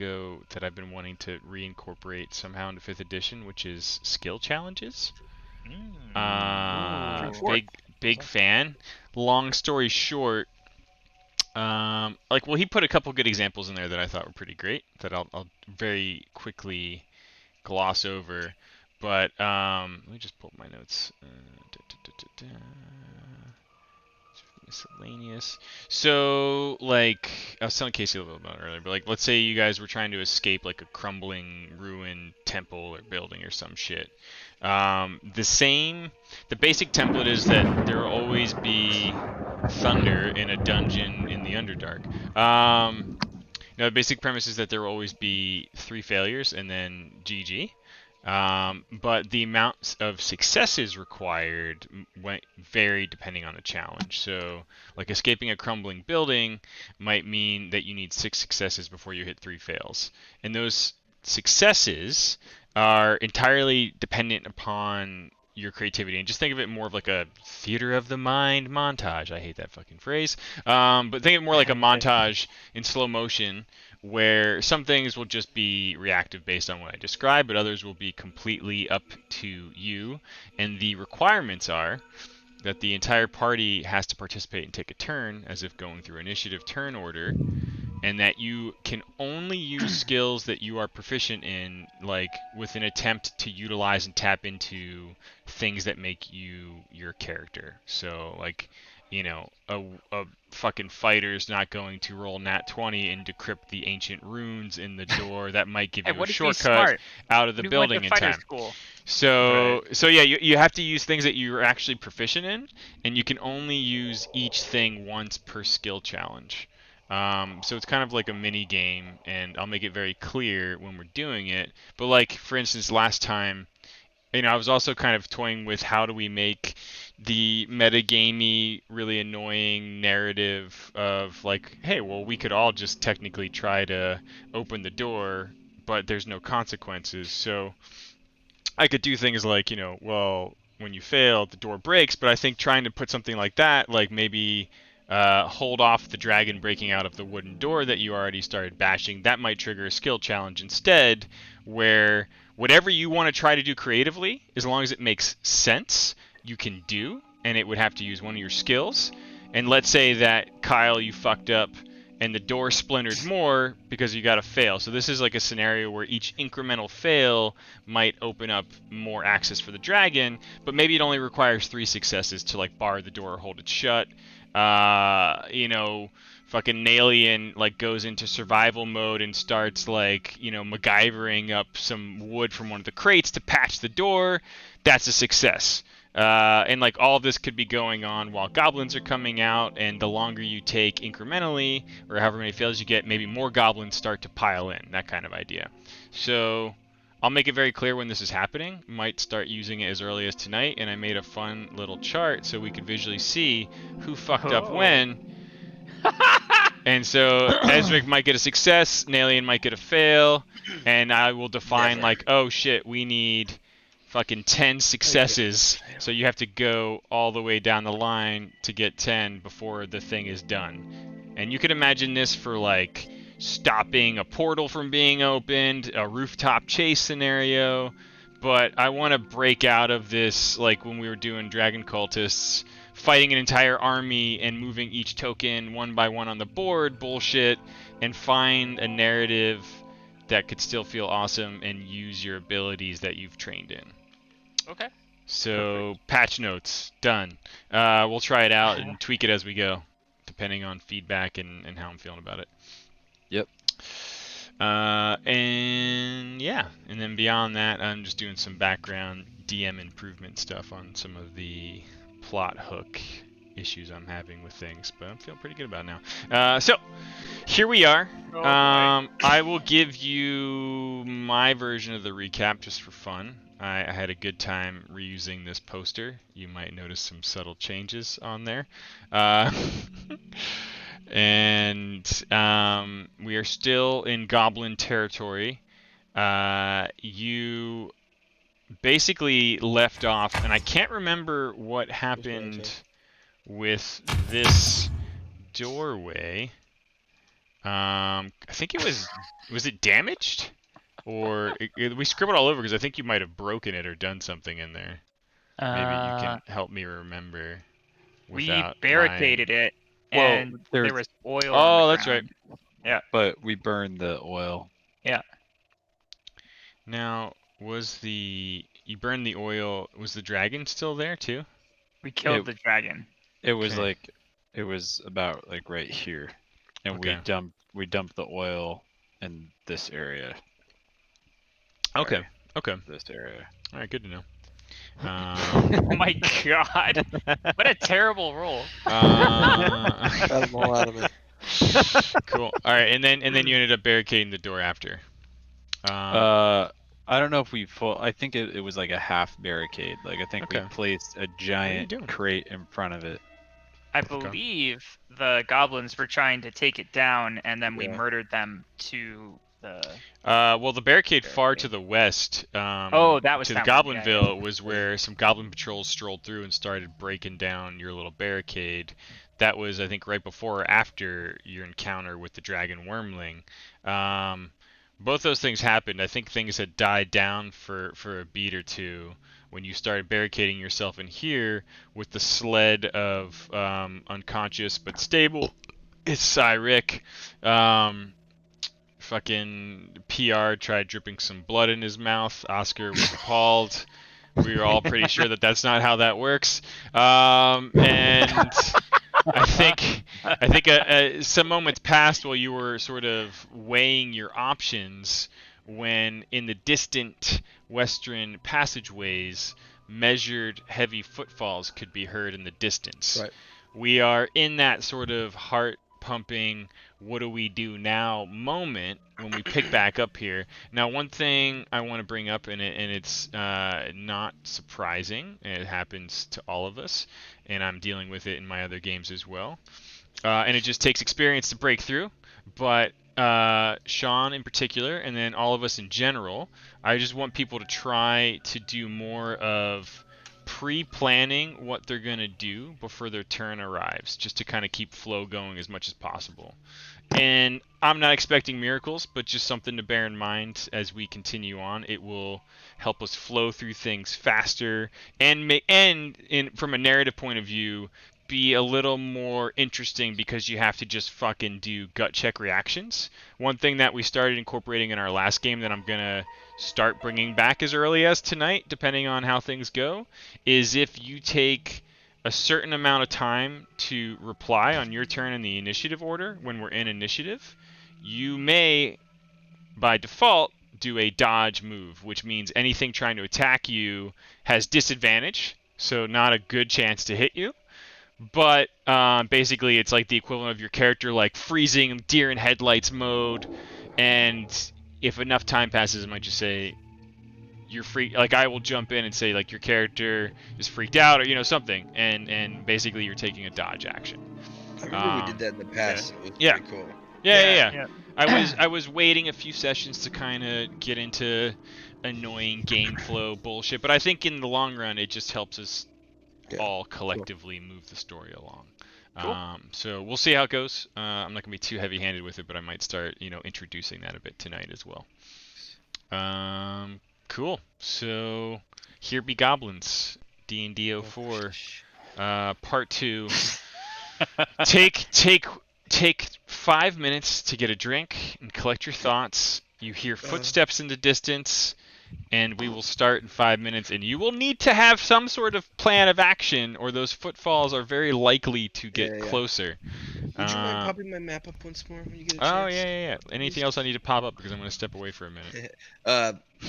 ago that I've been wanting to reincorporate somehow into 5th edition, which is skill challenges. Ooh. Big fan. Long story short, well, he put a couple good examples in there that I thought were pretty great that I'll very quickly gloss over. But let me just pull up my notes. Miscellaneous. So, like, I was telling Casey a little bit about it earlier, but like, let's say you guys were trying to escape like a crumbling, ruined temple or building or some shit. The basic template is that there will always be thunder in a dungeon in the Underdark. The basic premise is that there will always be 3 failures and then GG. But the amounts of successes required vary depending on the challenge. So, like escaping a crumbling building might mean that you need 6 successes before you hit 3 fails. And those successes are entirely dependent upon your creativity. And just think of it more of like a theater of the mind montage. I hate that fucking phrase. But think of it more like a montage in slow motion where some things will just be reactive based on what I describe, but others will be completely up to you. And the requirements are that the entire party has to participate and take a turn, as if going through initiative turn order, and that you can only use skills that you are proficient in, like with an attempt to utilize and tap into things that make you your character. So, like, a fucking fighter's not going to roll nat 20 and decrypt the ancient runes in the door that might give you a shortcut out of the building in time. So yeah, you have to use things that you're actually proficient in, and you can only use each thing once per skill challenge. So it's kind of like a mini game, and I'll make it very clear when we're doing it. But like, for instance, last time, I was also kind of toying with how do we make the metagamey, really annoying narrative of like, hey, well, we could all just technically try to open the door, but there's no consequences. So I could do things like, well, when you fail, the door breaks, but I think trying to put something like that, like maybe hold off the dragon breaking out of the wooden door that you already started bashing, that might trigger a skill challenge instead, where whatever you want to try to do creatively, as long as it makes sense, you can do, and it would have to use one of your skills. And let's say that, Kyle, you fucked up and the door splintered more because you got a fail. So this is like a scenario where each incremental fail might open up more access for the dragon, but maybe it only requires 3 successes to like bar the door or hold it shut. Fucking Nalian like goes into survival mode and starts like, MacGyvering up some wood from one of the crates to patch the door. That's a success. And like all of this could be going on while goblins are coming out, and the longer you take incrementally, or however many fails you get, maybe more goblins start to pile in, that kind of idea. So I'll make it very clear when this is happening. Might start using it as early as tonight, and I made a fun little chart so we could visually see who fucked up when. And so Ezric might get a success, Nalian might get a fail, and I will define like, oh shit, we need fucking 10 successes, so you have to go all the way down the line to get 10 before the thing is done. And you can imagine this for like stopping a portal from being opened, a rooftop chase scenario, but I want to break out of this, like when we were doing Dragon Cultists, fighting an entire army and moving each token one by one on the board bullshit, and find a narrative that could still feel awesome and use your abilities that you've trained in. Okay. So, perfect. Patch notes, done. We'll try it out and tweak it as we go, depending on feedback and how I'm feeling about it. Yep. And yeah, and then beyond that, I'm just doing some background DM improvement stuff on some of the plot hook issues I'm having with things, but I'm feeling pretty good about it now. So, here we are. I will give you my version of the recap just for fun. I had a good time reusing this poster. You might notice some subtle changes on there. And we are still in Goblin territory. You basically left off, and I can't remember what happened with this doorway. I think it was it damaged? Or we scribbled all over because I think you might have broken it or done something in there. Maybe you Uh, can help me remember We without lying. barricaded it, Well, and there's- there was oil on the Oh, that's right. ground. Yeah, but we burned the oil. yeah. Now, you burned the oil? Was the dragon still there too? We killed the dragon. It was Okay. like, it was about like right here, and Okay. we dumped the oil in this area. Okay. Sorry, Okay. this area. All right. Good to know. Oh my god! What a terrible roll. Got them all out of me. Cool. All right, and then you ended up barricading the door after. I don't know if we full. I think it was like a half barricade. Like I think Okay. we placed a What are you giant doing? crate in front of it. I believe the goblins were trying to take it down, and then we Yeah. murdered them to the. Well, the barricade far to Barricade. the west, Oh, that was to the that one, yeah, Goblinville, was where some Goblin patrols strolled through and started breaking down your little barricade. That was, I think, right before or after your encounter with the Dragon Wormling. Um, both those things happened. I think things had died down for a beat or two when you started barricading yourself in here with the sled of unconscious but stable. It's Cyric. Fucking PR tried dripping some blood in his mouth. Oscar was appalled. We were all pretty sure that that's not how that works. And I think some moments passed while you were sort of weighing your options when in the distant western passageways measured heavy footfalls could be heard in the distance. Right. We are in that sort of heart pumping what do we do now moment when we pick back up here. Now, one thing I want to bring up, and it's not surprising, and it happens to all of us, and I'm dealing with it in my other games as well. And it just takes experience to break through. But Sean in particular, and then all of us in general, I just want people to try to do more of pre-planning what they're going to do before their turn arrives, just to kind of keep flow going as much as possible. And I'm not expecting miracles, but just something to bear in mind as we continue on. It will help us flow through things faster and from a narrative point of view, be a little more interesting because you have to just fucking do gut check reactions. One thing that we started incorporating in our last game that I'm gonna start bringing back as early as tonight, depending on how things go, is if you take a certain amount of time to reply on your turn in the initiative order when we're in initiative, you may, by default, do a dodge move, which means anything trying to attack you has disadvantage, so not a good chance to hit you. But basically, it's like the equivalent of your character like freezing deer in headlights mode, and if enough time passes, it might just say you're free. Like I will jump in and say like your character is freaked out or something, and basically you're taking a dodge action. I remember we did that in the past. It was Yeah. pretty cool. Yeah. I was waiting a few sessions to kind of get into annoying game flow bullshit, but I think in the long run it just helps us all collectively move the story along. Cool. So we'll see how it goes. I'm not gonna be too heavy-handed with it, but I might start, introducing that a bit tonight as well. Cool. So here be goblins. D&D 04, part 2. Take 5 minutes to get a drink and collect your thoughts. You hear footsteps in the distance, and we will start in 5 minutes. And you will need to have some sort of plan of action, or those footfalls are very likely to get closer. Would you mind popping my map up once more when you get a chance? Oh yeah. Anything else I need to pop up because I'm gonna step away for a minute.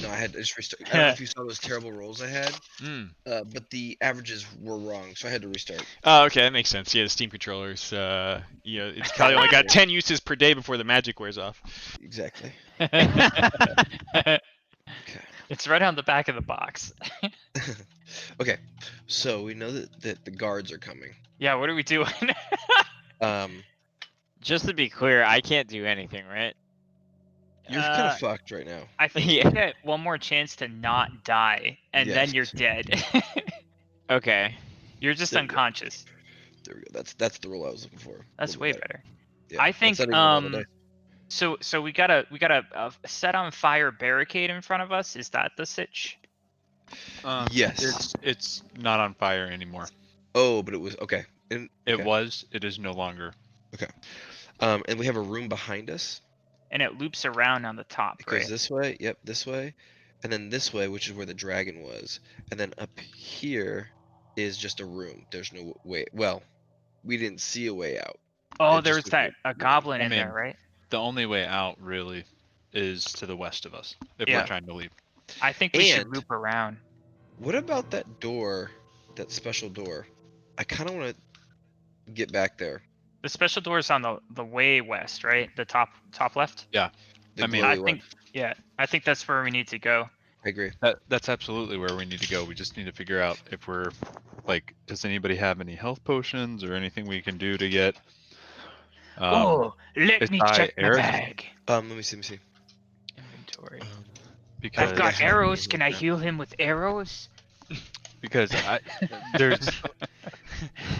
No, I just restart. I don't know if you saw those terrible rolls I had. Mm. But the averages were wrong, so I had to restart. Oh, okay, that makes sense. Yeah, the Steam controllers. It's probably only got 10 uses per day before the magic wears off. Exactly. It's right on the back of the box. Okay, so we know that the guards are coming. Yeah, what are we doing? Just to be clear, I can't do anything, right? You're kind of fucked right now. I think you get one more chance to not die, and then you're dead. Okay. You're just unconscious. There we go. That's the role I was looking for. That's way better. Yeah, I think that's not even a roll of dice. So we got a set on fire barricade in front of us. Is that the sitch? Yes. It's not on fire anymore. Oh, but it was okay. And, It okay. was. It is no longer. And we have a room behind us. And it loops around on the top, It goes right? this way. Yep, this way, and then this way, which is where the dragon was. And then up here is just a room. There's no way. Well, we didn't see a way out. Oh, It there just was looked that like a goblin I in there, mean, right? The only way out really is to the west of us if Yeah. we're trying to leave. I think we should And- loop around. What about that door? That special door? I kind of want to get back there. The special door is on the way west, right? The top left. The I mean, glowy I one. think yeah, I think that's where we need to go. I agree. That's absolutely where we need to go. We just need to figure out if we're like, does anybody have any health potions or anything we can do to get? Let it's me by check my Eric? bag. Let me see. Inventory. Because I've got yeah. arrows. Can I heal him with arrows? because there's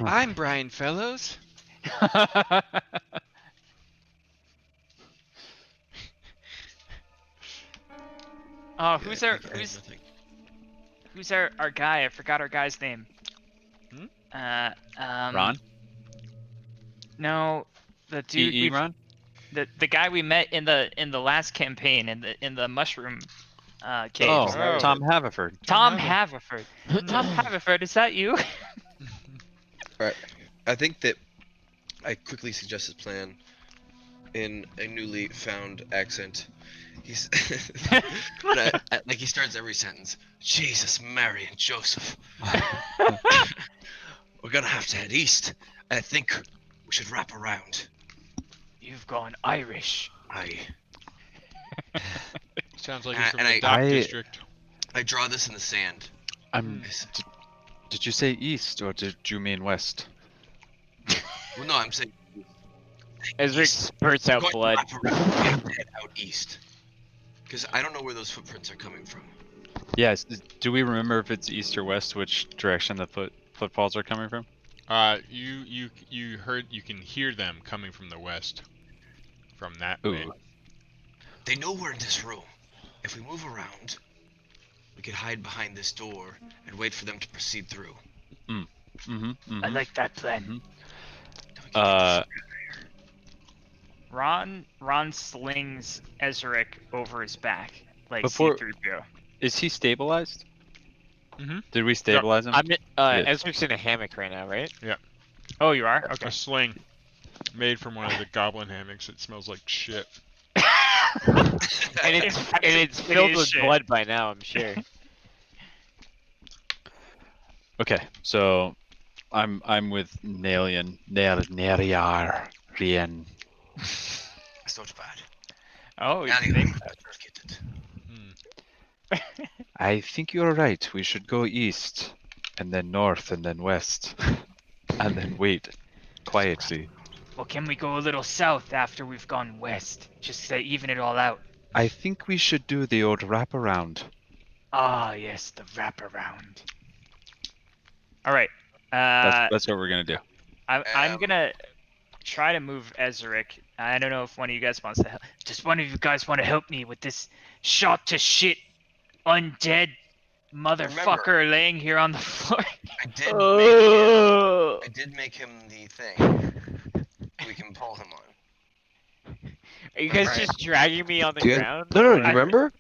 I'm Brian Fellows. Oh, Yeah, who's I our have nothing. who's our guy? I forgot our guy's name. Hmm? Ron? No, the dude. EE Ron? The guy we met in the last campaign in the mushroom cave. Oh, Oh. Tom Haverford. Tom Tom Haverford. Tom Haverford, is that you? I think that I quickly suggest his plan in a newly found accent. He's like he starts every sentence. Jesus, Mary, and Joseph. We're gonna have to head east. I think we should wrap around. You've gone Irish. Sounds like he's from And the I- dock I- district. I draw this in the sand. I'm. Did you say east or did you mean west? Well, no, I'm saying Ezra spurts we're out going to blood. wrap around. We have to head out east. Because I don't know where those footprints are coming from. Yes. Do we remember if it's east or west? Which direction the footfalls are coming from? You can hear them coming from the west. From that Ooh. way. They know we're in this room. If we move around, we could hide behind this door and wait for them to proceed through. Mm-hmm. I like that plan. Mhm. Then we can get this- Ron slings Ezric over his back like Before- C-3PO. Is he stabilized? Mm-hmm. Did we stabilize him? I'm in, Yeah. Ezric's in a hammock right now, right? Oh, you are? Okay. A sling made from one of the goblin hammocks. It smells like shit. And it's It filled is with shit. blood by now, I'm sure. Okay, so I'm with Nalian. Nariar Rien. That's not bad. Oh, you Anyway, think? let's get it. Hmm. I think you're right. We should go east, and then north, and then west, and then wait quietly. Well, can we go a little south after we've gone west? Just to even it all out. I think we should do the old wraparound. Ah, yes, the wraparound. All right. That's what we're gonna do. I'm Um, gonna try to move Ezric. I don't know if one of you guys wants to help. Does one of you guys want to help me with this shot to shit undead motherfucker laying here on the floor? I did make him the thing. We can pull him on. Are you guys Right. just dragging me on the Do you- ground? No, you I- remember?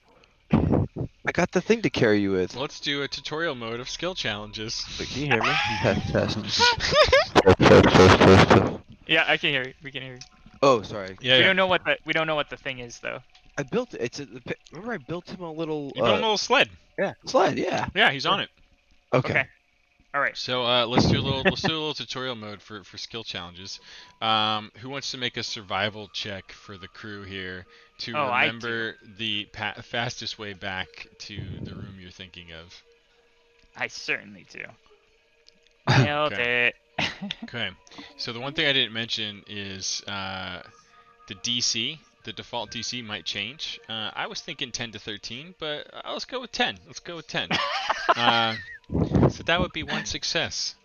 I got the thing to carry you with. Let's do a tutorial mode of skill challenges. Wait, can you hear me? Test. Yeah, I can hear you. We can hear you. Oh, sorry. Yeah, We yeah. don't know what the thing is though. I built it. Remember I built him a little. You built him a little sled. sled. Yeah. Yeah, he's on it. Okay. All right. So let's do a little tutorial mode for skill challenges. Who wants to make a survival check for the crew here to Oh, I remember the fastest way back to the room you're thinking of? I certainly do. Nailed it. Okay. So the one thing I didn't mention is the DC. The default DC might change. I was thinking 10 to 13, but let's go with 10. Let's go with 10. So that would be one success.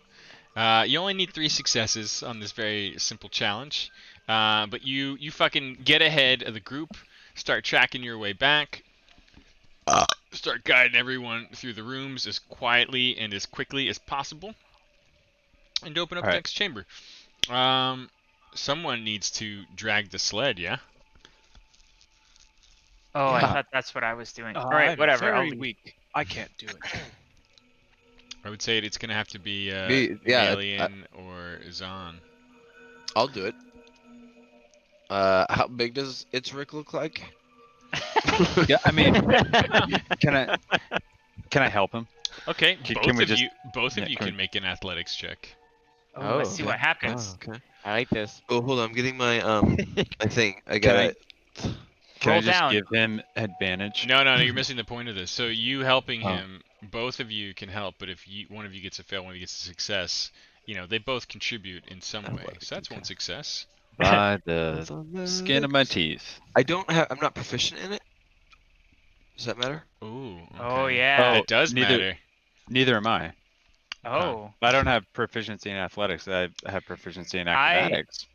You only need 3 successes on this very simple challenge. But you fucking get ahead of the group, start tracking your way back, start guiding everyone through the rooms as quietly and as quickly as possible, and open up All the right. next chamber. Someone needs to drag the sled, yeah? Oh, I Yeah. thought that's what I was doing. All right, whatever. I'll Very leave. weak. I can't do it. I would say it's gonna have to be Yeah, Alien or Zahn. I'll do it. How big does its Rick look like? Yeah, I mean, can I help him? Okay, Can we just- both of yeah, you can can make an athletics check. Oh, let's see okay. what happens. Oh, okay. I like this. Oh, hold on. I'm getting my I think I Can got I- it. Can Roll I just down. give him advantage? No, you're missing the point of this. So you helping Oh. him, both of you can help, but if one of you gets a fail, one of you gets a success, they both contribute in some way. So that's one success. By the Hold on, skin of my teeth. I don't have. I'm not proficient in it. Does that matter? Ooh. Oh okay. yeah. That does neither- matter. Neither am I. Oh, I don't have proficiency in athletics. I have proficiency in I- acrobatics.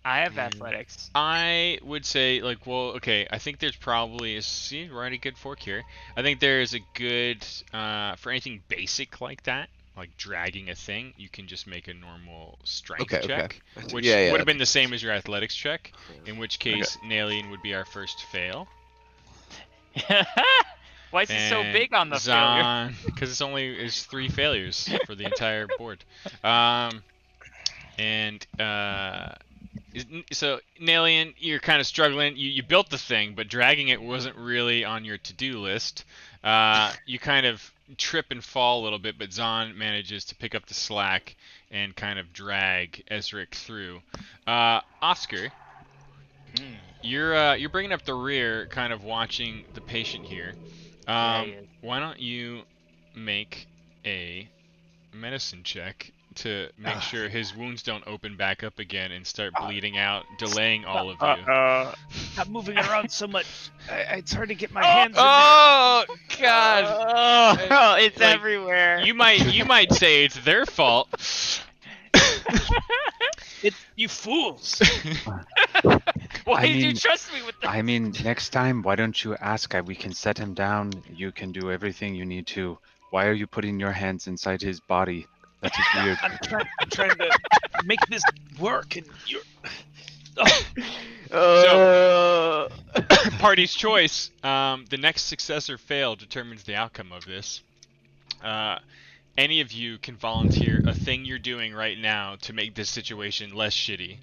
I have athletics. I would say, okay, I think there's probably see, we're at a good fork here. I think there's a good for anything basic like that, like dragging a thing, you can just make a normal strength Okay, check, okay. which Yeah, would have been the same as your athletics check. In which Okay. case, Nalian would be our first fail. Why is it so big on the failure? Zahn, because it's 3 failures for the entire board. So Nalian, you're kind of struggling. You built the thing, but dragging it wasn't really on your to-do list. You kind of trip and fall a little bit, but Zahn manages to pick up the slack and kind of drag Ezric through. Oscar, you're bringing up the rear, kind of watching the patient here. Yeah, he is. Why don't you make a medicine check to make sure his wounds don't open back up again and start bleeding out, delaying all of you. I'm moving around so much. It's hard to get my hands in there. Oh God! Oh, it's Like, everywhere. You might say it's their fault. It's you fools. Why I did you mean- trust me with that? I mean, next time, why don't you ask? We can set him down. You can do everything you need to. Why are you putting your hands inside his body? That is weird. I'm trying to make this work, and you're. Oh. Party's choice. The next success or fail determines the outcome of this. Any of you can volunteer a thing you're doing right now to make this situation less shitty.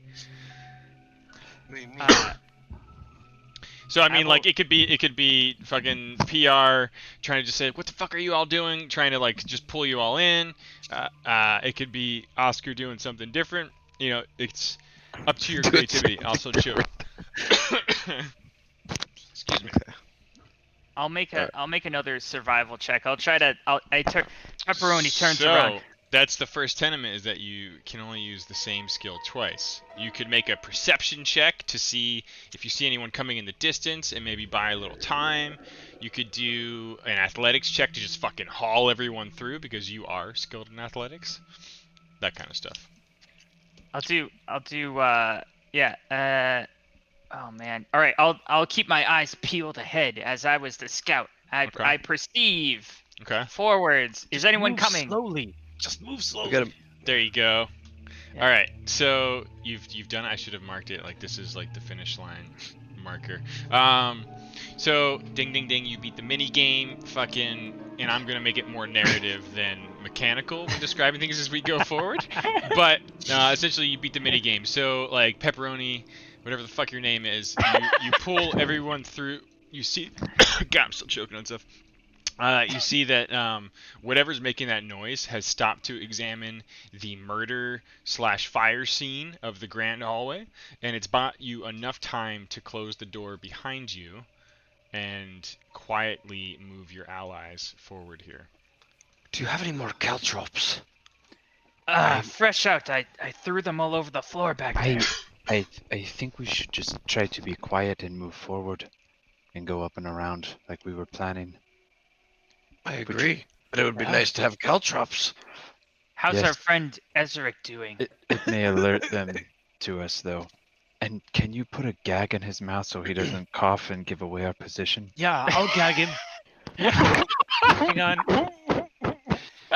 So I mean, like it could be fucking PR trying to just say, what the fuck are you all doing? Trying to like just pull you all in. It could be Oscar doing something different. It's up to your creativity. Also, chill. Excuse me. I'll make another survival check. Pepperoni turns around. That's the first tenement, is that you can only use the same skill twice. You could make a perception check to see if you see anyone coming in the distance and maybe buy a little time. You could do an athletics check to just fucking haul everyone through because you are skilled in athletics. That kind of stuff. Oh man. All right, I'll keep my eyes peeled ahead as I was the scout. Okay. I perceive Okay. forwards. Is anyone Move coming? Slowly. Just move slowly. We got him. There you go. Yeah. All right. So you've done it. I should have marked it like this is like the finish line marker. So ding ding ding, you beat the mini game. Fucking, and I'm gonna make it more narrative than mechanical when describing things as we go forward. But essentially, you beat the mini game. So like Pepperoni, whatever the fuck your name is, you pull everyone through. You see, God, I'm still choking on stuff. You see that whatever's making that noise has stopped to examine the murder/fire scene of the grand hallway, and it's bought you enough time to close the door behind you and quietly move your allies forward here. Do you have any more caltrops? Fresh out. I threw them all over the floor back there. I think we should just try to be quiet and move forward and go up and around like we were planning. I agree, but it would be nice to have caltrops. How's Yes. our friend Ezric doing? It may alert them to us, though. And can you put a gag in his mouth so he doesn't cough and give away our position? Yeah, I'll gag him. Hang on.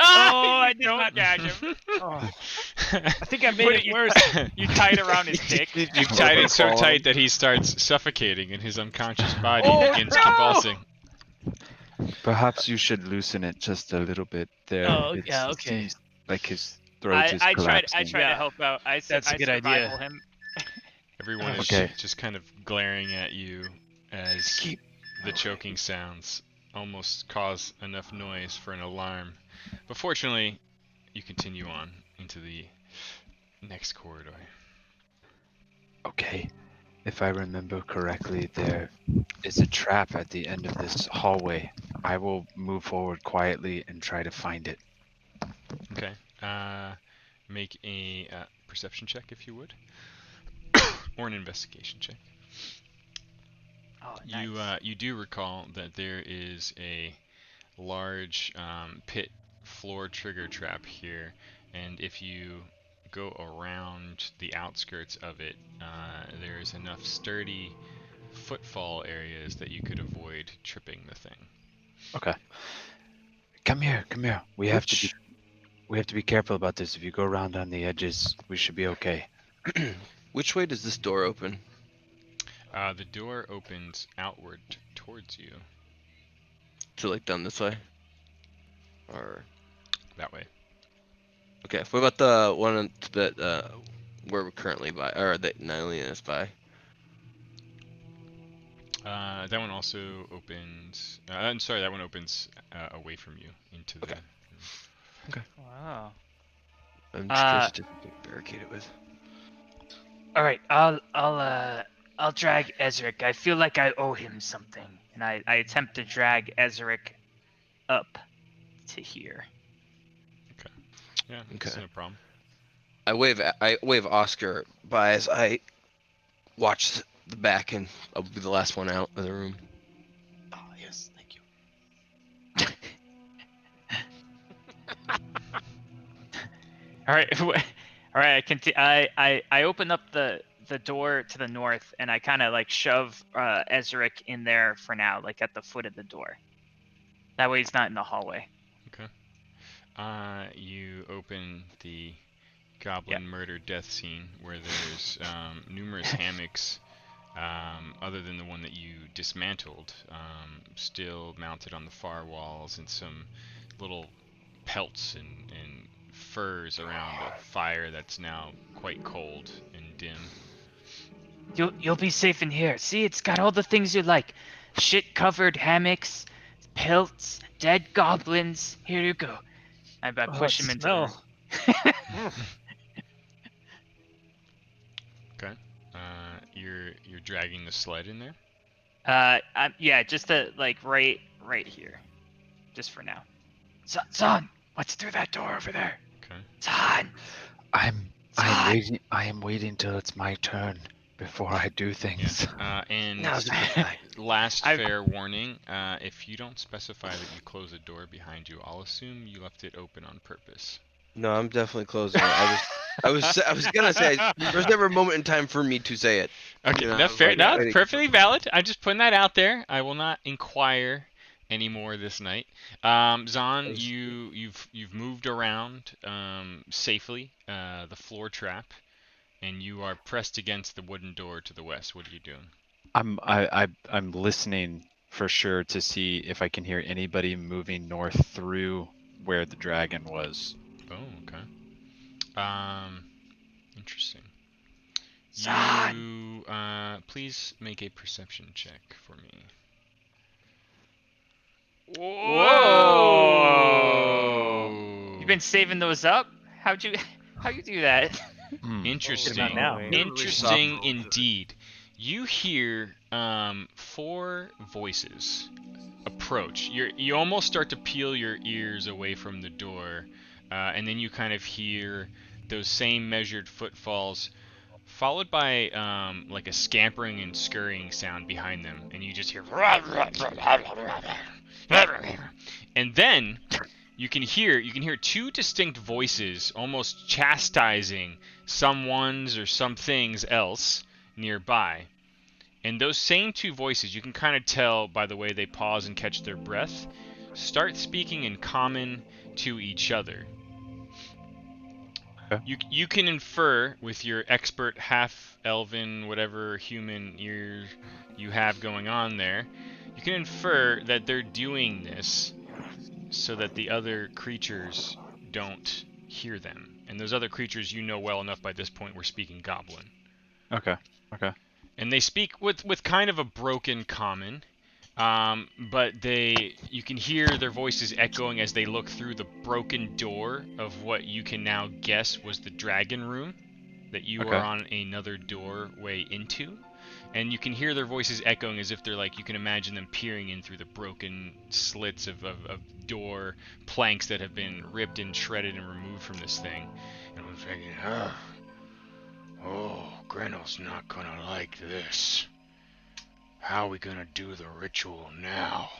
Oh, I did don't not. gag him. Oh, I think I You made put it it- worse. You tie it around his dick. You've tied it so tight that he starts suffocating and his unconscious body Oh, begins no! convulsing. Perhaps you should loosen it just a little bit there. Oh, It's- yeah, it okay. seems like his throat is I collapsing. try to Yeah. help out. That's a good survival idea. him. Everyone is Okay. just kind of glaring at you as the choking sounds almost cause enough noise for an alarm. But fortunately, you continue on into the next corridor. Okay. If I remember correctly, there is a trap at the end of this hallway. I will move forward quietly and try to find it. Okay. Make a perception check if you would, or an investigation check. Oh, nice. You do recall that there is a large pit floor trigger trap here, and if you go around the outskirts of it, there is enough sturdy footfall areas that you could avoid tripping the thing. Okay. Come here, come here. We have to be careful about this. If you go around on the edges, we should be okay. Which way does this door open? The door opens outward towards you, So like down this way? Or that way. okay, what about the one that where we're currently by, or that Nylian is by? That one also opens. I'm sorry, that one opens away from you into the. Okay. Wow. I'm just curious to barricade it with. All right, I'll drag Ezric. I feel like I owe him something, and I attempt to drag Ezric up to here. Yeah, Okay. that's no problem. I wave Oscar by as I watch the back, and I'll be the last one out of the room. Oh yes, thank you. All right, all right. I open up the door to the north, and I kind of like shove Ezric in there for now, like at the foot of the door. That way, he's not in the hallway. You open the goblin murder death scene where there's numerous hammocks, other than the one that you dismantled, still mounted on the far walls, and some little pelts and furs around a fire that's now quite cold and dim. You'll be safe in here. See, it's got all the things you like: shit-covered hammocks, pelts, dead goblins. Here you go. I push him into the room. smell. Okay. You're dragging the sled in there. Yeah, just like right here, just for now. Son, what's through that door over there? Okay. Son. I'm Son. waiting. I am waiting till it's my turn before I do things. And Now's the good time. last I've- fair warning: if you don't specify that you close a door behind you, I'll assume you left it open on purpose. No, I'm definitely closing it. I was gonna say there's never a moment in time for me to say it. Okay, You know, that's fair. like, No, I- perfectly valid. I'm just putting that out there. I will not inquire anymore this night. Zahn, Yes. you've moved around safely the floor trap, and you are pressed against the wooden door to the west. What are you doing? I'm listening for sure to see if I can hear anybody moving north through where the dragon was. Oh, okay. Interesting. Son. You please make a perception check for me. Whoa! You've been saving those up? How you do that? Hmm. Interesting. now. Interesting indeed. You hear four voices approach. You almost start to peel your ears away from the door, and then you kind of hear those same measured footfalls, followed by like a scampering and scurrying sound behind them, and you just hear. And then you can hear two distinct voices almost chastising someone's or something's else nearby. And those same two voices, you can kind of tell by the way they pause and catch their breath, start speaking in common to each other. Okay. You can infer with your expert half-elven, whatever human ear you have going on there, you can infer that they're doing this so that the other creatures don't hear them. And those other creatures you know well enough by this point were speaking Goblin. Okay. And they speak with kind of a broken common, but you can hear their voices echoing as they look through the broken door of what you can now guess was the dragon room that you Okay. are on another doorway into. And you can hear their voices echoing as if they're like, you can imagine them peering in through the broken slits of door planks that have been ripped and shredded and removed from this thing. And I'm thinking, oh, Grenel's not gonna like this. How are we gonna do the ritual now?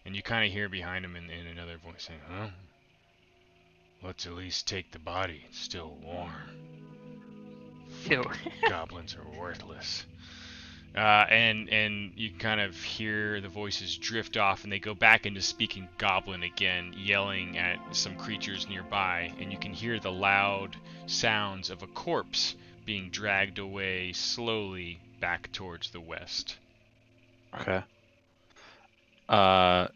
And you kind of hear behind him in another voice saying, huh? Let's at least take the body. It's still warm. Ew. Goblins are worthless. And you kind of hear the voices drift off, and they go back into speaking Goblin again, yelling at some creatures nearby, and you can hear the loud sounds of a corpse being dragged away slowly back towards the west. Okay. I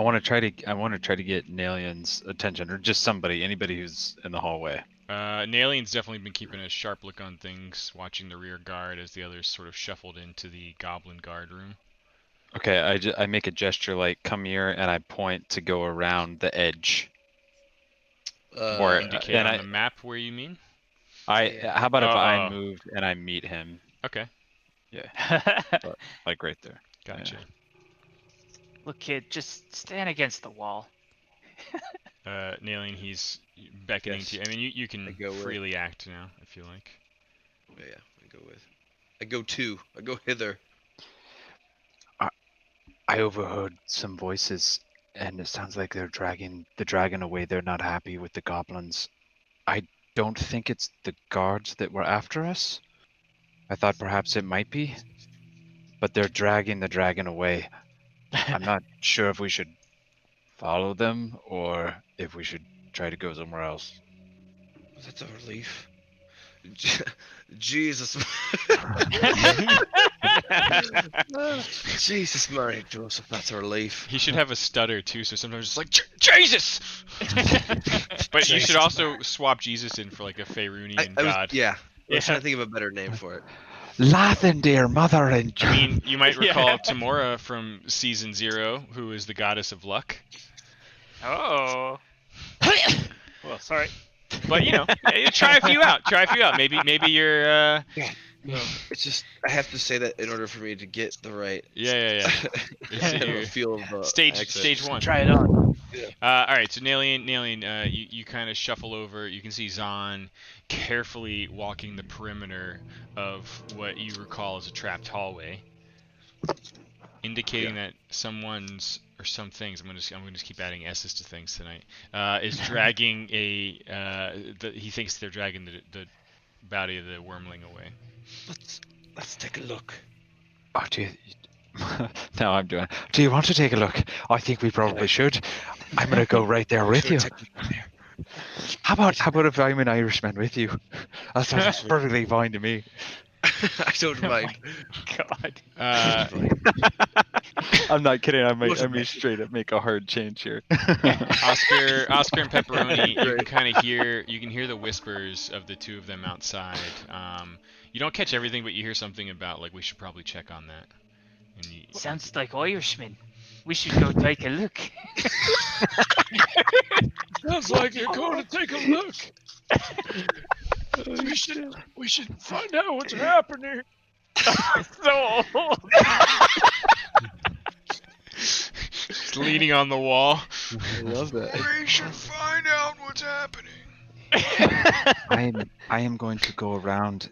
want to try to get Nalian's attention, or just anybody who's in the hallway. Nalian's definitely been keeping a sharp look on things, watching the rear guard as the others sort of shuffled into the goblin guard room. Okay, I make a gesture like come here, and I point to go around the edge. Or Indicate and on I- the map where you mean? How about if I Oh. move and I meet him? Okay, Like right there. gotcha. Look, kid, just stand against the wall. Nalian, he's beckoning Yes. to you. I mean, you I can go with- freely act now, if you like. Yeah, I go hither. I overheard some voices, and it sounds like they're dragging the dragon away. They're not happy with the goblins. I don't think it's the guards that were after us. I thought perhaps it might be, but they're dragging the dragon away. I'm not sure if we should follow them or if we should try to go somewhere else. That's a relief. Jesus. Jesus, Mary and Joseph, that's a relief. He should have a stutter too, so sometimes it's like Jesus. But you should also swap Jesus in for like a Faerunian god. I Yeah. was trying to think of a better name for it. Lathandir, mother and I mean, you might Yeah. recall Tamora from season 0, who is the goddess of luck. Oh. Well, sorry. But you know, try a few out. Maybe you're. No, it's just I have to say that in order for me to get the right Yeah. kind of a feel of the Stage accent. 1. Try it on. All right, so Nalian, you kind of shuffle over. You can see Zahn carefully walking the perimeter of what you recall as a trapped hallway, indicating that someone's or some things. I'm gonna just keep adding S's to things tonight. Is dragging he thinks they're dragging the body of the wormling away. Let's take a look. Oh, do you... No, I'm doing it. Do you want to take a look? I think we probably should. I'm gonna go right there with you. How about if I'm an Irishman with you? That sounds perfectly fine to me. I don't mind. God. I'm not kidding. I What's may straight up make a hard change here. Oscar and Pepperoni, you Right. can kind of hear the whispers of the two of them outside. You don't catch everything, but you hear something about like we should probably check on that. And Sounds like Irishman. We should go take a look. Sounds like you're going to take a look. We should find out what's happening. So old. just leaning on the wall. I love that. We should find out what's happening. I am going to go around.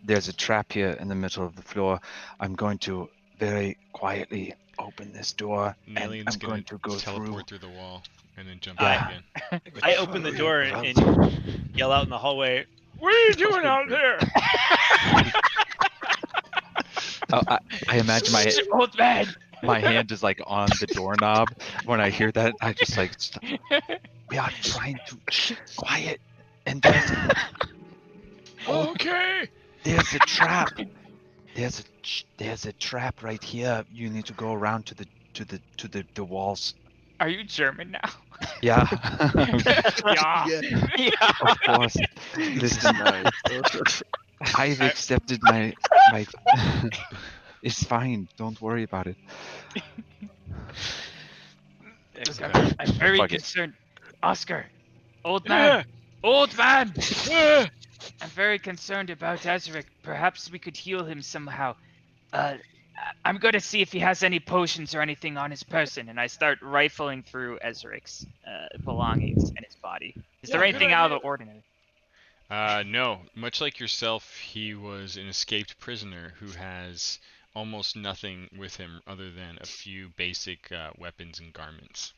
There's a trap here in the middle of the floor. I'm going to very quietly open this door, and Nalian's I'm going to go teleport through. through the wall and then jump Yeah. out again. I open the door and yell out in the hallway, "What are you doing out there?" Oh, I imagine Old man. my hand is like on the doorknob. When I hear that, I just like, we are trying to quiet. And Okay. there's a trap. There's a trap right here. You need to go around to the walls. Are you German now? Yeah. Yeah. Yeah. Of course. Listen, I've accepted my. It's fine. Don't worry about it. Look, Okay. I'm very Fuck it. concerned. Oscar, old man, old man. I'm very concerned about Ezric. Perhaps we could heal him somehow. I'm going to see if he has any potions or anything on his person, and I start rifling through Ezric's belongings and his body. Is there Yeah, good anything out of the idea. ordinary? No. Much like yourself, he was an escaped prisoner who has almost nothing with him other than a few basic weapons and garments.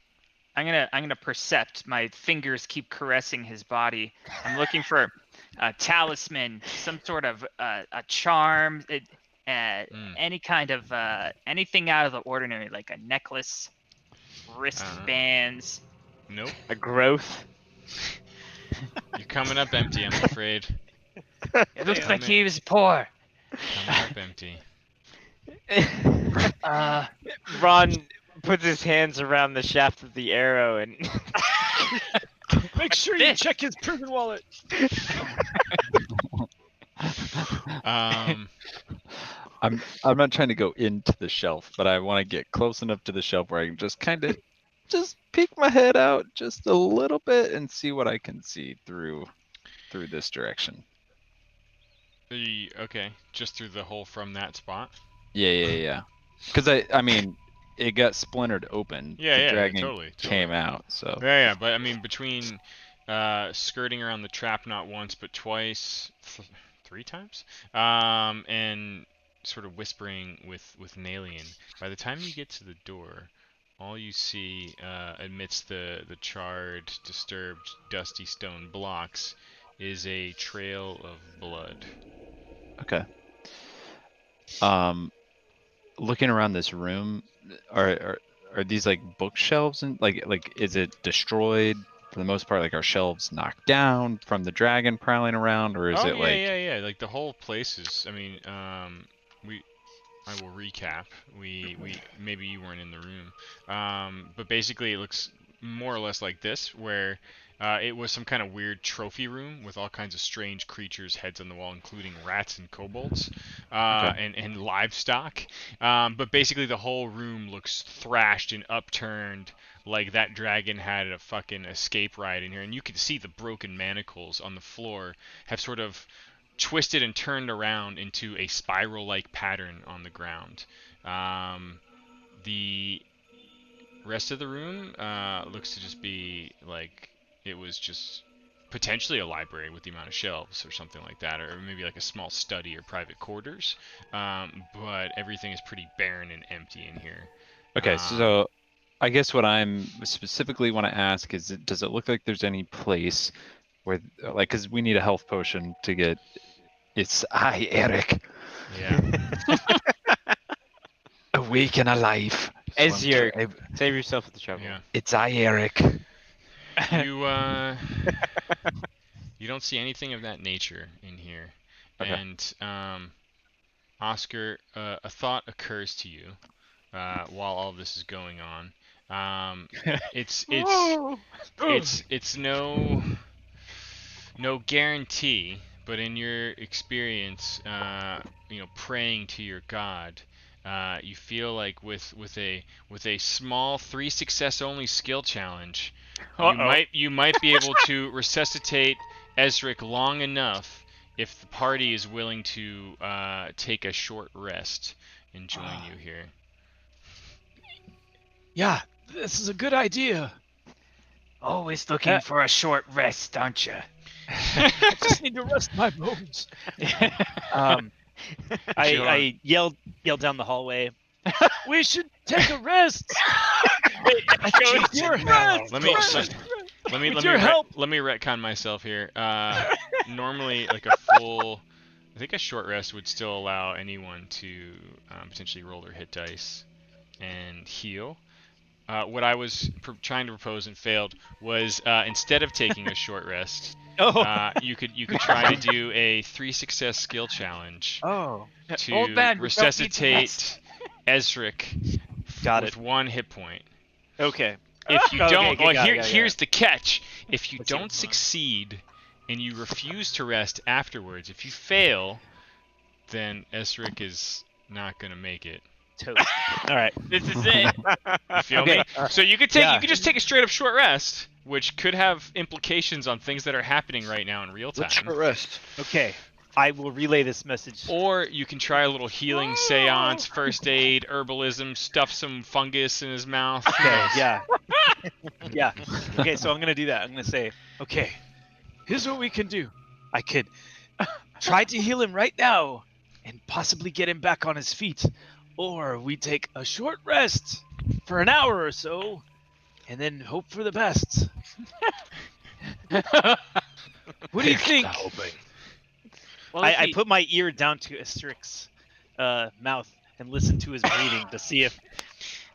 I'm gonna percept. My fingers keep caressing his body. I'm looking for a talisman, some sort of a charm, any kind of anything out of the ordinary, like a necklace, wristbands. Nope. A growth. You're coming up empty, I'm afraid. It looks Yeah, like man. he was poor. Coming up empty. Ron puts his hands around the shaft of the arrow and Make sure you This. check his prison wallet. Um, I'm not trying to go into the shelf, but I want to get close enough to the shelf where I can just kind of just peek my head out just a little bit and see what I can see through this direction. okay, just through the hole from that spot. Yeah. Because I mean, it got splintered open. Yeah, the yeah, dragon totally. came out. So Yeah, but I mean, between skirting around the trap not once but twice, three times, and sort of whispering with an alien. By the time you get to the door, all you see amidst the charred, disturbed, dusty stone blocks is a trail of blood. okay. Looking around this room, are these like bookshelves and like is it destroyed for the most part? Like are shelves knocked down from the dragon prowling around, or is Oh it yeah, like yeah. Like the whole place is. I mean, we. I will recap. We maybe you weren't in the room, but basically it looks more or less like this, where it was some kind of weird trophy room with all kinds of strange creatures, heads on the wall, including rats and kobolds, and livestock. But basically the whole room looks thrashed and upturned, like that dragon had a fucking escape ride in here, and you can see the broken manacles on the floor have sort of twisted and turned around into a spiral-like pattern on the ground. The rest of the room looks to just be like it was just potentially a library with the amount of shelves or something like that, or maybe like a small study or private quarters. But everything is pretty barren and empty in here. okay? So I guess what I'm specifically want to ask is, does it look like there's any place where, like, because we need a health potion to get. It's I, Eric, Yeah. awake and alive. So I'm Ezir, try- save yourself the trouble. Yeah. It's I, Eric. You you don't see anything of that nature in here. Okay. And Oscar, a thought occurs to you while all this is going on. It's no guarantee, but in your experience, praying to your god, you feel like with a small 3 success only skill challenge, you might be able to resuscitate Ezric long enough if the party is willing to take a short rest and join you here. Yeah, this is a good idea. Always looking for a short rest, aren't you? I just need to rest my bones. I yelled down the hallway. We should take a rest. Your rest. Let me rest. let me With your help. let me retcon myself here. Normally, like a full I think a short rest would still allow anyone to potentially roll their hit dice and heal. What I was trying to propose and failed was instead of taking a short rest, Oh. you could try to do a 3 success skill challenge Oh. to Old man, we don't need to resuscitate Ezric Got with it. 1 hit point. Okay. If you Okay, don't, okay, well, got it. here's the catch. If you Let's hear don't it, come on. succeed and you refuse to rest afterwards, if you fail, then Ezric is not gonna make it. Toast. All right. This is it. You feel Okay, me? all right. So you could Yeah. just take a straight up short rest, which could have implications on things that are happening right now in real Let's time. short rest. Okay. I will relay this message. Or you can try a little healing seance, first aid, herbalism, stuff some fungus in his mouth. who Okay. knows? Yeah. Yeah. Okay. So I'm gonna do that. I'm gonna say, okay, here's what we can do. I could try to heal him right now and possibly get him back on his feet, or we take a short rest for an hour or so, and then hope for the best. What do you think? Well, I put my ear down to Asterix's mouth and listen to his breathing to see if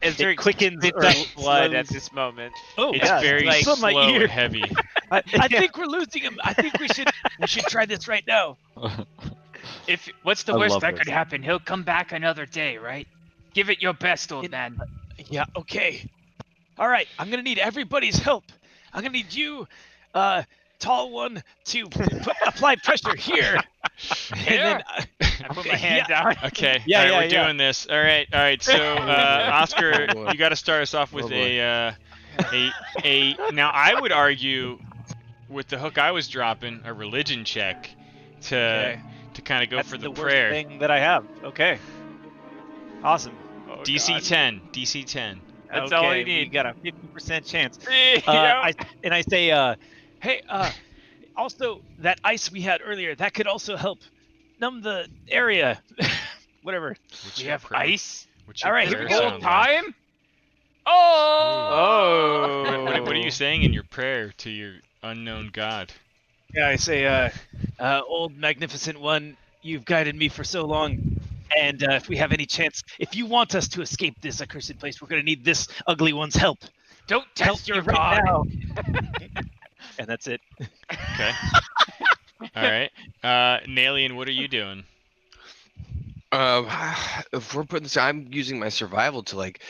Ezra it quickens spit or that blood at slows. this moment. Oh, It's yeah, very like, on my slow ear. and heavy. I think we're losing him. I think we should try this right now. if what's the I worst love that this. could happen? He'll come back another day, right? Give it your best, old It- man. Yeah. Okay. All right. I'm gonna need everybody's help. I'm gonna need you, tall one, to apply pressure here. And then, I put my hand yeah. down. Okay. Yeah, all right, yeah, we're yeah. doing this. All right. So, Oscar, Oh, boy. you got to start us off with Oh, boy. a. Now, I would argue, with the hook I was dropping, a religion check to Okay. kind of go That's for the the worst prayer. thing that I have. Okay. Awesome. Oh, DC God. 10. DC 10. That's okay, all you We need. got a 50% chance. Yeah. I say, hey, also that ice we had earlier, that could also help numb the area. Whatever. What's we your have prayer? ice What's your All right, here prayer we go. all sound like? time. Oh. What are you saying in your prayer to your unknown god? Yeah, I say, old magnificent one, you've guided me for so long. And if we have any chance, if you want us to escape this accursed place, we're gonna need this ugly one's help. Don't Help test me your right god. now. And that's it. Okay. All right. Nalian, what are you doing? If we're putting this, I'm using my survival to like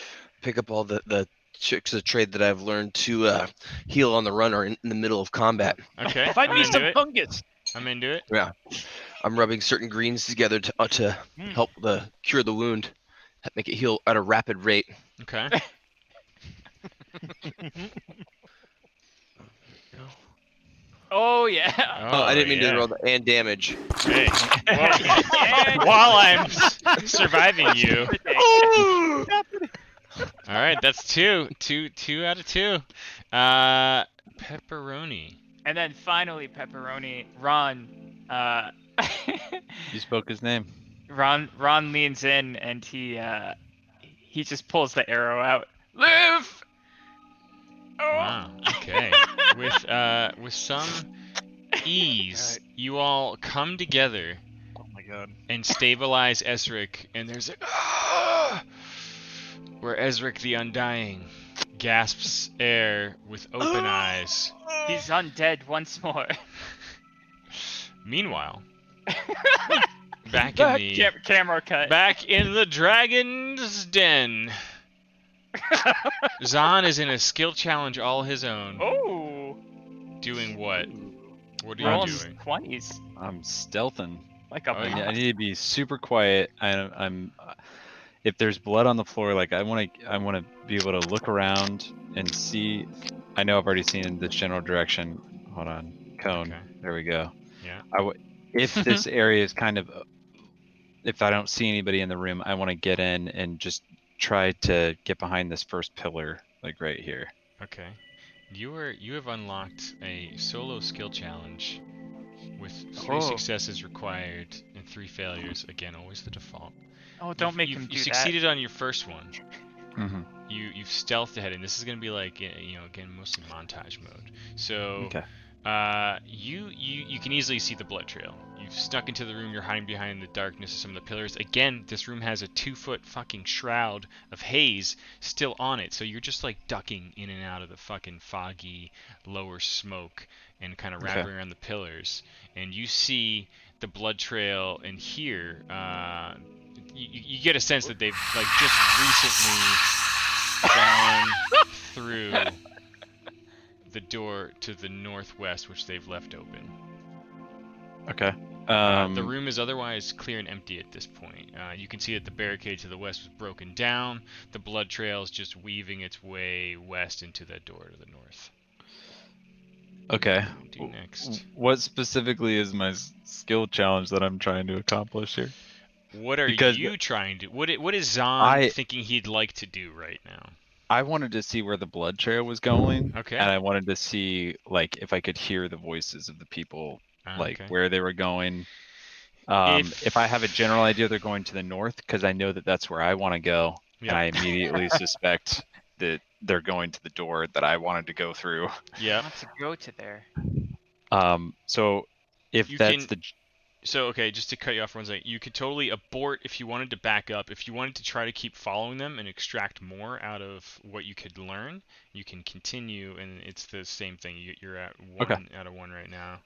pick up all the tricks of trade that I've learned to heal on the run or in the middle of combat. Okay. Find I'm me into some it. fungus. I'm into it. Yeah, I'm rubbing certain greens together to Mm. help cure the wound, make it heal at a rapid rate. Okay. Oh yeah. Oh, I didn't mean yeah. to roll the and damage. Hey. Well, And- while I'm surviving you. All right, that's two out of 2. Pepperoni. And then finally, pepperoni. Ron. You spoke his name. Ron leans in and he just pulls the arrow out. Live. Oh. Wow. Okay. With some ease, you all come together Oh my god. and stabilize Ezric, and there's a "Ah!" where Ezric the Undying gasps air with open eyes. He's undead once more. Meanwhile, back in the Camera cut. back in the dragon's den, Zahn is in a skill challenge all his own. Oh. Doing what? What are you Rolling doing? 20s. I'm stealthing. Like a Oh, yeah. I need to be super quiet. I'm if there's blood on the floor, like I want to be able to look around and see. I know I've already seen in the general direction. Hold on, cone. Okay. There we go. Yeah. If this area is kind of, if I don't see anybody in the room, I want to get in and just try to get behind this first pillar, like right here. Okay. You have unlocked a solo skill challenge with 3 Oh. successes required and 3 failures. Again, always the default. Oh, don't make you him do You that. succeeded on your first one. Mm-hmm. You've stealthed ahead, and this is gonna be like again mostly montage mode. So Okay. you can easily see the blood trail. you've snuck into the room. You're hiding behind the darkness of some of the pillars. Again, this room has a 2-foot fucking shroud of haze still on it, so you're just like ducking in and out of the fucking foggy lower smoke and kind of Okay. wrapping around the pillars. And you see the blood trail in here. You get a sense that they've like just recently gone through the door to the northwest, which they've left open. Okay. The room is otherwise clear and empty at this point. You can see that the barricade to the west was broken down. The blood trail is just weaving its way west into that door to the north. Okay. What do you do next? What specifically is my skill challenge that I'm trying to accomplish here? What are Because you trying to? What is Zahn I- thinking he'd like to do right now? I wanted to see where the blood trail was going, Okay. and I wanted to see like if I could hear the voices of the people, like Okay. where they were going. If- If I have a general idea they're going to the north, because I know that that's where I want to go, Yep. and I immediately suspect that they're going to the door that I wanted to go through. Yeah. Want to go to there? So if You that's can- So, okay, just to cut you off for 1 second, you could totally abort if you wanted to back up. If you wanted to try to keep following them and extract more out of what you could learn, you can continue, and it's the same thing. You're at 1 Okay. out of 1 right now.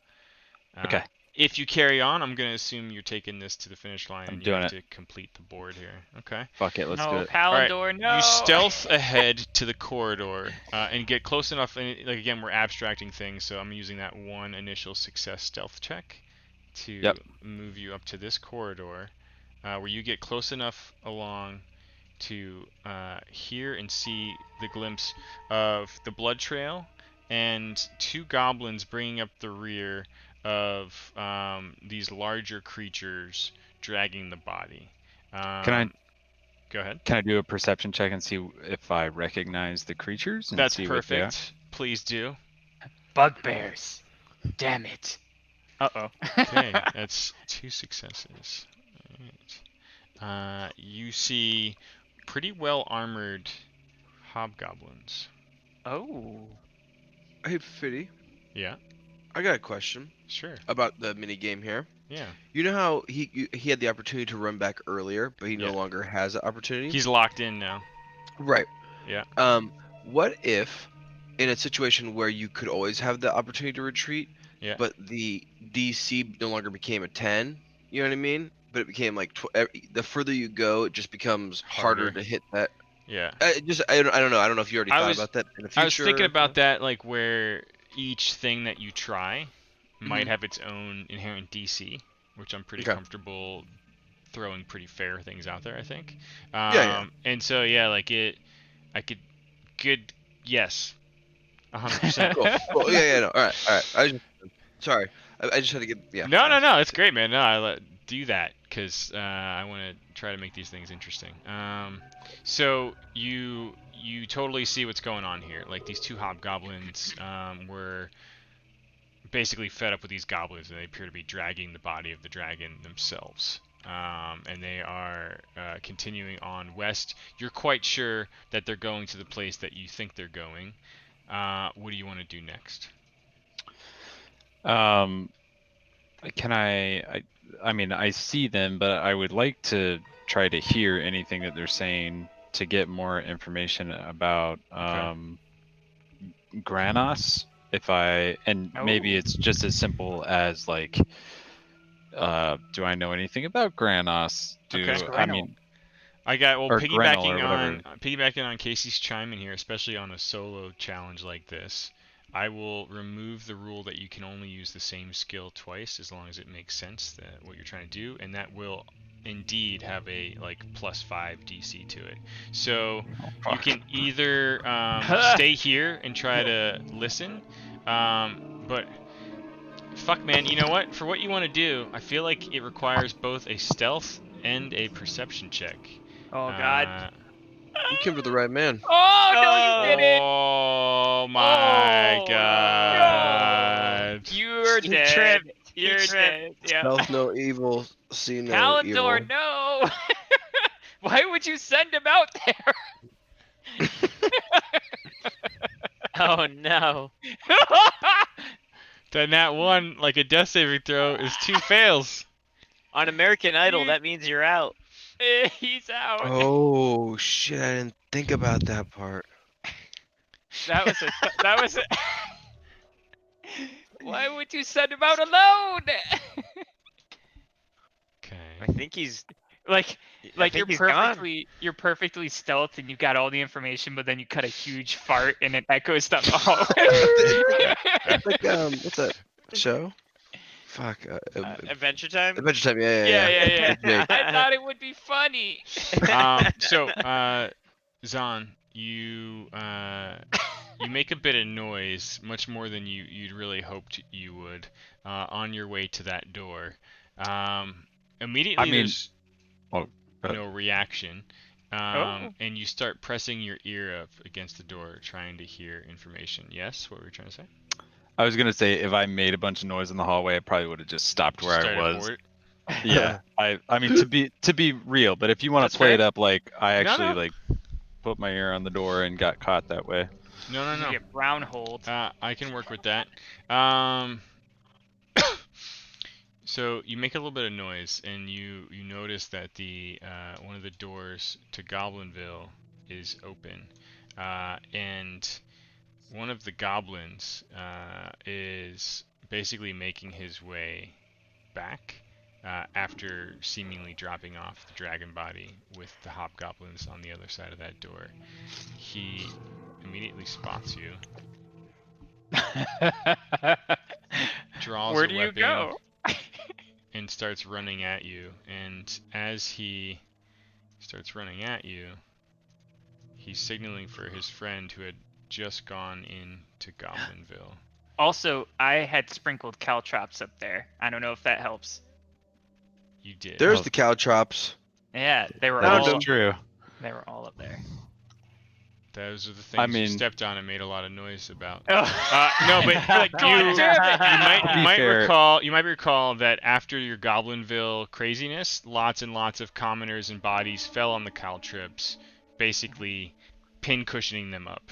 Okay. If you carry on, I'm going to assume you're taking this to the finish line, I'm and you doing have it. to complete the board here. Okay. fuck it, let's do No, it. Palandor, no. You stealth ahead to the corridor and get close enough. And like again, we're abstracting things, so I'm using that 1 initial success stealth check to Yep. move you up to this corridor, where you get close enough along to hear and see the glimpse of the blood trail and 2 goblins bringing up the rear of these larger creatures dragging the body. Go ahead. Can I do a perception check and see if I recognize the creatures? And That's see what they are? perfect. Please do. Bugbears. Damn it. Uh-oh. Okay, that's 2 successes. Alright. You see pretty well armored hobgoblins. Oh. Hey, Fitty, Yeah, I got a question sure. about the mini game here. Yeah. You know how he had the opportunity to run back earlier, but he Yeah. no longer has that opportunity? He's locked in now. Right. Yeah. What if, in a situation where you could always have the opportunity to retreat, Yeah. but the DC no longer became a 10? You know what I mean? But it became like the further you go, it just becomes harder Harder. to hit that. Yeah. I don't know. I don't know if you already I thought was- about that in the future. I was thinking about that, like where each thing that you try might Mhm. have its own inherent DC, which I'm pretty Okay. comfortable throwing pretty fair things out there, I think. Yeah. And so yeah, like I could good yes. 100%. Cool. Cool. Yeah. No. All right. Sorry. I just had to get. Yeah. No, it's great, man. No, do that because I want to try to make these things interesting. So you totally see what's going on here. Like these 2 hobgoblins were basically fed up with these goblins, and they appear to be dragging the body of the dragon themselves. And they are continuing on west. You're quite sure that they're going to the place that you think they're going. What do you want to do next? Can I mean, I see them, but I would like to try to hear anything that they're saying to get more information about Granos. Maybe it's just as simple as like, do I know anything about Granos? Okay. I mean, I got Or Grenell or piggybacking on Casey's chime in here, especially on a solo challenge like this. I will remove the rule that you can only use the same skill twice, as long as it makes sense that what you're trying to do, and that will indeed have a like +5 DC to it. So you can either stay here and try to listen, but fuck, man, you know what? For what you want to do, I feel like it requires both a stealth and a perception check. Oh, God. You came to the right man. Oh, no, you didn't. Oh my Oh, god. You're He dead. tripped. You're He dead. Yeah. Stealth no evil, see no Palandor, evil. no. Why would you send him out there? Oh no. Then that one, like a death saving throw, is 2 fails. On American Idol, that means you're out. He's out. Oh shit! I didn't think about that part. That was a. That was a. Why would you send him out alone? Okay. I think he's. Like I think he's gone. you're perfectly stealth and you got all the information, but then you cut a huge fart and it echoes down the hallway. Like what's that show? Fuck. Adventure Time. Adventure Time. Yeah. yeah. Jake. I thought it would be funny. Zahn, you make a bit of noise, much more than you'd really hoped you would, on your way to that door. Immediately, there's no reaction, and you start pressing your ear up against the door, trying to hear information. Yes, what were you trying to say? I was gonna say if I made a bunch of noise in the hallway, I probably would have just stopped where I Started was. forward? Yeah, I mean to be real, but if you want That's to play it fair. up like I actually no. like put my ear on the door and got caught that way. No. You get brown holed. I can work with that. So you make a little bit of noise, and you notice that the one of the doors to Goblinville is open, and one of the goblins is basically making his way back after seemingly dropping off the dragon body with the hobgoblins on the other side of that door. He immediately spots you, draws Where a do weapon, you go? and starts running at you. And as he starts running at you, he's signaling for his friend who had just gone into Goblinville. Also, I had sprinkled caltrops up there. I don't know if that helps. You did. There's the caltrops. Yeah, they were Found all them. True. they were all up there. Those are the things I you mean- stepped on and made a lot of noise about. Oh. No, but God you damn it! might fair- recall that after your Goblinville craziness, lots and lots of commoners and bodies fell on the caltrips, basically pin cushioning them up.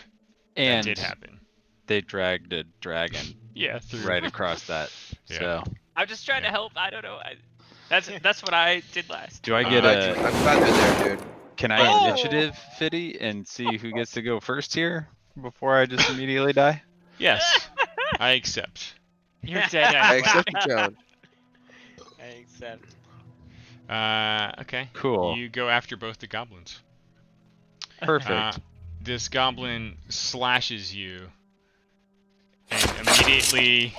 And That did happen. they dragged a dragon Yeah, through. right across that. Yeah. So I'm just trying to Yeah. help. I don't know. That's what I did last. do I get Uh, a? I'm glad they're there, dude. Can I Oh! initiative Fitty and see who gets to go first here before I just immediately die? Yes, I accept. You're dead. I anyway. accept the challenge. I accept. Okay. Cool. You go after both the goblins. Perfect. This goblin slashes you, and immediately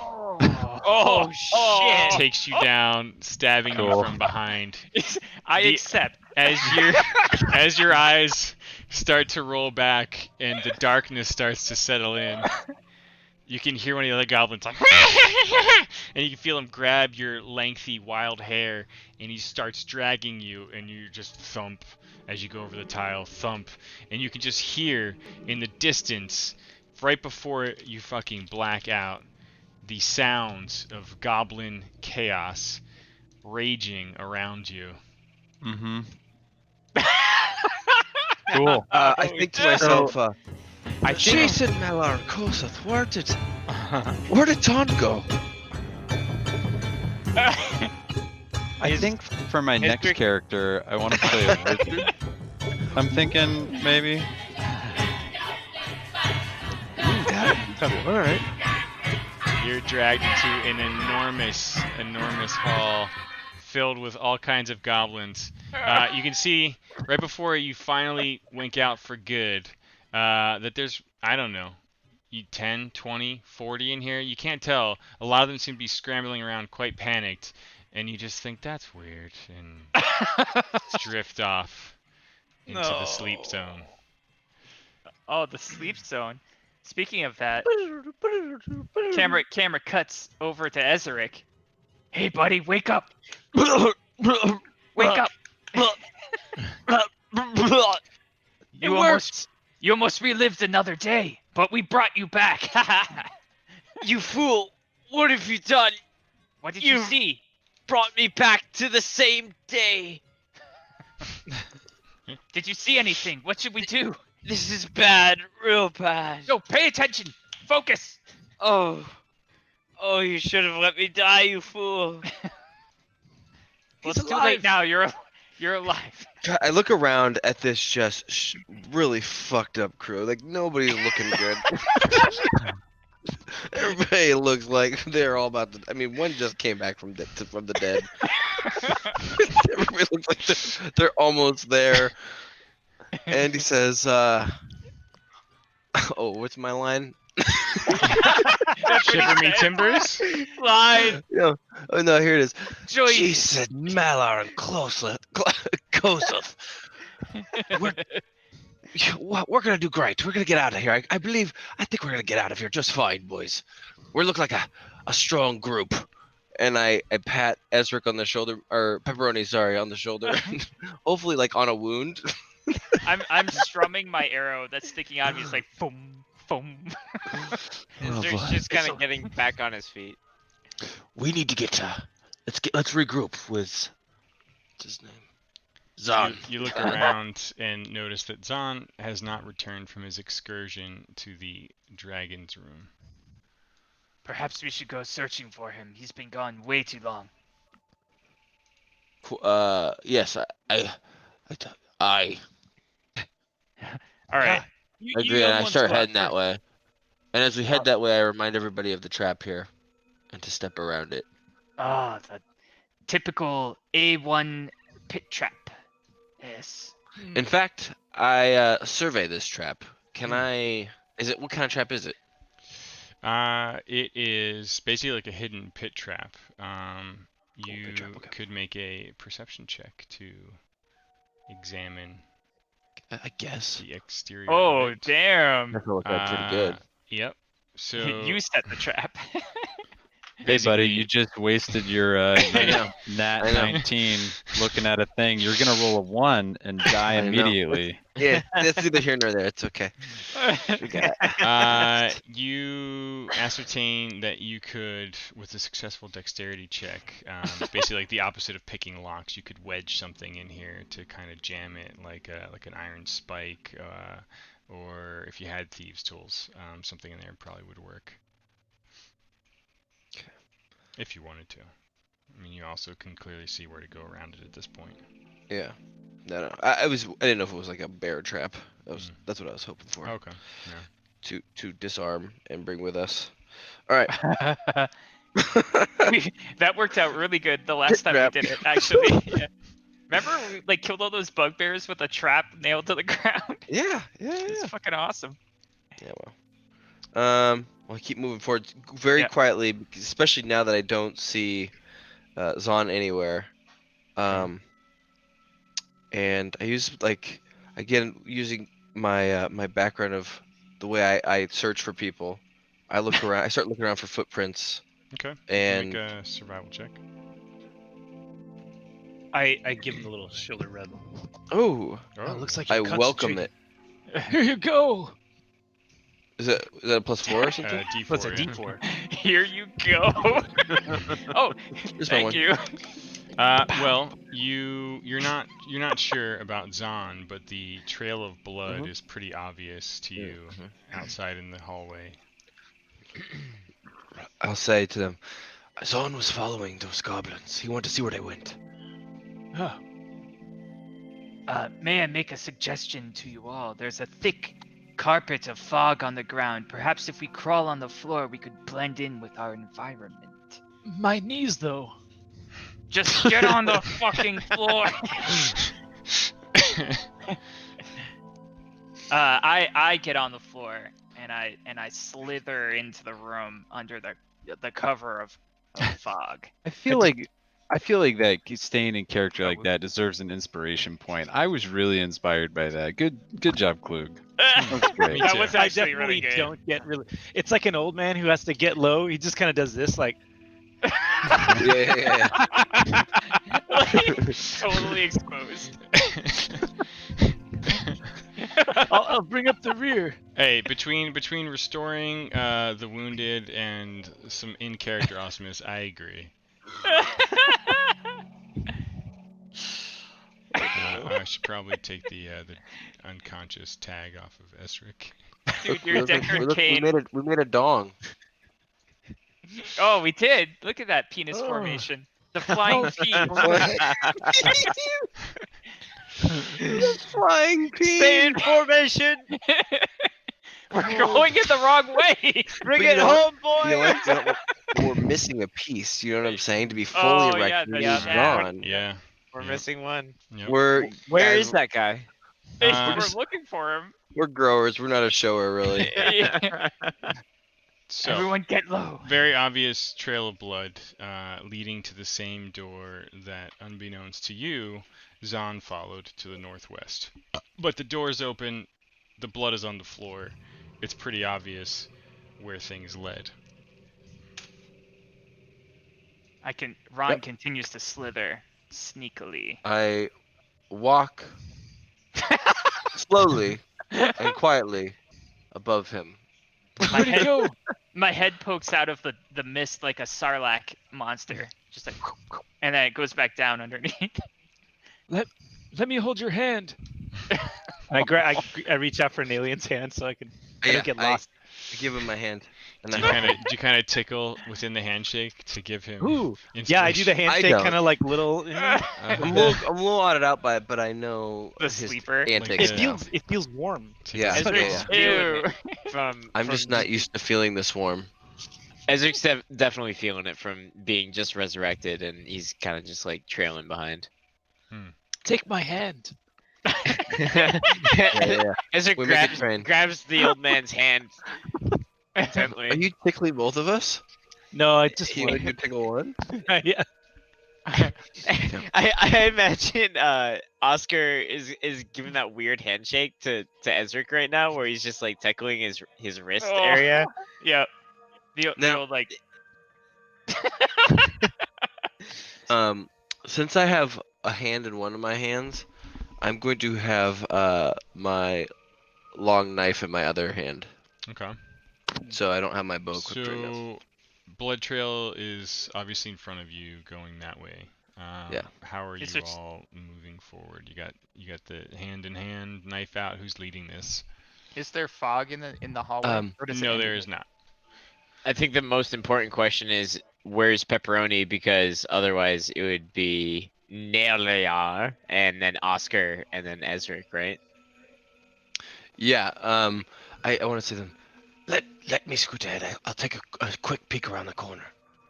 Oh shit! takes you down, stabbing you Cool. from behind. I The- accept. As your eyes start to roll back and the darkness starts to settle in, you can hear one of the other goblins like, and you can feel him grab your lengthy wild hair, and he starts dragging you, and you just thump as you go over the tile, thump, and you can just hear in the distance, right before you fucking black out, the sounds of goblin chaos raging around you. Mm-hmm. Cool. I think to myself, I think Jason Malar Koseth, where'd Ton go? I think for my next Mr. character, I want to play a wizard. I'm thinking maybe. All right. You're dragged into an enormous hall filled with all kinds of goblins. You can see right before you finally wink out for good that there's, I don't know, 10, 20, 40 in here. You can't tell. A lot of them seem to be scrambling around quite panicked, and you just think that's weird and drift off into the sleep zone. Oh, the sleep zone. Speaking of that, camera cuts over to Ezeric. Hey, buddy, wake up! Wake up! You almost relived another day, but we brought you back. You fool! What have you done? What did you You- see? Brought me back to the same day. Did you see anything? What should we do? This is bad, real bad. No, pay attention. Focus. Oh, Oh, you should have let me die, you fool. Well, He's it's too late alive. now. You're alive. God, I look around at this just really fucked up crew. Like nobody's looking good. Everybody looks like they're all about to. I mean, one just came back from the dead. Everybody looks like they're almost there. Andy says, "Oh, what's my line?" Shiver me timbers. Line. Yeah. Oh no, here it is. Joyce. Jesus, Malar and Kosov. We're gonna do great. We're gonna get out of here. I think we're gonna get out of here just fine, boys. We look like a strong group. And I pat Ezric on the shoulder, or Pepperoni, sorry, on the shoulder. Hopefully, like on a wound. I'm strumming my arrow that's sticking out of me. It's like boom, boom. Ezra's boy. just kind of getting back on his feet. We need to get let's regroup with what's his name? Zahn. You look around and notice that Zahn has not returned from his excursion to the dragon's room. Perhaps we should go searching for him. He's been gone way too long. Yes, I All right. You agree, young and I ones start go out heading that first. way. And as we head that way, I remind everybody of the trap here, and to step around it. Ah, the typical A1 pit trap. Yes. In fact, I survey this trap. Can I? Is it what kind of trap is it? It is basically like a hidden pit trap. You pit trap, okay. could make a perception check to examine I guess. the exterior. Oh, of it. damn. That look pretty good. Yep. So You set the trap. Hey, buddy, basically- you just wasted your know. nat I know. 19 looking at a thing. You're gonna roll a 1 and die I know. immediately. Yeah, that's neither here nor there. It's okay. you ascertain that you could, with a successful dexterity check, basically like the opposite of picking locks, you could wedge something in here to kind of jam it, like an iron spike, or if you had thieves' tools, something in there probably would work. Okay. If you wanted to. I mean, you also can clearly see where to go around it at this point. Yeah. No. I didn't know if it was like a bear trap. That's what I was hoping for. Okay. To disarm and bring with us. All right. That worked out really good the last time Trap. we did it, actually. Yeah. Remember we like killed all those bugbears with a trap nailed to the ground? Yeah. It's fucking awesome. Yeah. Well. Well, I keep moving forward very Yeah. quietly, because especially now that I don't see Zahn anywhere. And I use using my my background of the way I search for people. I look around. I start looking around for footprints. Okay. And Make a survival check. I give him a little shoulder rub. oh, Oh, looks like I you're welcome it. Here you go. Is that a +4 or something? D4. What's a yeah. D4? Here you go. Oh, Here's my thank one. you. Well, you're not sure about Zahn, but the trail of blood is pretty obvious to you outside in the hallway. I'll say to them, Zahn was following those goblins. He wanted to see where they went. Oh, May I make a suggestion to you all? There's a thick carpet of fog on the ground. Perhaps if we crawl on the floor, we could blend in with our environment. my knees though. Just get on the fucking floor. I get on the floor and I slither into the room under the cover of fog. I feel like that staying in character like that deserves an inspiration point. I was really inspired by that. Good job, Klug. That's great. That too. was I actually definitely really good. don't get really. It's like an old man who has to get low. He just kind of does this, like. Yeah. Totally exposed. I'll bring up the rear. Hey, between restoring the wounded and some in-character awesomeness, I agree. I should probably take the unconscious tag off of Esric. Dude, your Decker we cane. made a dong. Oh, we did. Look at that penis Oh. formation. The flying P. Flying Stay in pea. formation. We're going in the wrong way. Bring But you it know home, You know what? boys. You know what? We're missing a piece. You know what I'm saying? To be fully Oh, erect, yeah, we the need shaft. John. Yeah. We're Yep. missing one. Yep. We're Where guys, is that guy? Uh, We're looking for him. We're growers. We're not a shower, really. So, Everyone get low. very obvious trail of blood leading to the same door that, unbeknownst to you, Zahn followed to the northwest. But the door's open, the blood is on the floor. It's pretty obvious where things led. Ron Yep. continues to slither sneakily. I walk slowly and quietly above him. My Where'd he head, go? my head pokes out of the mist like a sarlacc monster, just like, and then it goes back down underneath. Let me hold your hand. And I reach out for an alien's hand so I don't get lost. I give him my hand. And Do you kind of tickle within the handshake to give him? Ooh. Yeah, I do the inspiration? handshake don't. kind of like little. I'm a little odded out by it, but I know The his sleeper. antics. Like now. It feels warm. Yeah, Tickle. yeah. Ew. I'm just not used to feeling this warm. Ezric's definitely feeling it from being just resurrected, and he's kind of just like trailing behind. Take my hand. Yeah. Ezric We make it train. grabs the old man's hand intently. Are you tickling both of us? No, I just You only do tickle one? yeah. I imagine Oscar is giving that weird handshake to Ezric right now, where he's just like tickling his wrist Oh. area. Yep. The Now- old like. Since I have a hand in one of my hands, I'm going to have my long knife in my other hand. Okay. So I don't have my bow equipped right now. So, blood trail is obviously in front of you, going that way. Yeah. How are you Is there s- all moving forward? You got the hand in hand, knife out. Who's leading this? Is there fog in the hallway? Or does it No, end there it? is not. I think the most important question is where's Pepperoni, because otherwise it would be Nelia and then Oscar and then Ezric, right? Yeah. I want to say them. Let me scoot ahead. I'll take a quick peek around the corner.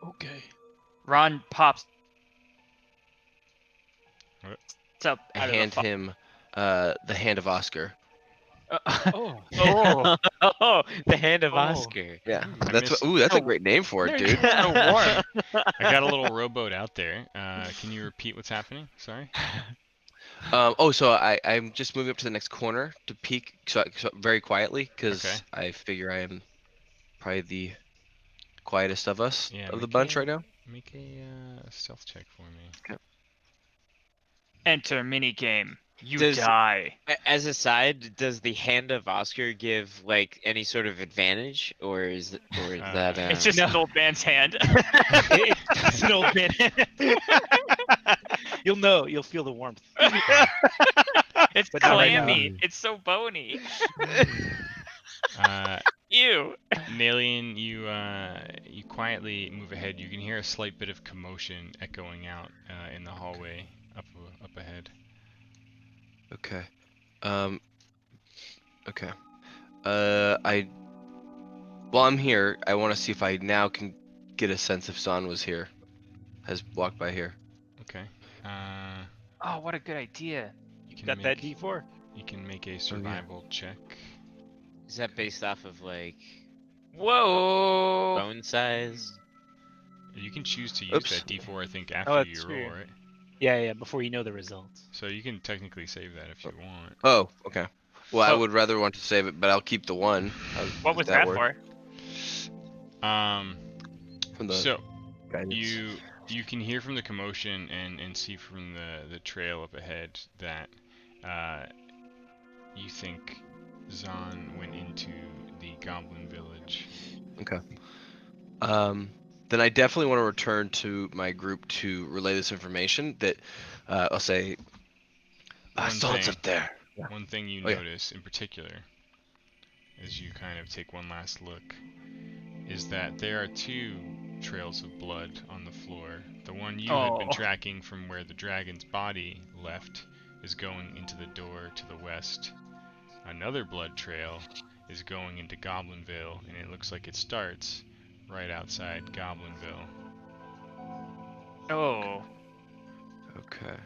Okay. Ron pops. What? It's up I out of hand the fog. him the hand of Oscar. Oh. Oh, Oh, the hand of Oh. Oscar. Yeah. I That's miss- what. Ooh, that's a great name for it, dude. so warm. I got a little rowboat out there. Can you repeat what's happening? Sorry. So I'm just moving up to the next corner to peek, so very quietly, because Okay. I figure I am probably the quietest of us Yeah, of the make bunch a- right now. Make a stealth check for me. Enter minigame. You Does- die. As a side, does the hand of Oscar give like any sort of advantage, or is that? It's just an old man's hand. It's an old man. You'll know. You'll feel the warmth. It's But not right now. clammy. It's so bony. Ew. Nalian, you quietly move ahead. You can hear a slight bit of commotion echoing out in the hallway up ahead. Okay. Okay. While I'm here, I want to see if I now can get a sense if Zahn was here, has walked by here. Okay. Oh, what a good idea. You can Got that make- D4? You can make a survival check. Is that based off of like Whoa. bone size? You can choose to use Oops. that D4, I think, after that's you true. roll, right? Yeah. Before you know the results. So you can technically save that if you want. Oh, okay. Well, I So- would rather want to save it, but I'll keep the one. What if was that works. for? From the So guidance. you can hear from the commotion and see from the trail up ahead that you think Zahn went into the Goblin village. Okay. Then I definitely want to return to my group to relay this information. That I'll say, One Zahn's thing. up there. One thing you Oh, yeah. notice in particular, as you kind of take one last look, is that there are two trails of blood on the floor. The one you had been Oh. tracking from where the dragon's body left is going into the door to the west. Another blood trail is going into Goblinville, and it looks like it starts right outside Goblinville. Oh. Okay.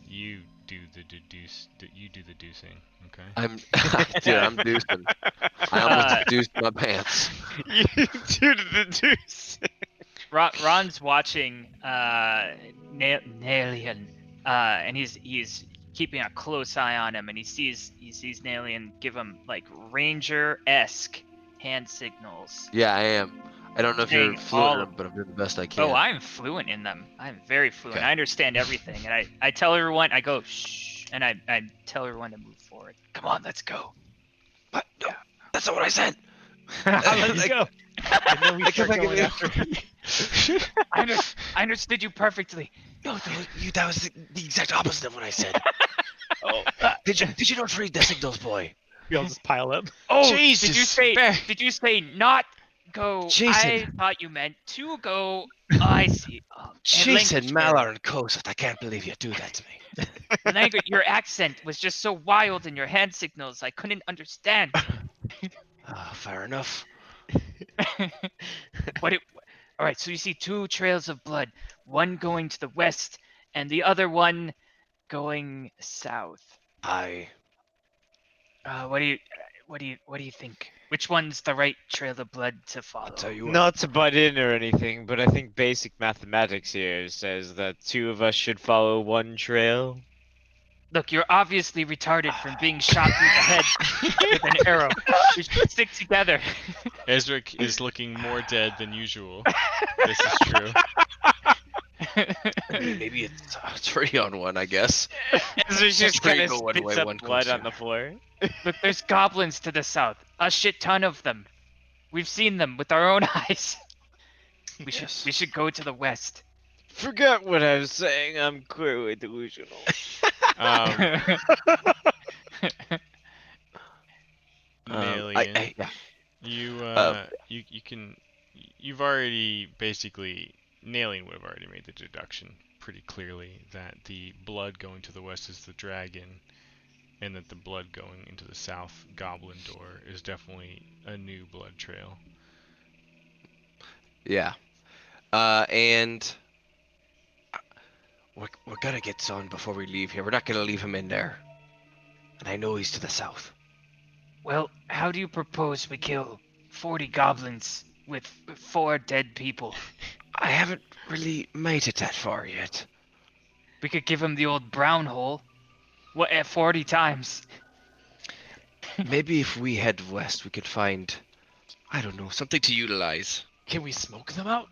You do the deducing, okay? I'm dude, I'm deucing. I almost deuced my pants. You do the deuce. Ron's watching Nalian, and he's keeping a close eye on him, and he sees Nalian give him like ranger-esque hand signals. Yeah, I am. I don't know if you're Saying fluent all in of them, but I'm doing the best I can. Oh, I'm fluent in them. I'm very fluent. Okay. I understand everything, and I tell everyone, I go shh, and I tell everyone to move forward. Come on, let's go. But no, that's not what I said. Let's go. And then we I start come back going in after. I understood you perfectly. No, that was the exact opposite of what I said. Oh, Did you not read the signals, boy? we all just pile up. Oh, Jesus, did you say not go? Jason. I thought you meant to go. I see. Jason, language Malar, and Koseth, I can't believe you do that to me. Language, your accent was just so wild in your hand signals. I couldn't understand. Fair enough. All right, so you see two trails of blood, one going to the west and the other one going south. I What do you think? Which one's the right trail of blood to follow? I'll tell you what. Not to butt in or anything, but I think basic mathematics here says that two of us should follow one trail. Look, you're obviously retarded from being shot through the head with an arrow. We should stick together. Ezric is looking more dead than usual. This is true. I mean, maybe it's 3-on-1, I guess. So she just Three kind of go one spits way, up one comes blood on two. the floor. Look, there's goblins to the south. A shit ton of them. We've seen them with our own eyes. We should go to the west. Forget what I was saying. I'm clearly delusional. Nalian, yeah. you've already basically, Nalian would have already made the deduction pretty clearly that the blood going to the west is the dragon, and that the blood going into the south goblin door is definitely a new blood trail. Yeah. And we're gonna get Son before we leave here. We're not gonna leave him in there. And I know he's to the south. Well, how do you propose we kill 40 goblins with 4 dead people? I haven't really made it that far yet. We could give him the old brown hole. What, at 40 times? Maybe if we head west, we could find, I don't know, something to utilize. Can we smoke them out?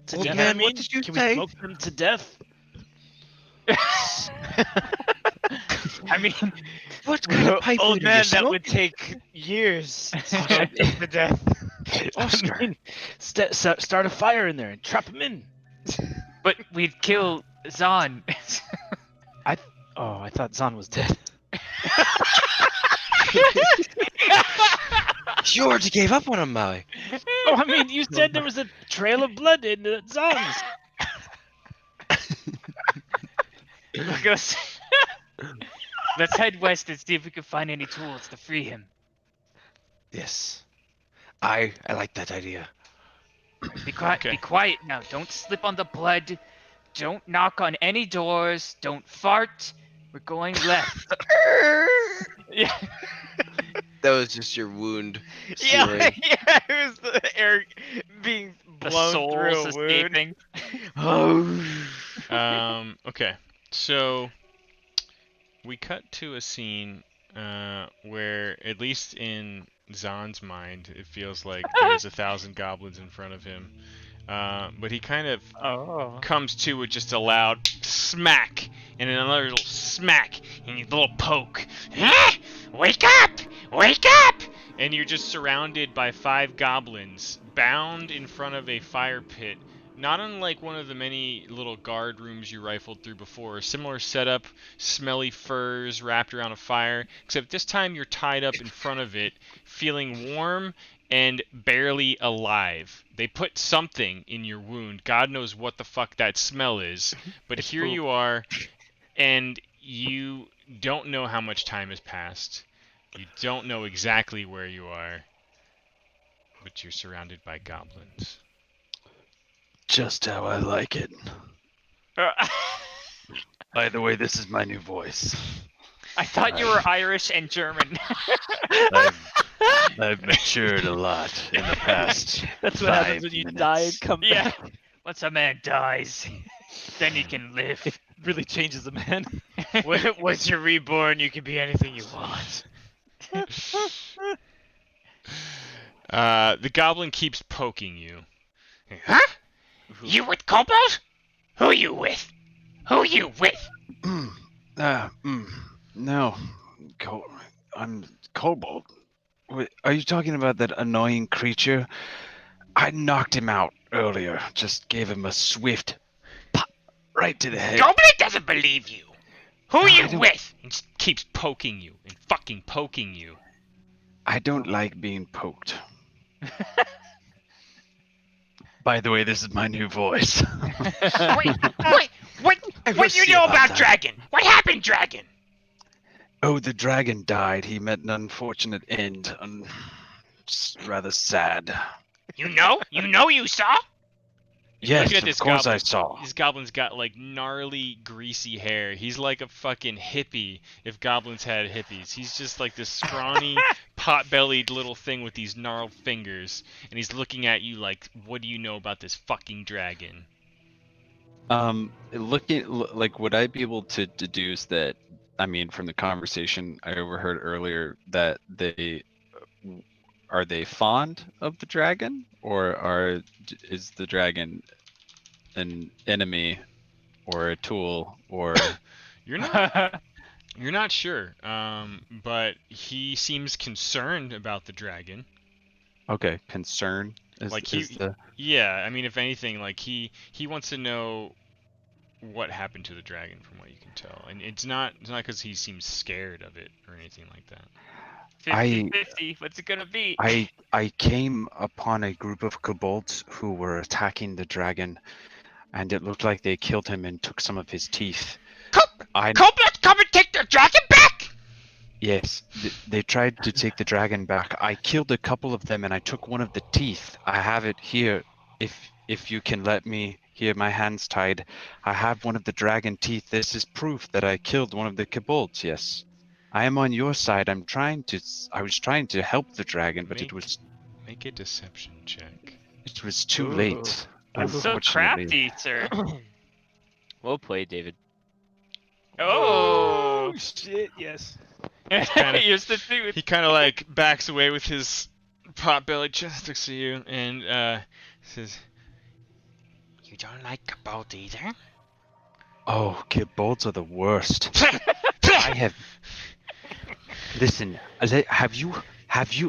To Old death, man, I mean? what did you Can say? we smoke them to death? I mean, What kind of pipe Old weed are you man, that would smoking? take years to smoke them to death. Oscar. I mean, start a fire in there and trap them in. but we'd kill Zahn. Oh, I thought Zahn was dead. You already gave up on him, Maui. Oh, I mean, you said there was a trail of blood in the Zahn's. Look, let's head west and see if we can find any tools to free him. Yes. I like that idea. Be quiet. Okay. Be quiet now. Don't slip on the blood. Don't knock on any doors. Don't fart. We're going left. Yeah. That was just your wound. Yeah, healing. yeah, it was the air being The blown through souls a wound. escaping. Okay, so we cut to a scene where, at least in Zahn's mind, it feels like there's 1,000 goblins in front of him. But he kind of Oh. comes to with just a loud smack, and then another little smack, and a little poke. Ah! Wake up! Wake up! And you're just surrounded by 5 goblins, bound in front of a fire pit not unlike one of the many little guard rooms you rifled through before. Similar setup, smelly furs wrapped around a fire, except this time you're tied up in front of it, feeling warm and barely alive. They put something in your wound. God knows what the fuck that smell is. But It's here poop. you are, and you don't know how much time has passed. You don't know exactly where you are, but you're surrounded by goblins. Just how I like it. By the way, this is my new voice. I thought you were Irish and German. I've matured a lot in the past. That's what happens 5 when you minutes. die and come Yeah. back. Once a man dies, then he can live. It really changes a man. Once you're reborn, you can be anything you want. The goblin keeps poking you. Huh? You with kobolds? Who you with? Who you with? No, I'm Kobold. Are you talking about that annoying creature? I knocked him out earlier. Just gave him a swift pop right to the head. Goblin doesn't believe you. Who I you don't- with? And just keeps poking you and fucking poking you. I don't like being poked. By the way, this is my new voice. Wait, what you see know about about that. Dragon? What happened, Dragon? Oh, the dragon died. He met an unfortunate end. It's rather sad. You know? You saw? Yes, Look at of this course goblin. I saw. This goblin's got like gnarly, greasy hair. He's like a fucking hippie if goblins had hippies. He's just like this scrawny, pot-bellied little thing with these gnarled fingers. And he's looking at you like, what do you know about this fucking dragon? Like, would I be able to deduce that? I mean, from the conversation I overheard earlier, that are they fond of the dragon, or is the dragon an enemy or a tool or? You're not You're not sure, but he seems concerned about the dragon. Okay, concern is, Like is the Yeah, I mean, if anything, like he wants to know what happened to the dragon, from what you can tell, and it's not because he seems scared of it or anything like that. 50-50. What's it gonna be? I came upon a group of kobolds who were attacking the dragon, and it looked like they killed him and took some of his teeth. Kobolds come and take the dragon back? Yes, they tried to take the dragon back. I killed a couple of them and I took one of the teeth. I have it here. If you can let me, here, my hands tied. I have one of the dragon teeth. This is proof that I killed one of the kobolds. Yes, I am on your side. I was trying to help the dragon, but Make a deception check. it was too Ooh. late. So Unfortunately. crafty, sir. Well played, David. Oh, shit! Yes. kinda- here's the dude. He kind of like backs away with his pot-bellied chest next to you and says, You don't like kobolds either? Oh, kobolds are the worst. I have. Listen, have you?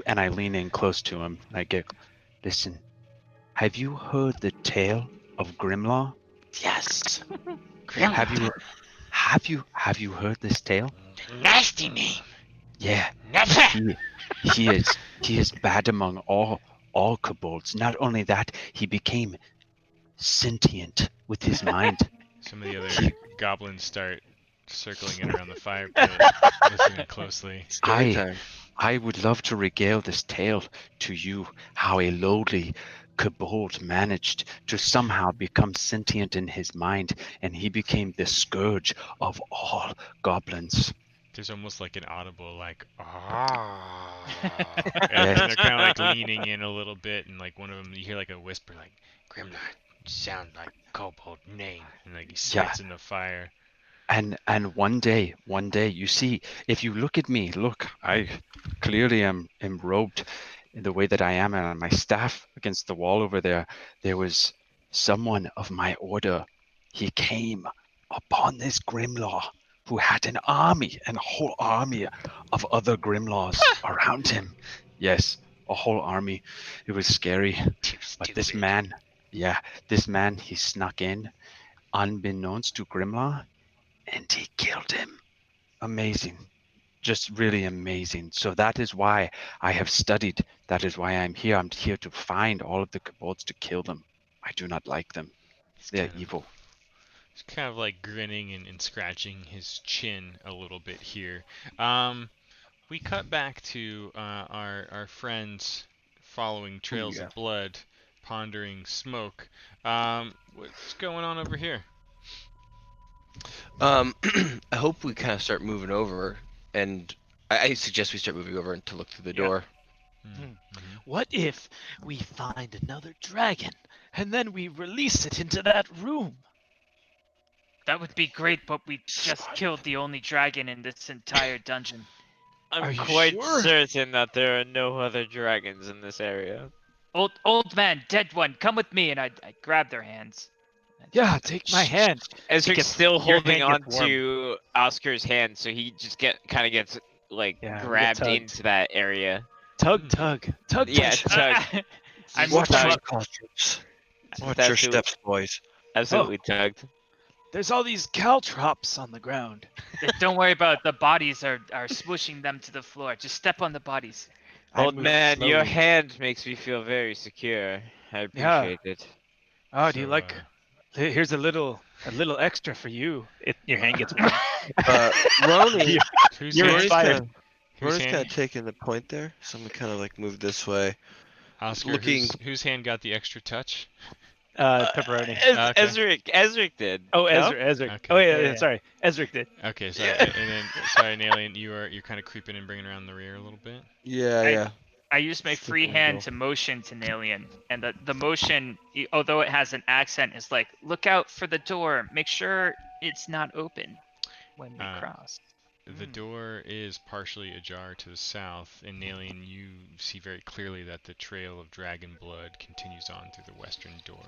And I lean in close to him. And I go, listen. Have you heard the tale of Grimlaw? Yes. Have you heard this tale? Nasty name. Yeah, Never. he is bad among all kobolds. Not only that, he became sentient with his mind. some of the other goblins start circling in around the fire pit, listening closely. I would love to regale this tale to you, how a lowly kobold managed to somehow become sentient in his mind, and he became the scourge of all goblins. There's almost like an audible, like, ah. And they're kind of like leaning in a little bit, and like one of them, you hear like a whisper, like, Grimlock sound like kobold name. and like he spits in the fire. And one day, you see, if you look at me, look, I clearly am robed in the way that I am, and on my staff against the wall over there, there was someone of my order. He came upon this Grimlaw who had an whole army of other Grimlaws around him. Yes, a whole army. It was scary. Too But stupid. this man, Yeah, this man, he snuck in, unbeknownst to Grimlaw, and he killed him. Amazing. Just really amazing. So that is why I have studied. That is why I'm here. I'm here to find all of the kobolds to kill them. I do not like them. He's They're kind of evil. he's kind of like grinning and scratching his chin a little bit here. We cut back to our friends following trails yeah. of blood, pondering smoke. What's going on over here? I hope we kind of start moving over, and I suggest we start moving over and to look through the Yeah. door. Mm-hmm. What if we find another dragon and then we release it into that room? That would be great, but we just killed the only dragon in this entire dungeon. I'm Are you quite sure? certain that there are no other dragons in this area. Old man, dead one, come with me, and I grab their hands. Yeah, take my hand. Ezric's gets- still your holding hand on gets warm. to Oscar's hand, so he just kind of gets like Yeah, we get grabbed tugged. into that area. Tug, tug, tug. Yeah, tug. tugged. I'm Just Watch looking your tugged. costumes. Watch That's your who- steps, boys. Absolutely tugged. There's all these caltrops on the ground. Don't worry about it. The bodies are swooshing them to the floor. Just step on the bodies. I Old move man, your slowly. hand makes me feel very secure. I Yeah. appreciate it. Oh, do you So, like? Here's a little extra for you. Your hand gets warm. Ronnie, Who's You're hand? inspired. Whose Ronnie's kind hand? of taking the point there, so I'm gonna kind of like move this way. Oscar, looking- whose hand got the extra touch? Pepperoni. Okay. Ezric did. Oh, no? Ezra. Okay. Oh yeah, Yeah. sorry. Ezric did. Okay, sorry. And then, sorry, Nalien, you're kind of creeping and bringing around the rear a little bit. Yeah, I- yeah. I use my Just free looking to hand go. to motion to Nalian, and the motion, although it has an accent, is like, look out for the door. Make sure it's not open when we cross. The door is partially ajar to the south, and Nalien, you see very clearly that the trail of dragon blood continues on through the western door.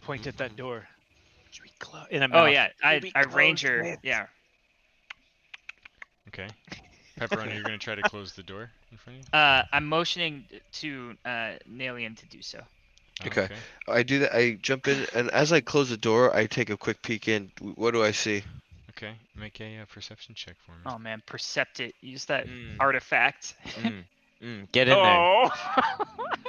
Point at that door. In a Oh mouth. yeah, I Be ranger. closed, Yeah. Okay. Pepperoni, you're going to try to close the door in front of you? I'm motioning to Nalian to do so. Okay. I do that. I jump in, and as I close the door, I take a quick peek in. What do I see? Okay. Make a perception check for me. Oh man, percept it. Use that Mm. artifact. Get in there. Oh.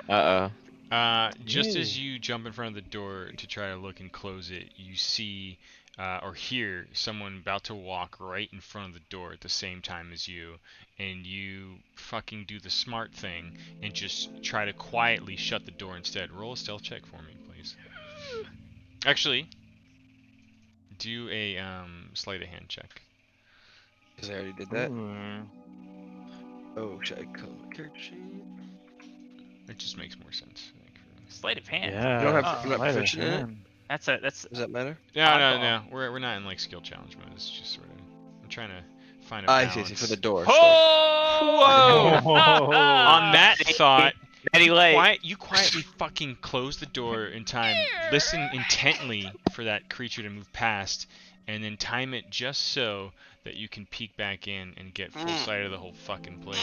Uh-oh. Just as you jump in front of the door to try to look and close it, you see or hear someone about to walk right in front of the door at the same time as you, and you fucking do the smart thing and just try to quietly shut the door instead. Roll a stealth check for me, please. Actually, do a sleight of hand check. Because I already did that. Ooh. Oh, should I call my character sheet? It just makes more sense. I think, for- Sleight of hand. Yeah. You don't have- Oh, you're not sleight of proficient in it? hand. That's Does that matter? No, Oddball. no. We're not in like skill challenge mode. It's just sort of. I'm trying to find a I balance. see. For the door. so- Oh! Whoa! On that thought, Natty Light. you quietly fucking close the door in time. Listen intently for that creature to move past, and then time it just so that you can peek back in and get full sight of the whole fucking place.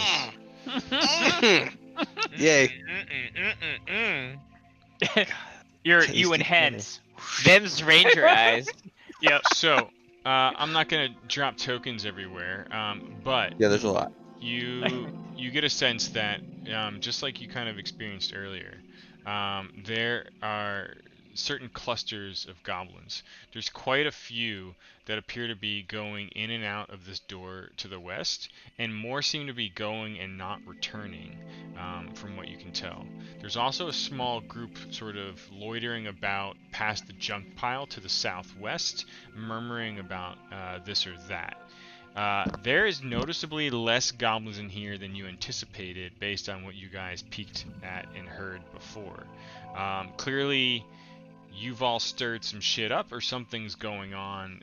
Yay. You Tasty enhance. Them's ranger eyes. Yep. So, I'm not gonna drop tokens everywhere, but Yeah, there's a lot. you get a sense that just like you kind of experienced earlier, there are certain clusters of goblins. There's quite a few that appear to be going in and out of this door to the west, and more seem to be going and not returning, from what you can tell. There's also a small group sort of loitering about past the junk pile to the southwest, murmuring about this or that. There is noticeably less goblins in here than you anticipated based on what you guys peeked at and heard before. Clearly, you've all stirred some shit up or something's going on,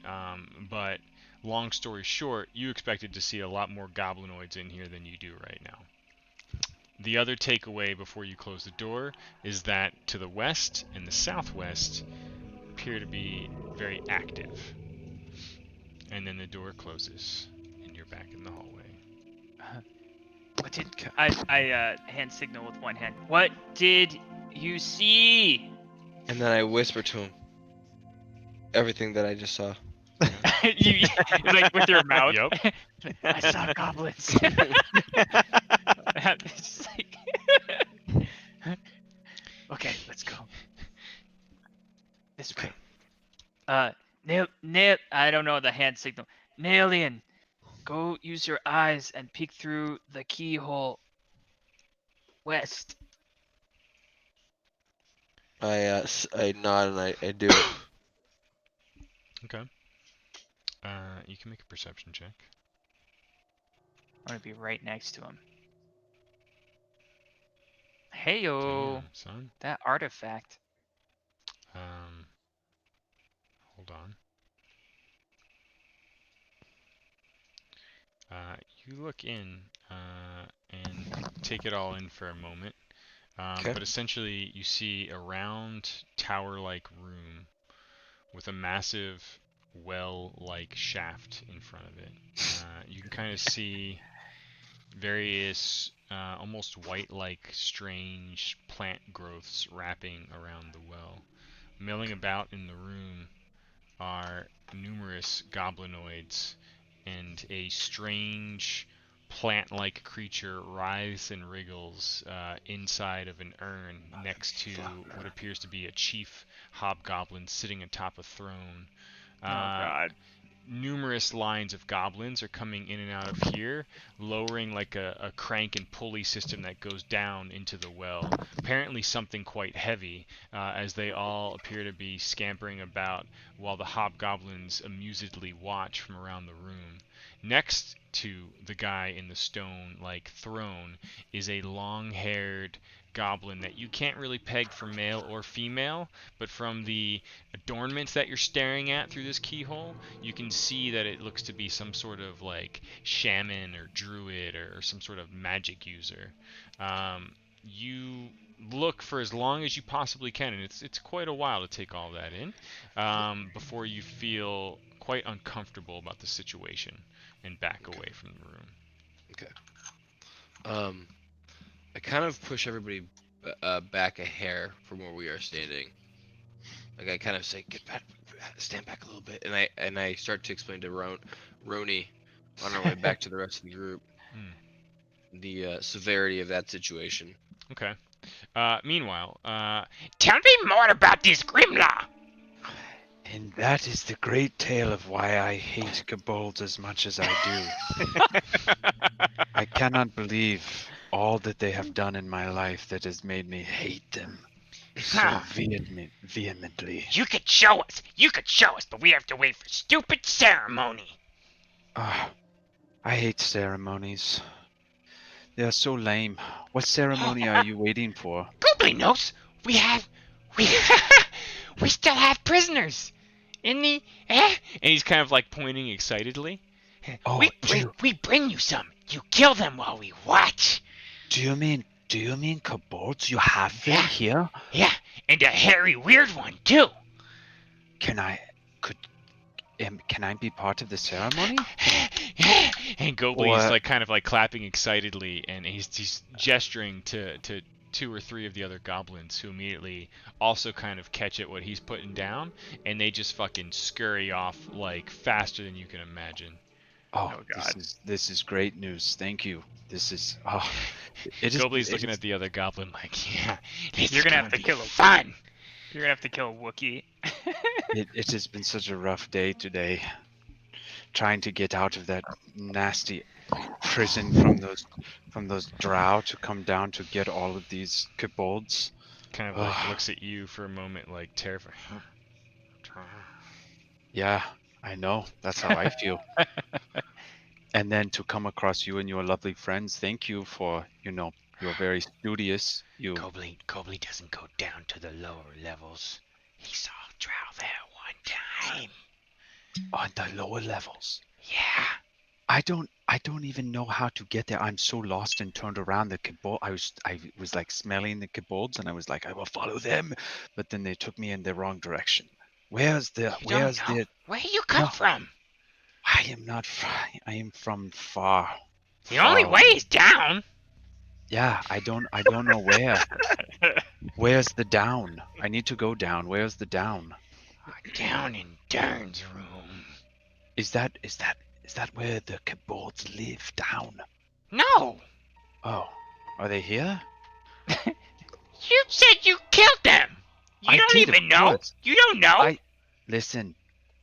but long story short, you expected to see a lot more goblinoids in here than you do right now. The other takeaway before you close the door is that to the west and the southwest appear to be very active. And then the door closes, and you're back in the hallway. What did I hand signal with one hand? What did you see? And then I whisper to him everything that I just saw. you like with your mouth. Yup. I saw goblins. It's like- okay, let's go. This way. Nail. I don't know the hand signal. Nailian, go use your eyes and peek through the keyhole. West. I nod and I do it. Okay. You can make a perception check. I want to be right next to him. Heyo, Damn, son. that artifact. Hold on. You look in and take it all in for a moment. Okay. But essentially, you see a round tower-like room with a massive well-like shaft in front of it. You can kind of see various almost white-like strange plant growths wrapping around the well. Milling about in the room are numerous goblinoids, and a strange plant-like creature writhes and wriggles inside of an urn next to what appears to be a chief hobgoblin sitting atop a throne. Oh God. Numerous lines of goblins are coming in and out of here, lowering like a crank and pulley system that goes down into the well. Apparently something quite heavy, as they all appear to be scampering about while the hobgoblins amusedly watch from around the room. Next to the guy in the stone-like throne is a long-haired goblin that you can't really peg for male or female, but from the adornments that you're staring at through this keyhole, you can see that it looks to be some sort of like shaman or druid or some sort of magic user. You look for as long as you possibly can, and it's quite a while to take all that in before you feel quite uncomfortable about the situation and back away from the room. Okay. I kind of push everybody back a hair from where we are standing. Like I kind of say, get back, stand back a little bit, and I start to explain to Roni on our way back to the rest of the group the severity of that situation. Okay. Meanwhile, Tell me more about this Grimlaw. And that is the great tale of why I hate kobolds as much as I do. I cannot believe all that they have done in my life that has made me hate them so vehemently. You could show us, but we have to wait for stupid ceremony. Ah, I hate ceremonies. They are so lame. What ceremony are you waiting for? Goblin knows. We still have prisoners in the and he's kind of like pointing excitedly. Oh, we bring you some. You kill them while we watch. do you mean kobolds? You have them here? Yeah, and a hairy weird one too. Can I be part of the ceremony? And Gobley's like kind of like clapping excitedly, and he's gesturing to two or three of the other goblins, who immediately also kind of catch at what he's putting down, and they just fucking scurry off like faster than you can imagine. Oh, Oh, God. this is great news. Thank you. This is it is. Gobley's looking at the other goblin like, yeah, You're gonna have to kill a fun. You're gonna have to kill a Wookiee. It has been such a rough day today, trying to get out of that nasty prison from those drow to come down to get all of these kobolds. kind of like looks at you for a moment like terrified. Yeah, I know. That's how I feel. And then to come across you and your lovely friends, thank you for, you're very studious. Cobley doesn't go down to the lower levels. He saw Drow there one time. On the lower levels. Yeah. I don't even know how to get there. I'm so lost and turned around. The kobold. I was like smelling the kobolds, and I was like, I will follow them, but then they took me in the wrong direction. Where's the? Where you come from? I am not. I am from far. The only way is down. Yeah, I don't know where. Where's the down? I need to go down. Where's the down? Down in Dern's room. Is that where the kobolds live? Down. No! Oh, are they here? You said you killed them! You I don't did, of even know? course. You don't know? Listen.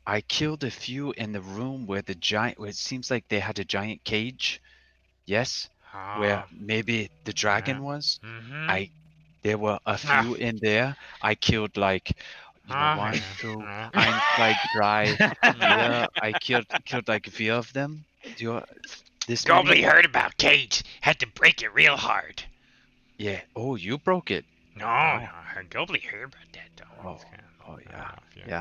I killed a few in the room where where it seems like they had a giant cage. Yes, where maybe the dragon was. Mm-hmm. There were a few in there. I killed like, one, two, ein, zwei, drei, vier. I killed like 4 of them. This Goblin many? heard about Cage. Had to break it real hard. Yeah. Oh, you broke it. No, Goblin heard about that though. It's kinda- Oh I yeah. don't know,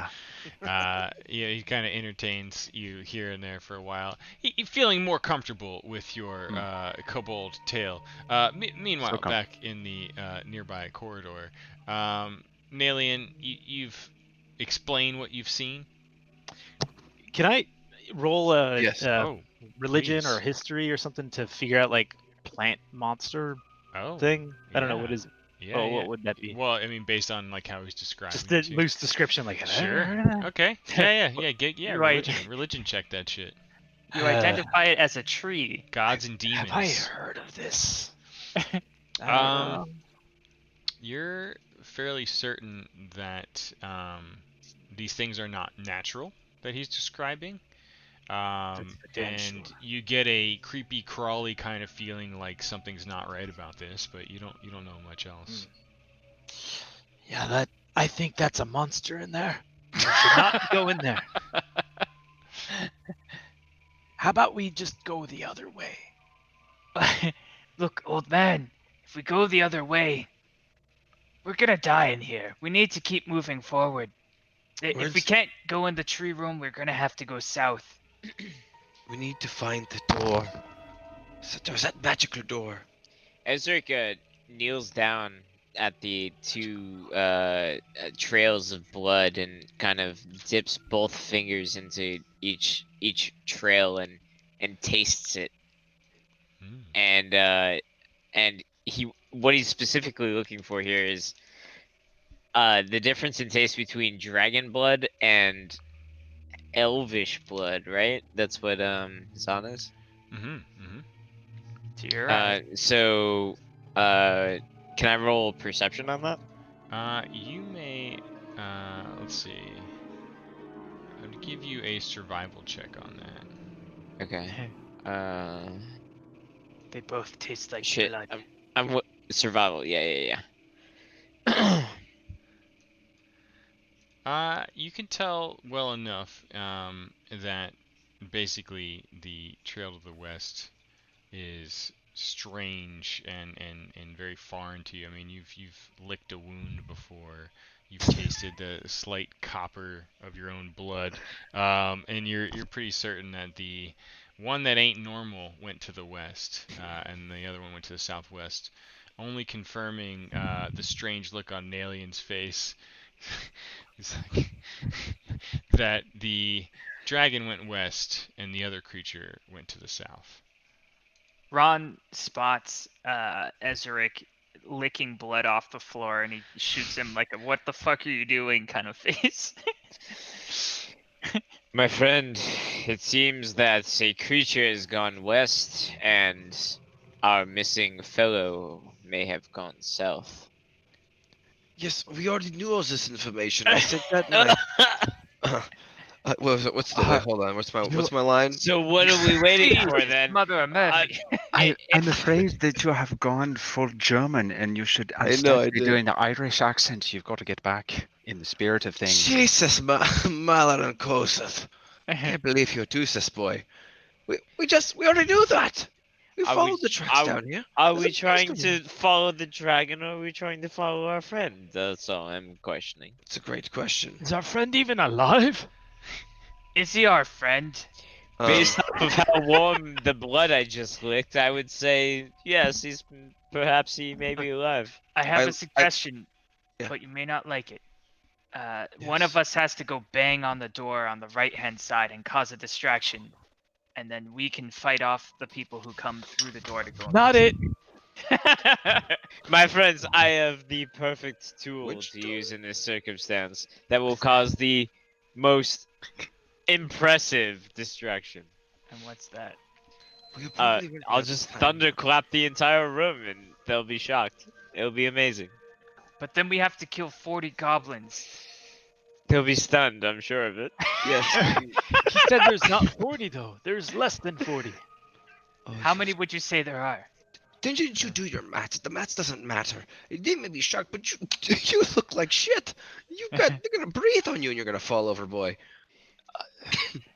Yeah. yeah, he kind of entertains you here and there for a while. Feeling more comfortable with your kobold tale. Meanwhile, com- back in the nearby corridor, Nalian, you've explained what you've seen. Can I roll a Yes. Oh, religion or please. history or something to figure out like plant monster Oh, thing? I don't know yeah. what is. Yeah, Oh, yeah. what would that be? Well, I mean, based on like how he's describing Just it a to you. loose description, like Sure. Okay. Yeah. You're right. Religion check that shit. You identify it as a tree. Gods and Have I demons. heard of this? You're fairly certain that these things are not natural that he's describing. potential. And you get a creepy, crawly kind of feeling like something's not right about this, but you don't know much else. Yeah, I think that's a monster in there. We should not go in there. How about we just go the other way? Look, old man, if we go the other way, we're gonna die in here. We need to keep moving forward. If we Where's- can't go in the tree room, we're gonna have to go south. We need to find the door. So there's that magical door. Ezric kneels down at the 2 trails of blood and kind of dips both fingers into each trail and tastes it. Mm. And what he's specifically looking for here is the difference in taste between dragon blood and elvish blood, right? That's what Zan is. To your right. So can I roll perception on that? You may. Let's see. I'd give you a survival check on that. Okay. They both taste like Shit. blood. I'm survival. Yeah. You can tell well enough that basically the Trail to the West is strange and very foreign to you. I mean, you've licked a wound before. You've tasted the slight copper of your own blood, and you're pretty certain that the one that ain't normal went to the west, and the other one went to the southwest. Only confirming the strange look on Nalian's face. He's like that the dragon went west and the other creature went to the south. Ron spots Ezric licking blood off the floor, and he shoots him like a "What the fuck are you doing?" kind of face. My friend, it seems that a creature has gone west, and our missing fellow may have gone south. Yes, we already knew all this information. I said that. And what's the wait, hold on? What's my line? So what are we waiting for then? Mother of mercy. I'm afraid that you have gone full German, and you should I instead know, I be did. doing the Irish accent. You've got to get back in the spirit of things. Jesus, Malar and Koseth. I can't believe you do this, boy. We already knew that. We Are followed we- the tracks down here. Are There's we a trying place to follow the dragon, or are we trying to follow our friend? That's all I'm questioning. It's a great question. Is our friend even alive? Is he our friend? Based off of how warm the blood I just licked, I would say yes. Perhaps he may be alive. I have I- a suggestion, Yeah. but you may not like it. One of us has to go bang on the door on the right-hand side and cause a distraction, and then we can fight off the people who come through the door to go. Not it. My friends, I have the perfect tool Which to use in this circumstance that will cause the most impressive distraction. And what's that? We'll probably run I'll out of just time. thunderclap the entire room and they'll be shocked. It'll be amazing. But then we have to kill 40 goblins. They'll be stunned, I'm sure of it. Yes. He said there's not 40 though. There's less than 40. Oh, How many would you say there are? Didn't you do your maths? The maths doesn't matter. They may be shocked, but you you look like shit. They're gonna breathe on you and you're gonna fall over, boy.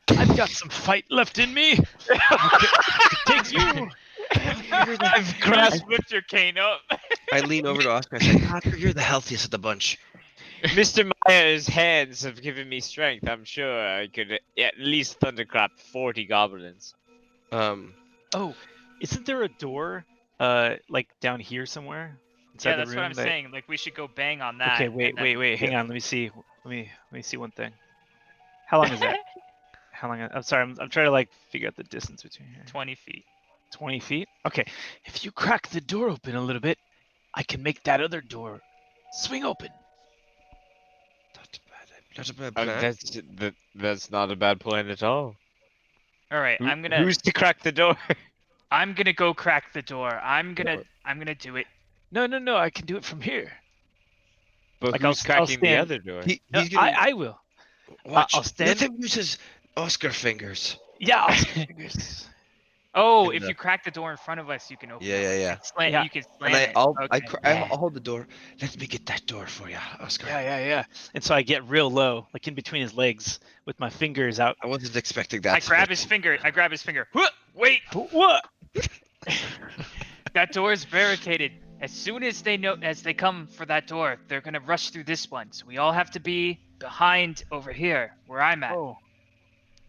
I've got some fight left in me. Take you. I've Lift your cane up. I lean over to Oscar and I say, Oscar, you're the healthiest of the bunch. Mr. Meyer's hands have given me strength. I'm sure I could at least thunderclap 40 goblins. Oh, isn't there a door like down here somewhere inside Yeah, the that's room? what I'm that- saying. Like we should go bang on that. Okay, and wait, then- wait, wait. Hang on. Let me see. Let me see one thing. How long is that? How long? I'm sorry. I'm trying to like figure out the distance between here. 20 feet. 20 feet. Okay. If you crack the door open a little bit, I can make that other door swing open. Not a bad plan. That's not a bad plan at all. All right, Who's to crack the door? I'm gonna go crack the door. I'm gonna do it. No, no, no. I can do it from here. But Like, who's I'll cracking the stand- other door? No, He's gonna I will. watch. I'll Let stand- him use his Oscar fingers. Yeah. I'll fingers. Oh, And, if you crack the door in front of us, you can open Yeah, it. yeah, You yeah. can slam, Yeah. you can slam And it. I'll Okay. hold the door. Let me get that door for you, Oscar. Yeah. And so I get real low, like in between his legs, with my fingers out. I wasn't expecting that. I grab his finger. I grab his finger. Wait, What? that door is barricaded. As soon as they come for that door, they're gonna rush through this one. So we all have to be behind over here, where I'm at. Oh.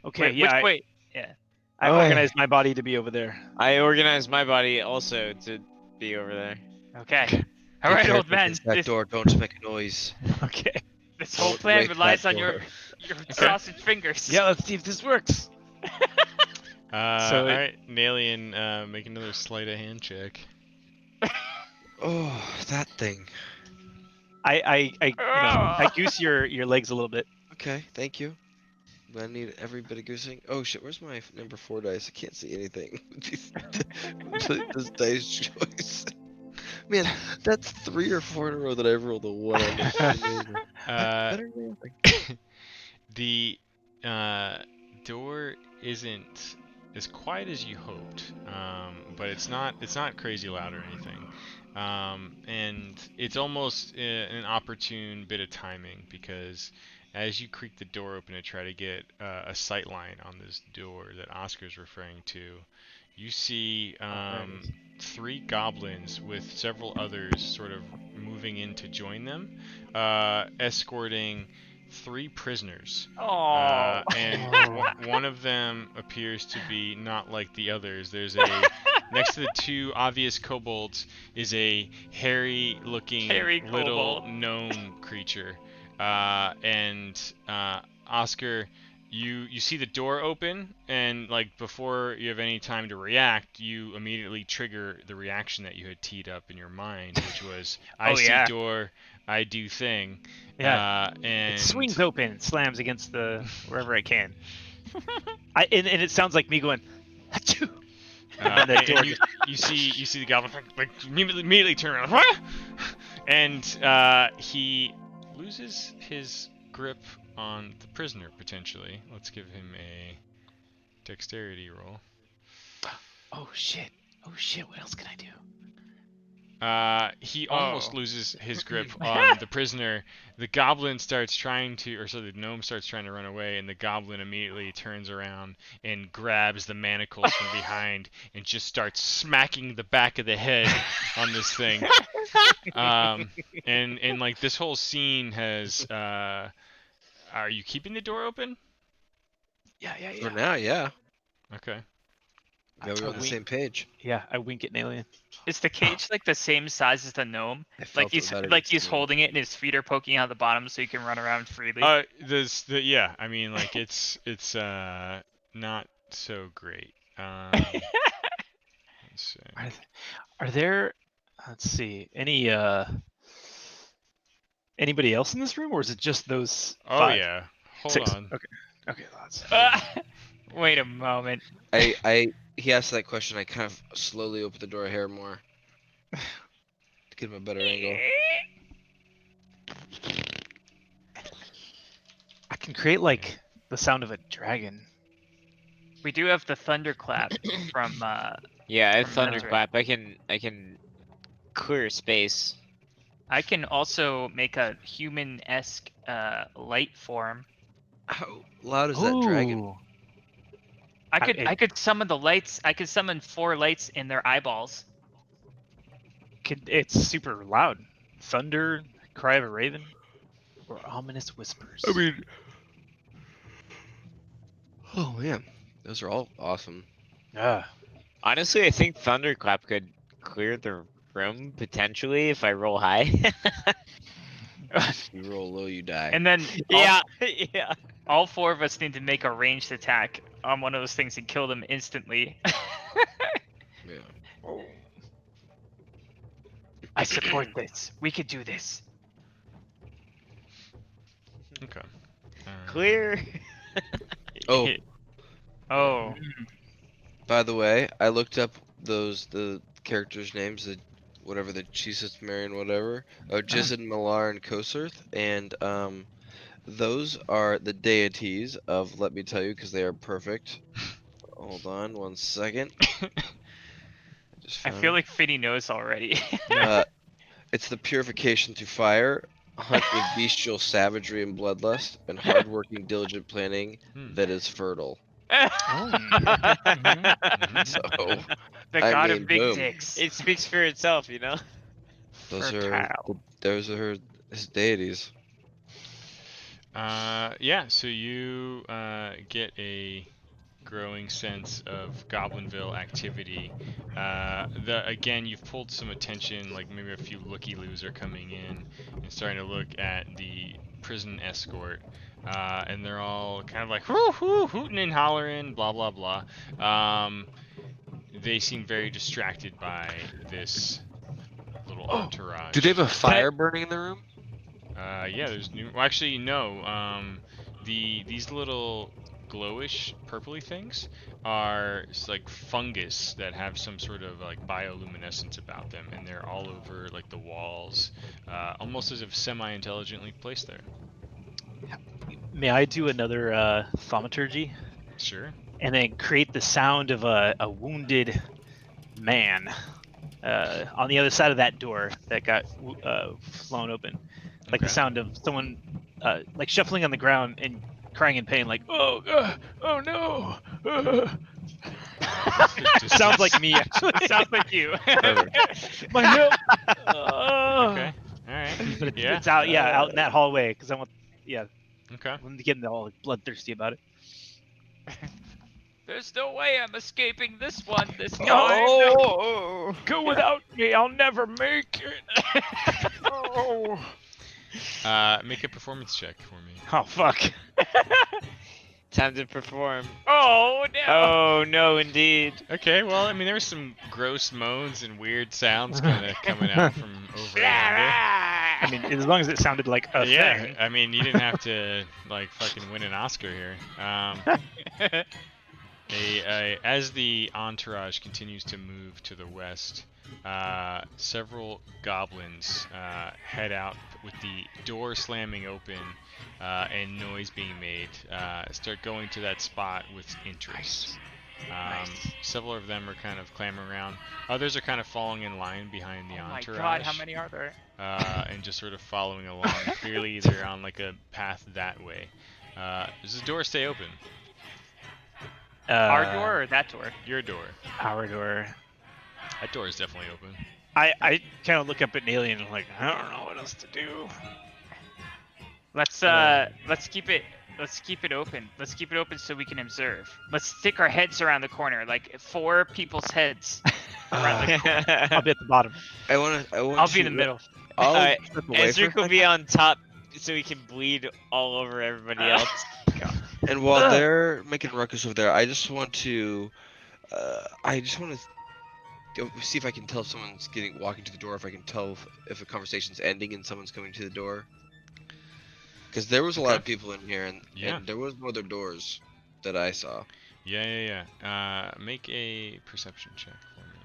Okay. Wait, yeah. which way? Yeah. I Oh. organized my body to be over there. I organized my body also to be over there. Okay. All right, old man. That This, door. Don't make a noise. Okay. this whole Don't plan break relies that on your door. sausage fingers. Yeah. Let's see if this works. So All it- right, Nalian, make another sleight of hand check. Oh, that thing. I goose your legs a little bit. Okay, thank you. I need every bit of goosing. Oh shit, where's my number 4 dice? I can't see anything. This dice choice. Man, that's 3 or 4 in a row that I've rolled a 1 on this. Amazing. Better than nothing. The door isn't as quiet as you hoped, but it's not crazy loud or anything, and it's almost an opportune bit of timing because as you creak the door open to try to get a sight line on this door that Oscar's referring to, you see 3 goblins with several others sort of moving in to join them, escorting 3 prisoners. Oh. And one of them appears to be not like the others. There's a next to the 2 obvious kobolds is a hairy-looking Hairy little kobold. gnome creature. Oscar, you see the door open, and like before you have any time to react, you immediately trigger the reaction that you had teed up in your mind, which was I Oh, see yeah. door, I do thing. Yeah. And It swings open, slams against the wherever I can. And it sounds like me going, "Achoo!" and the door you see the goblin like immediately turn around, "What?" And he loses his grip on the prisoner potentially. Let's give him a dexterity roll. Oh shit! What else can I do? He almost Oh. loses his grip on the prisoner. The goblin starts trying to, the gnome starts trying to run away, and the goblin immediately turns around and grabs the manacles from behind and just starts smacking the back of the head on this thing. And like this whole scene has. Are you keeping the door open? Yeah. For now, yeah. Okay. Yeah, we're on the wink. same page. Yeah, I wink at an alien. Is the cage like the same size as the gnome? I felt Like it he's about it like as he's well. holding it and his feet are poking out the bottom so he can run around freely. Yeah. I mean, like it's not so great. Let's see. Are there Let's see. Anybody else in this room, or is it just those Oh five? yeah. Hold Six. on. Okay, lads. Wait a moment. He asked that question. I kind of slowly opened the door a hair more to get him a better angle. I can create like the sound of a dragon. We do have the thunderclap from Yeah, I From thunderclap. I can clear space. I can also make a human-esque light form. How loud is that dragon? Ooh. I could summon the lights. I could summon 4 lights in their eyeballs. It's super loud. Thunder, cry of a raven, or ominous whispers. I mean, oh man, those are all awesome. Yeah. Honestly, I think thunderclap could clear the room potentially if I roll high. You roll low, you die. And then yeah, yeah. all 4 of us need to make a ranged attack on one of those things and kill them instantly. Yeah. I support this. We could do this. Okay. Clear. Oh, Oh, by the way, I looked up the characters' names, whatever the Jesus, Marion, whatever, Jizid, Malar, and Kosurth, and those are the deities of. Let me tell you, because they are perfect. Hold on, 1 second. I feel like Fiddy knows already. It's the purification through fire, hunt with bestial savagery and bloodlust, and hardworking, diligent planning that is fertile. The So, god mean, of big boom. dicks. It speaks for itself, you know. those Fertile. are his deities. Yeah. So you get a growing sense of Goblinville activity. Again, you've pulled some attention, like maybe a few looky-loos are coming in and starting to look at the prison escort, and they're all kind of like hooting and hollering, blah blah blah. They seem very distracted by this little entourage. Do they have a fire burning in the room? Yeah, there's new. Well, actually, no. These little glowish purpley things are like fungus that have some sort of like bioluminescence about them, and they're all over like the walls, almost as if semi-intelligently placed there. May I do another thaumaturgy? Sure. And then create the sound of a wounded man on the other side of that door that got flown open. Like the Okay. sound of someone like shuffling on the ground and crying in pain, like, oh no. Sounds like me, actually. Sounds like you. My help. Okay. All right. But Yeah. it's out, out in that hallway, because I want Okay. them to get all bloodthirsty about it. There's no way I'm escaping this one this time. No! Go without me, I'll never make it. Oh. Make a performance check for me. Oh fuck. Time to perform. Oh no. Oh no, indeed. Okay. Well, I mean, there were some gross moans and weird sounds kind of coming out from over yonder. I mean, as long as it sounded like a Yeah, thing. I mean, you didn't have to like fucking win an Oscar here. As the entourage continues to move to the west, several goblins head out with the door slamming open and noise being made. Start going to that spot with interest. Several of them are kind of clambering around. Others are kind of falling in line behind the Oh my entourage. god, how many are there? And just sort of following along. Clearly, they're on like a path that way. Does the door stay open? Our door or that door? Your door. Our door. That door is definitely open. I kind of look up at an alien and I'm like, I don't know what else to do. Let's keep it open. Let's keep it open so we can observe. Let's stick our heads around the corner, like 4 people's heads around the corner. I'll be at the bottom. I want I'll be in the middle. I'll step away for a Ezric will second. be on top so he can bleed all over everybody else. And while they're making ruckus over there, I just want to see if I can tell if someone's walking to the door. If I can tell if a conversation's ending and someone's coming to the door. Because there was a lot of people in here, Yeah. and there was no other doors that I saw. Yeah. Make a perception check for me.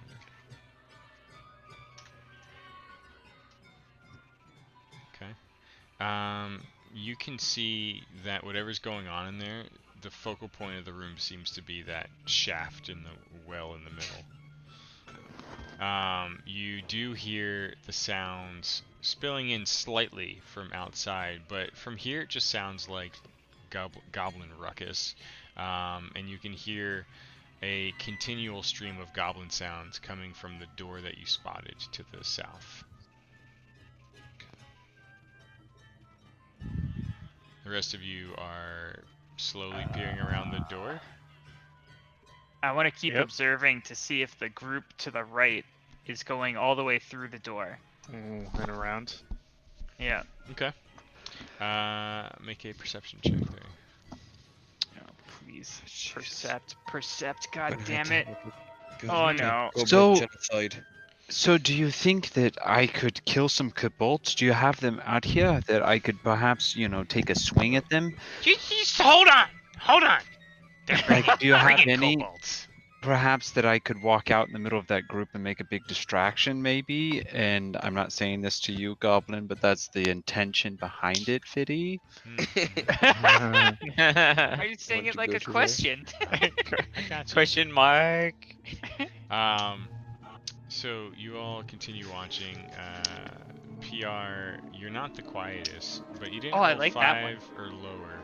Okay. You can see that whatever's going on in there, the focal point of the room seems to be that shaft in the well in the middle. You do hear the sounds spilling in slightly from outside, but from here it just sounds like goblin ruckus. And you can hear a continual stream of goblin sounds coming from the door that you spotted to the south. The rest of you are slowly peering around the door. I want to keep Yep. observing to see if the group to the right is going all the way through the door. And around. Yeah. Okay. Make a perception check there. Oh, please. Jesus. Percept. God Gonna have damn to it. look at Oh Goblin no. So- genocide. So do you think that I could kill some kobolds? Do you have them out here that I could perhaps, take a swing at them? Just hold on. They're Like, do you have bringing any? kobolds. Perhaps that I could walk out in the middle of that group and make a big distraction, maybe? And I'm not saying this to you, Goblin, but that's the intention behind it, Fiddy. Are you saying Want it to like go a to question? I got you. Question mark. So you all continue watching. PR, you're not the quietest, but you didn't Oh, I roll like that one. 5 or lower.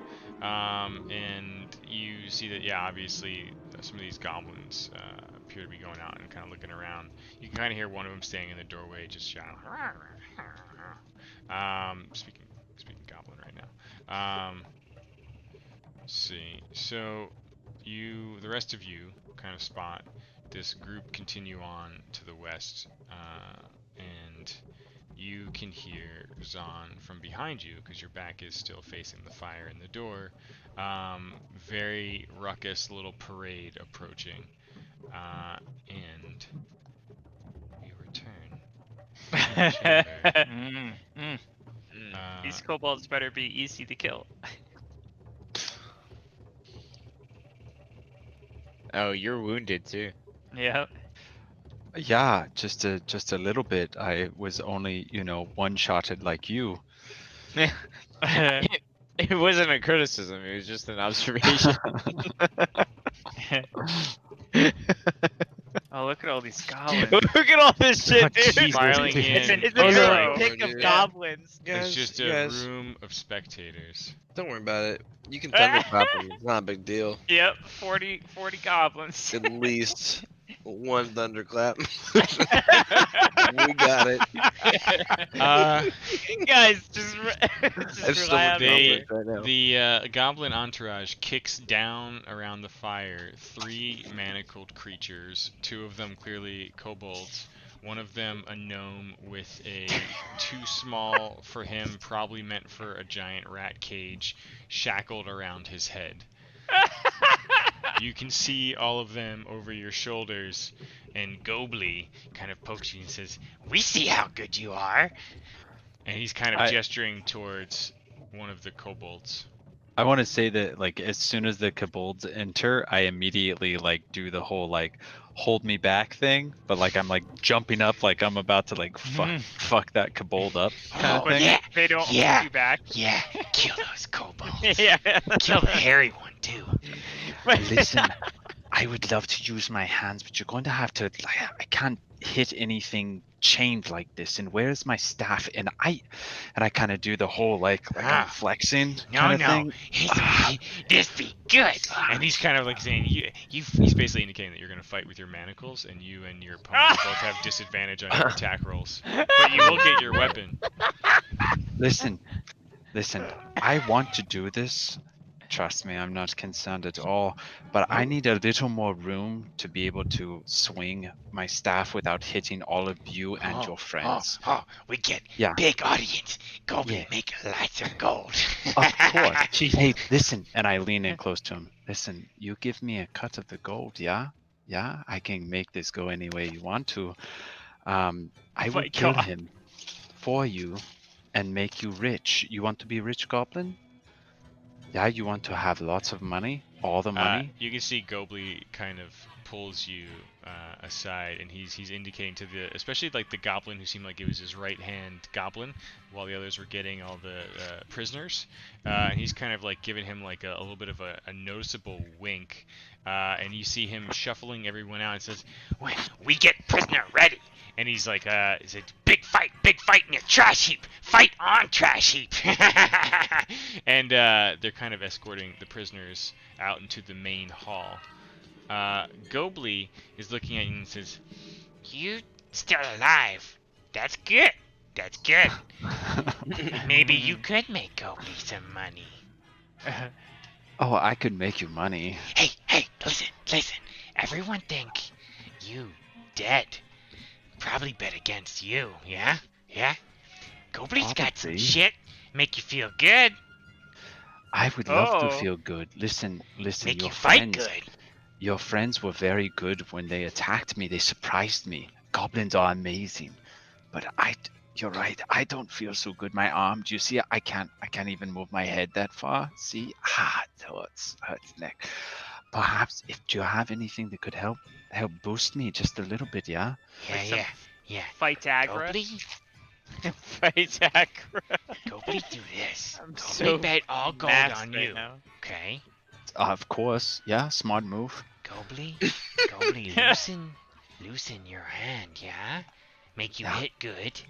And you see that, yeah, obviously some of these goblins appear to be going out and kind of looking around. You can kind of hear one of them standing in the doorway just shouting. Speaking goblin right now. Let's see. So the rest of you kind of spot this group continue on to the west, and you can hear Zahn from behind you because your back is still facing the fire in the door. Very ruckus little parade approaching, and we return to Mm. uh, These kobolds better be easy to kill. Oh, you're wounded too. Yeah. Yeah, just a little bit. I was only, one-shotted like you. It wasn't a criticism. It was just an observation. Oh, look at all these goblins. Look at all this shit, Oh, dude. Jesus, filing dude. in. It's It's a a no. thick of Dude. goblins. It's just a guys, room of spectators. don't worry about it. You can thunderclap them. It's not a big deal. Yep, 40 goblins. At least one thunderclap. We got it. Guys, just That's so rely much on They- me. conflict right now. The goblin entourage kicks down around the fire 3 manacled creatures, 2 of them clearly kobolds, one of them a gnome with a too small for him, probably meant for a giant rat cage, shackled around his head. You can see all of them over your shoulders, and Gobly kind of pokes you and says, We see how good you are. and he's kind of I- gesturing towards one of the kobolds. I want to say that, like, as soon as the kobolds enter, I immediately, like, do the whole, like, hold me back thing, but, like, I'm, like, jumping up like I'm about to, like, fuck that kobold up kind of Oh, thing. yeah. They don't Yeah. hold you back. Yeah, kill those kobolds. Yeah. Kill the hairy one too. Listen, I would love to use my hands, but you're going to have to, like, I can't hit anything chained like this, and where's my staff? And I kind of do the whole, like I'm flexing No, kind of no. thing. This be good. And he's kind of like saying, he's basically indicating that you're going to fight with your manacles, and you and your opponent both have disadvantage on your attack rolls. But you will get your weapon. Listen, I want to do this. Trust me, I'm not concerned at all. But I need a little more room to be able to swing my staff without hitting all of you and your friends. Oh, we get Yeah. big audience. Goblin Yeah. make lots of gold. Of course. Hey, listen, and I lean in close to him. Listen, you give me a cut of the gold, yeah? Yeah, I can make this go any way you want to. I Oh will my kill God. him for you and make you rich. You want to be rich, Goblin? Yeah, you want to have lots of money? All the money? You can see Gobly kind of pulls you aside, and he's indicating to the, especially like the goblin who seemed like it was his right hand goblin, while the others were getting all the prisoners, and he's kind of like giving him like a little bit of a noticeable wink, and you see him shuffling everyone out and says, We get prisoner ready. and he's like, Is it big fight in your trash heap. Fight on trash heap. and they're kind of escorting the prisoners out into the main hall. Gobly is looking at you and says, You still alive. That's good. That's good. Maybe you could make Gobley some money. Oh, I could make you money. Hey, listen. Everyone think you dead. Probably bet against you, yeah? Gobley's got some Probably. shit. Make you feel good. I would love to Oh. feel good. Listen, Make your you fight friends. good. Your friends were very good when they attacked me. They surprised me. Goblins are amazing. But you're right. I don't feel so good. My arm, do you see? I can't even move my head that far. See? It hurts neck. Perhaps do you have anything that could help boost me just a little bit, yeah? Like some Yeah. Fight-agra. Gobley, Fight-agra. Gobley do this. I'm Gobley so bet all gold maxed on right you. now. Okay? Of course. Yeah, smart move. Gobley, loosen your hand, yeah? Make you Yeah. hit good,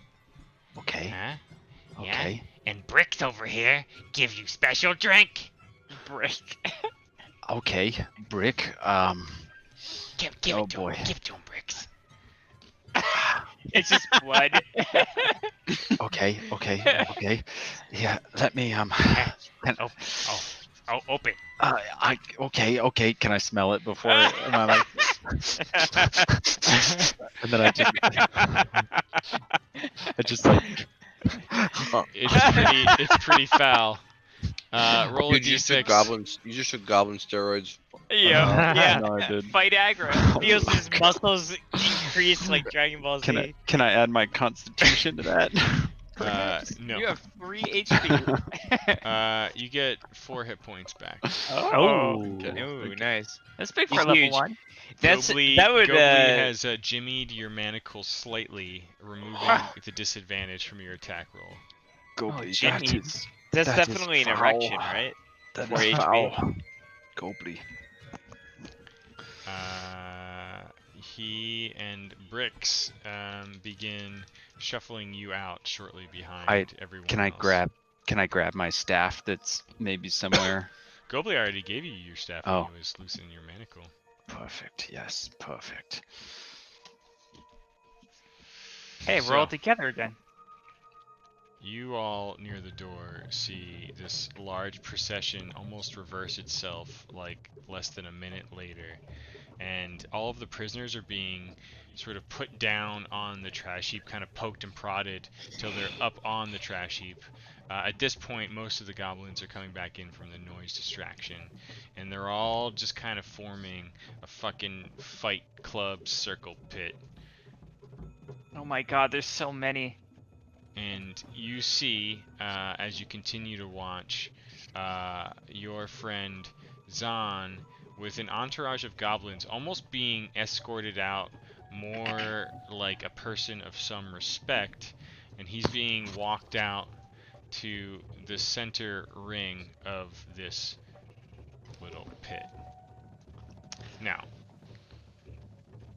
Okay. huh? Okay. And Bricks over here give you special drink. Break. Okay. Brick. Give Oh, it to boy. him. Give it to him, Bricks. It's just blood. Okay. Yeah, let me Open. okay. Can I smell it before? Am I like? And then I just like. it's pretty foul. Roll Dude, a you just took d6. goblins. You just took goblin steroids. Yeah. No, I did. Fight-agra. Feels his muscles increase like Dragon Ball Z. Can I add my constitution to that? No. You have 3 HP. You get 4 hit points back. Oh. Okay. Ooh, nice. That's big for He's level huge. 1. Gobly, that would Gobly has jimmied your manacles slightly, removing the disadvantage from your attack roll. Gobley, Jimmy. That's That is definitely an foul. erection, right? That For is HP. foul. Gobley. He and Bricks begin shuffling you out shortly behind everyone Can I else. grab my staff that's maybe somewhere? Gobly already gave you your staff Oh. when he was loosening your manacle. Perfect. Yes, perfect. Hey, we're all together again. You all near the door see this large procession almost reverse itself like less than a minute later. And all of the prisoners are being sort of put down on the trash heap, kind of poked and prodded till they're up on the trash heap. At this point, most of the goblins are coming back in from the noise distraction, and they're all just kind of forming a fucking fight club circle pit. Oh my god, there's so many. And you see, as you continue to watch, your friend Zahn, with an entourage of goblins, almost being escorted out more like a person of some respect, and he's being walked out to the center ring of this little pit. Now,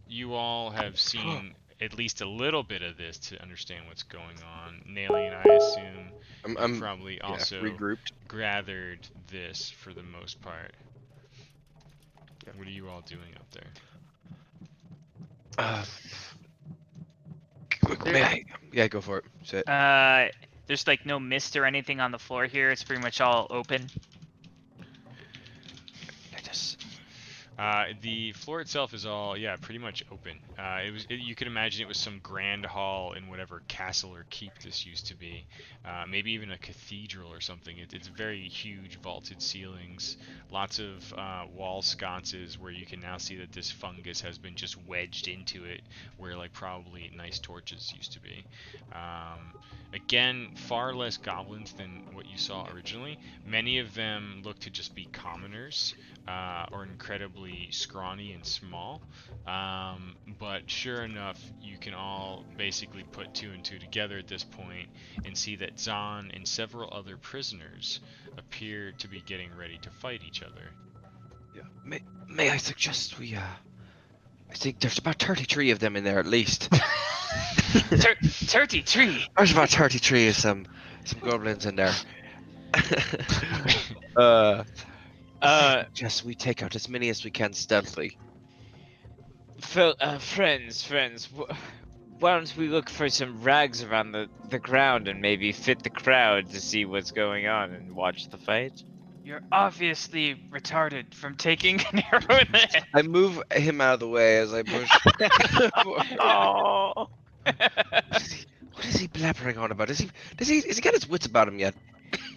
you all have seen at least a little bit of this to understand what's going on. Nalien, I assume I'm probably also regrouped. gathered this for the most part. What are you all doing up there? Yeah, go for it. Sit. There's like no mist or anything on the floor here. It's pretty much all open. The floor itself is all, yeah, pretty much open. You could imagine it was some grand hall in whatever castle or keep this used to be. Maybe even a cathedral or something. It's very huge vaulted ceilings, lots of wall sconces where you can now see that this fungus has been just wedged into it, where like probably nice torches used to be. Again, far less goblins than what you saw originally. Many of them look to just be commoners, or incredibly scrawny and small. But sure enough, you can all basically put two and two together at this point and see that Zahn and several other prisoners appear to be getting ready to fight each other. Yeah. May I suggest we I think there's about 33 of them in there at least. 33. There's about 33 of some goblins in there. Just we take out as many as we can stealthily. Friends, why don't we look for some rags around the ground and maybe fit the crowd to see what's going on and watch the fight? You're obviously retarded from taking an arrow in the head. I move him out of the way as I push. Oh. What is he blabbering on about? Has he got his wits about him yet?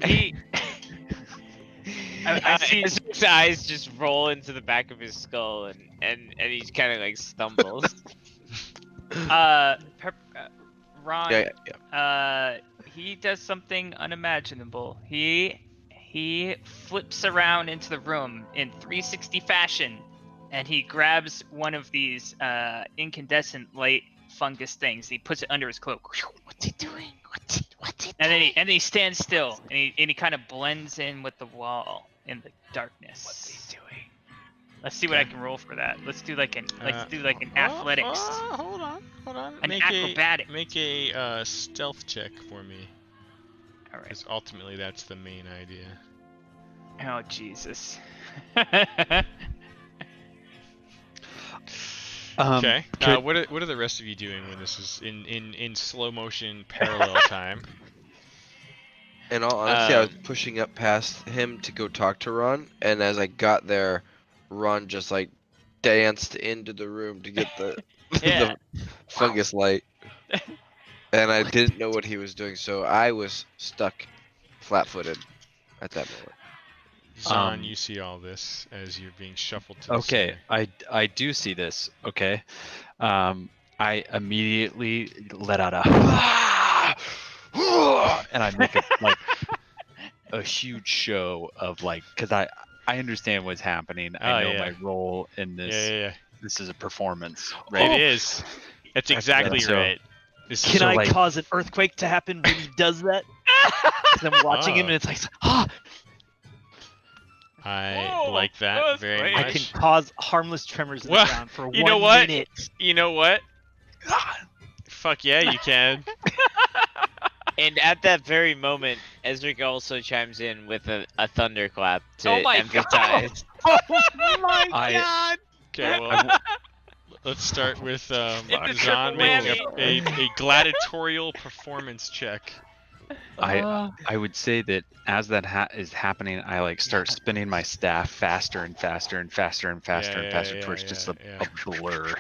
He. I see. His eyes just roll into the back of his skull and he kind of like stumbles. Ron. Yeah. He does something unimaginable. He flips around into the room in 360 fashion, and he grabs one of these incandescent light fungus things. He puts it under his cloak. What's he doing? What's he And doing? then he stands still, and he kind of blends in with the wall in the darkness. What's he doing? Let's see what I can roll for that. Let's do like an athletics. Hold on. An acrobatic. Make a stealth check for me, All right. because ultimately that's the main idea. Oh Jesus. Okay. could- What are the rest of you doing when this is in slow motion parallel time? In all honesty, I was pushing up past him to go talk to Ron, and as I got there, Ron just like danced into the room to get the, Yeah. the fungus light. And I didn't know what he was doing, so I was stuck flat-footed at that moment. Zahn, you see all this as you're being shuffled to the Okay, center. I do see this. Okay, I immediately let out a and I make a huge show of like, because I understand what's happening. I know my role in this. Yeah. This is a performance, It right? is. That's exactly so- right. This is Can I like- cause an earthquake to happen when he does that? 'Cause I'm watching him and it's like, I Whoa, like that that's very great. much. I can cause harmless tremors in Well, the ground for you 1 know what? minute. You know what? Fuck yeah, you can. And at that very moment, Ezric also chimes in with a thunderclap to Oh my emphasize. Oh my I- god! Okay, well, let's start with Zahn making a gladiatorial performance check. I would say that as that is happening, I like start spinning my staff faster and faster and faster and faster and faster towards just a blur.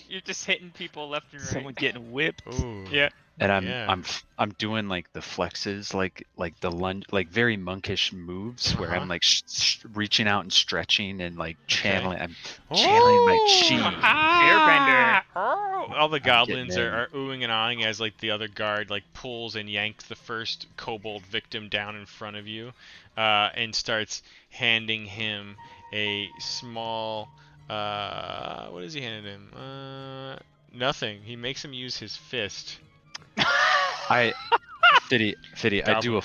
You're just hitting people left and right. Someone getting whipped. Ooh. Yeah. And Yeah. I'm doing like the flexes, like the lunge, like very monkish moves where I'm like reaching out and stretching and like channeling. I'm channeling my chi. Airbender. All the goblins getting are oohing and ahhing as like the other guard like pulls and yanks the first kobold victim down in front of you, and starts handing him a small. What is he handing him? Nothing. He makes him use his fist. Fiddy, I do a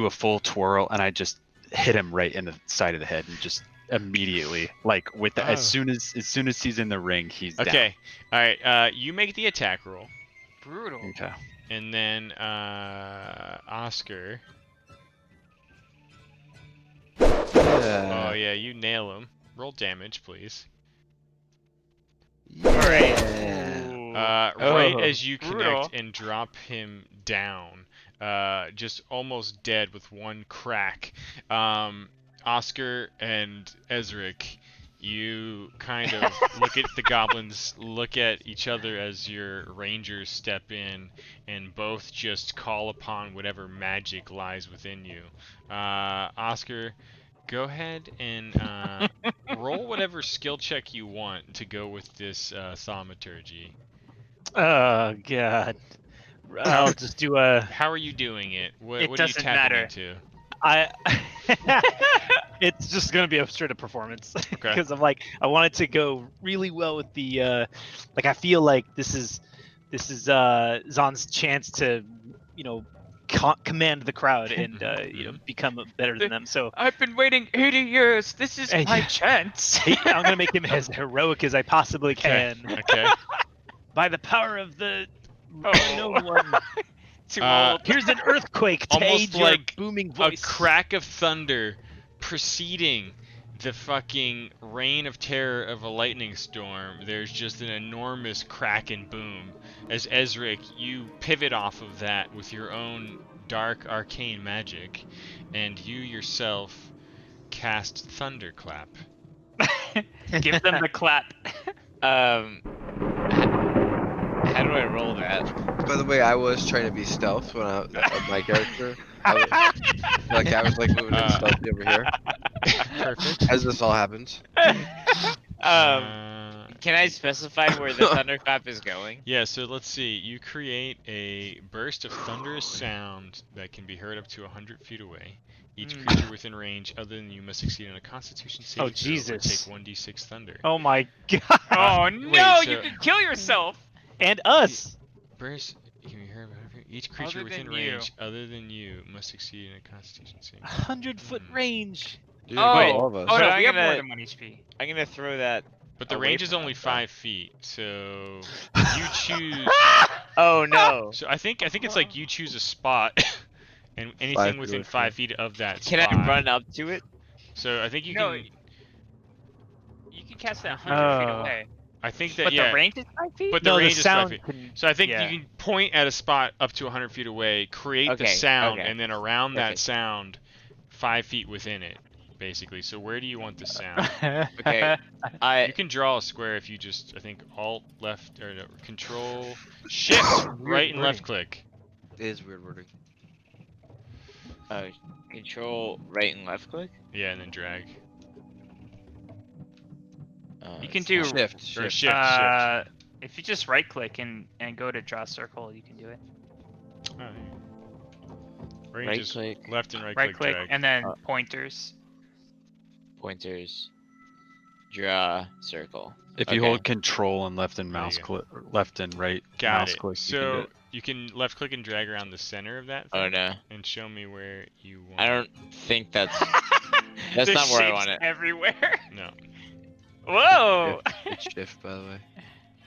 full twirl and I just hit him right in the side of the head and just immediately, like with the, as soon as he's in the ring, he's Okay. All right. You make the attack roll, Brutal. down. Okay. and then Oscar. Oh yeah, you nail him. Roll damage, please. Yeah. Right as you brutal. connect and drop him down, just almost dead with one crack, Oscar and Ezric, you kind of look at the goblins, look at each other as your rangers step in, and both just call upon whatever magic lies within you. Oscar, go ahead and roll whatever skill check you want to go with this thaumaturgy. Oh god. I'll just do a. How are you doing it? What It are you doesn't tapping matter. into? I. It's just gonna be a straight up performance Okay. because I'm like I want it to go really well with the like I feel like this is Zon's chance to command the crowd and become better than them. So I've been waiting 80 years. This is And- my chance. I'm gonna make him as heroic as I possibly Okay. can Okay. by the power of the Oh. unknown one. Too Uh, old. Here's an earthquake to Almost aid your like booming A voice. crack of thunder preceding the fucking reign of terror of a lightning storm. There's just an enormous crack and boom. As Ezric, you pivot off of that with your own dark arcane magic, and you yourself cast Thunderclap. Give them the clap. How do I roll that? By the way, I was trying to be stealth when my character. I was like moving in stealthy over here Perfect. as this all happens. Can I specify where the thunderclap is going? Yeah, so let's see. You create a burst of thunderous sound that can be heard up to 100 feet away. Each creature within range other than you must succeed on a Constitution saving Oh, throw or Jesus. take 1d6 thunder. Oh my god. Oh wait, no, you so- can kill yourself. And us. Burst can be heard by each creature Other within than you. range other than you must succeed in a Constitution saving. 100-foot range. Dude, Oh, wait, all of us. Oh So no, I'm we have more gonna- than 1 HP. I'm gonna throw that. But the Away range is from only that, 5 feet, so you choose. Oh no! So I think it's like you choose a spot, and anything 5 within feet, 5 feet of that Can spot. I run up to it? So I think you No, can. You can cast that 100 feet Oh. away. I think that But yeah. the range is 5 feet? But the No, range the is 5 sound feet. can. So I think yeah. you can point at a spot up to 100 feet away, create the Okay, sound, okay. and then around that Okay. sound, 5 feet within it, basically. So where do you want the sound? Okay. You can draw a square if you just, I think, Alt, left, or no, Control, Shift, right, and left click. It is weird wording. Control right and left click. Yeah, and then drag. You can it's do- not- Shift. Or Shift. shift. If you just right click and go to draw circle, you can do it. Oh, yeah. Or you can Right just click. left and right, Right click drag. and then Uh, pointers. Pointers. Draw circle. If you Okay. hold Control and left and There you mouse go. click, left and right Got mouse it. click, So you can left click and drag around the center of that Oh thing no! and show me where you want I don't think that's. That's There's not where I shapes want it. everywhere. No. Whoa! It's shift, by the way.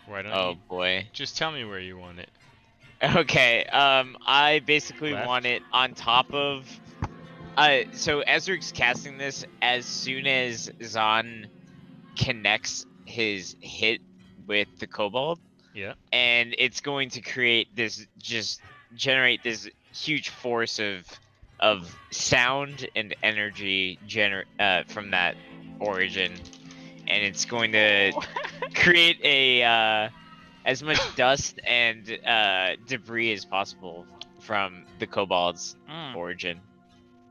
Why don't Oh you boy. just tell me where you want it? Okay. I basically Left. want it on top of. So Ezric's casting this as soon as Zahn connects his hit with the kobold, Yeah. and it's going to create this, just generate this huge force of sound and energy from that origin, and it's going to create a as much dust and debris as possible from the kobold's origin.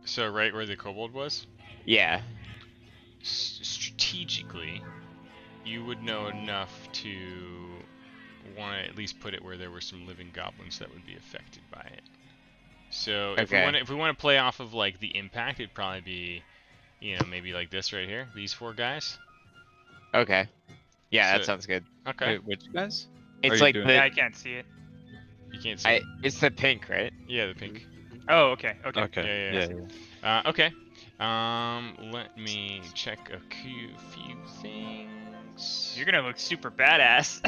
So right where the kobold was? Yeah. Strategically, you would know enough to want to at least put it where there were some living goblins that would be affected by it. So if we want to play off of like the impact, it'd probably be, maybe like this right here, these 4 guys. Okay. Yeah, So- that sounds good. Okay. Wait, which guys? It's you like doing- Yeah, I the can't see it. You can't see. it's the pink, right? Yeah, the pink. Oh, okay. Okay. Okay. Yeah. Okay. Let me check a few things. You're gonna look super badass.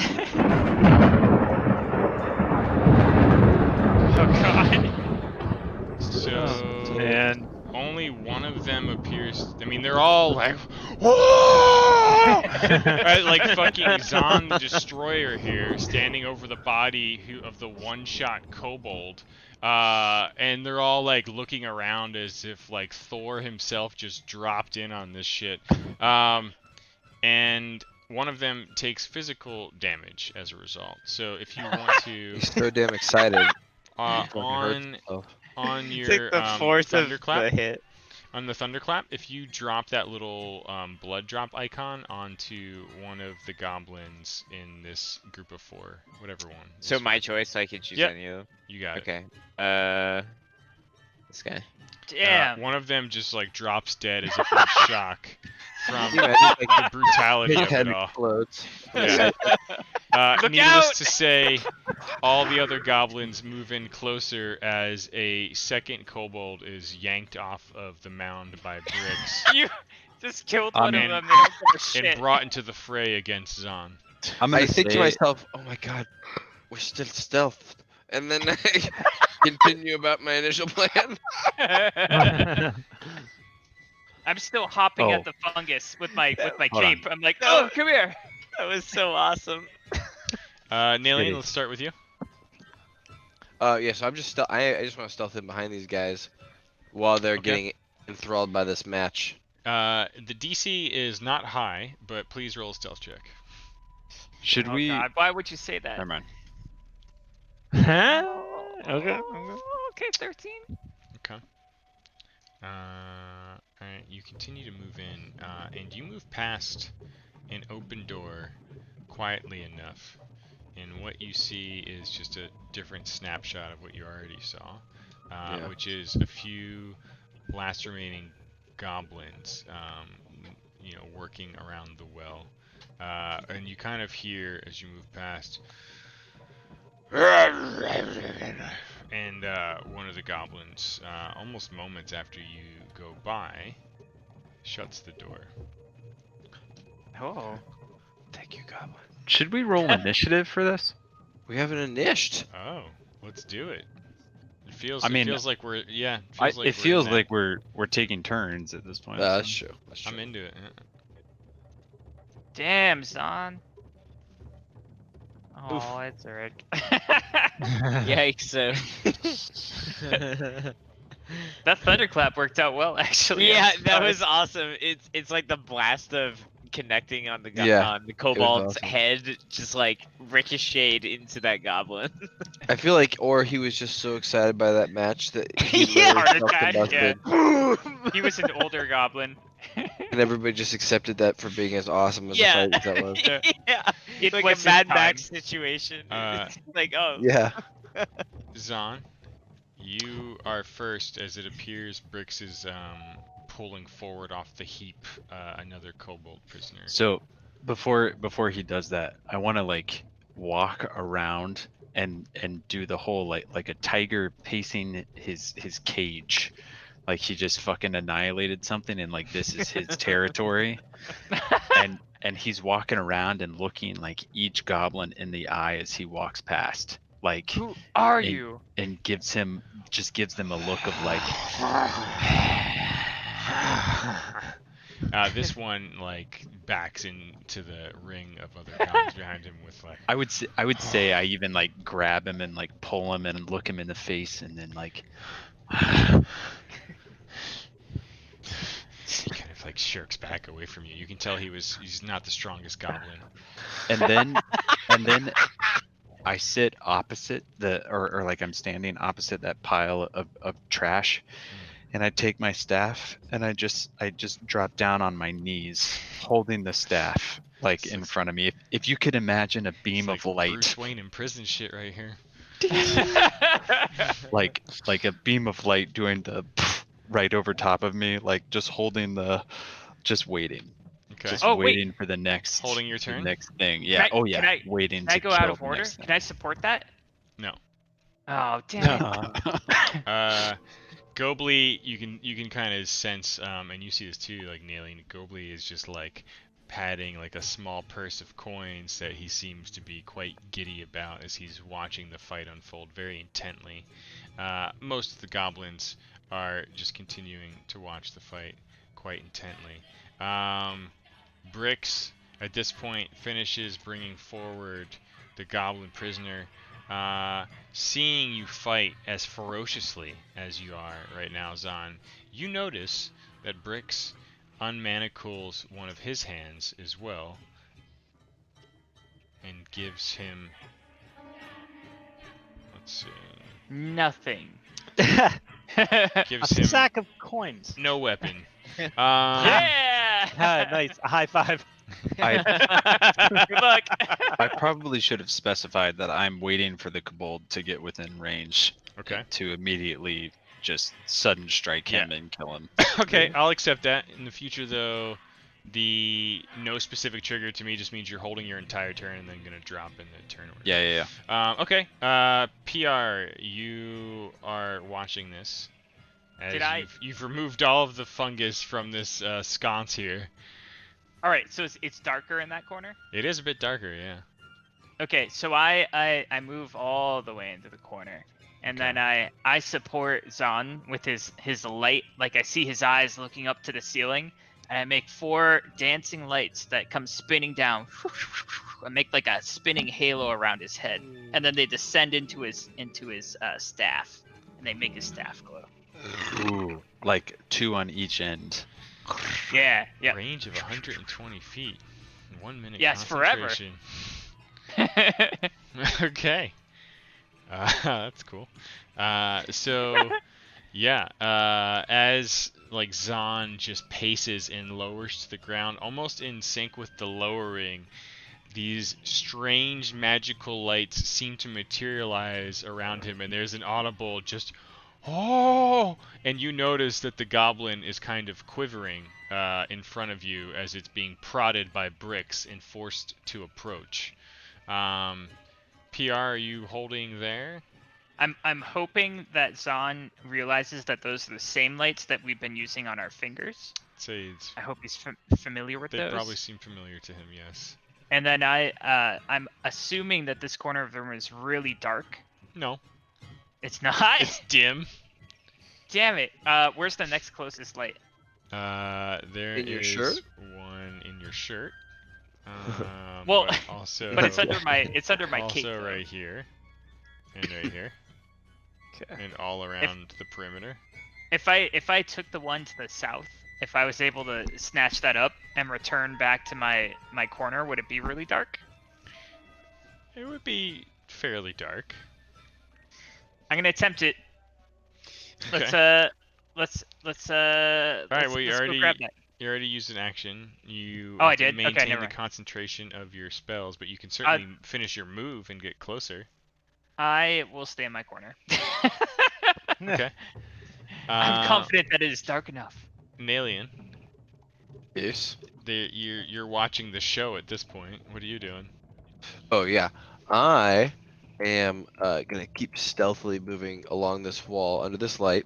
Oh god. So Man. only one of them appears. I mean, they're all like, Right, like fucking Zon the Destroyer here, standing over the body of the one-shot kobold, and they're all like looking around as if like Thor himself just dropped in on this shit, and one of them takes physical damage as a result. So if you want to, He's so damn excited. Fucking hurts on himself. It's like the force of the thunderclap. hit. On the thunderclap, if you drop that little blood drop icon onto one of the goblins in this group of 4, whatever one. So is my fine. choice, so I can choose Yep. any of them. You got it. Okay. This guy. Damn. One of them just like drops dead as if in shock from You imagine, like, the brutality his of head it all. explodes. Yeah. Look Needless out! to say, all the other goblins move in closer as a second kobold is yanked off of the mound by bricks You just killed one of and- them. They don't give a and shit. brought into the fray against Zon. I'm gonna I think to say- myself, oh my god, we're still stealthed. And then I continue about my initial plan. I'm still hopping Oh. at the fungus with my Hold on. cape. I'm like, oh, come here. That was so awesome. Nalene, Kitty. let's start with you. Yeah, so I'm just I just want to stealth in behind these guys while they're Okay. getting enthralled by this match. The DC is not high, but please roll a stealth check. Should Oh, we? God. Why would you say that? Never mind. Huh? Okay. Okay, 13. Okay. Alright, you continue to move in, and you move past an open door quietly enough. And what you see is just a different snapshot of what you already saw, Yeah. which is a few last remaining goblins, working around the well. And you kind of hear as you move past, and one of the goblins, almost moments after you go by, shuts the door. Oh. Thank you, Goblin. Should we roll initiative for this? We haven't inished. Oh, let's do it. It feels. I mean, it feels like we're. Yeah. It feels like we're taking turns at this point. That's so- true. That's true. I'm into it. Yeah. Damn, Zon. Oh, it's Eric. Yikes. That thunderclap worked out well, actually. Yeah, I'm that was surprised. awesome. It's like the blast of connecting on the Yeah, on the kobold's awesome. head, just like ricocheted into that goblin. I feel like, or he was just so excited by that match that he Yeah. literally Heart attack, self-combusted, He was an older goblin. and everybody just accepted that for being as awesome as Yeah. the fight as that was. Yeah, It like was a Mad his Max time. situation. Uh, It's like, oh, Yeah. Zon, you are first, as it appears Brix is pulling forward off the heap another kobold prisoner. So before he does that, I want to like walk around and do the whole like a tiger pacing his cage, like he just fucking annihilated something and like this is his territory, and he's walking around and looking like each goblin in the eye as he walks past, like, Who are and- you? and gives them a look of like, This one like backs into the ring of other goblins behind him with like. I would say I even like grab him and like pull him and look him in the face and then like He kind of like shirks back away from you. You can tell he's not the strongest goblin. and then I sit opposite or like I'm standing opposite that pile of trash, and I take my staff and I just drop down on my knees holding the staff like in front of me. If you could imagine a beam It's of like light, Bruce Wayne in prison shit right here. like a beam of light doing the right over top of me, like just holding just waiting. Okay. Just Oh, wait. waiting for the next Holding your turn? the next thing. Yeah. I- Oh yeah. can I- waiting Can I to go out kill of the order? next thing. Can I support that? No. Oh, damn it. Gobley, you can kind of sense, and you see this too, like Nailing. Gobley is just like patting like a small purse of coins that he seems to be quite giddy about as he's watching the fight unfold very intently. Most of the goblins are just continuing to watch the fight quite intently. Bricks at this point finishes bringing forward the goblin prisoner. Seeing you fight as ferociously as you are right now, Zahn, you notice that Bricks unmanacles one of his hands as well and gives him, let's see, Nothing. gives A him sack of coins. no weapon. Yeah. Nice. A high five. Good luck. I probably should have specified that I'm waiting for the kobold to get within range Okay. to immediately just sudden strike him and kill him. Okay, I'll accept that. In the future, though, the no specific trigger to me just means you're holding your entire turn and then gonna drop in the turn order. Yeah. Okay. PR, you are watching this. As Did I- you've removed all of the fungus from this sconce here. All right, so it's darker in that corner. It is a bit darker, yeah. Okay, so I move all the way into the corner, and then I support Zahn with his light. Like I see his eyes looking up to the ceiling, and I make 4 dancing lights that come spinning down. I make like a spinning halo around his head, and then they descend into his staff, and they make his staff glow. Ooh, like 2 on each end. Yeah. Range of 120 feet. 1 minute Yes, forever. concentration. Okay. That's cool. So, yeah, as like Zahn just paces and lowers to the ground, almost in sync with the lowering, these strange magical lights seem to materialize around him, and there's an audible just, oh! And you notice that the goblin is kind of quivering in front of you as it's being prodded by Bricks and forced to approach. PR, are you holding there? I'm hoping that Zahn realizes that those are the same lights that we've been using on our fingers. Say I hope he's familiar with they those. probably seem familiar to him, yes. And then I'm assuming that this corner of the room is really dark. No, It's not. it's dim. Damn it. Where's the next closest light? There In your is shirt? one in your shirt. Well, but also, But it's under my cape. also though. right here, and right here, Okay. and all around the perimeter. If I took the one to the south, if I was able to snatch that up and return back to my corner, would it be really dark? It would be fairly dark. I'm gonna attempt it. Okay. Let's All right. Well, you let's go already grab that. used an action. You Oh, I have to did? Okay, maintain never the mind. concentration of your spells, but you can certainly finish your move and get closer. I will stay in my corner. Okay. I'm confident that it is dark enough. Nalian, Yes. you're watching the show at this point. What are you doing? Oh yeah. I am gonna keep stealthily moving along this wall under this light,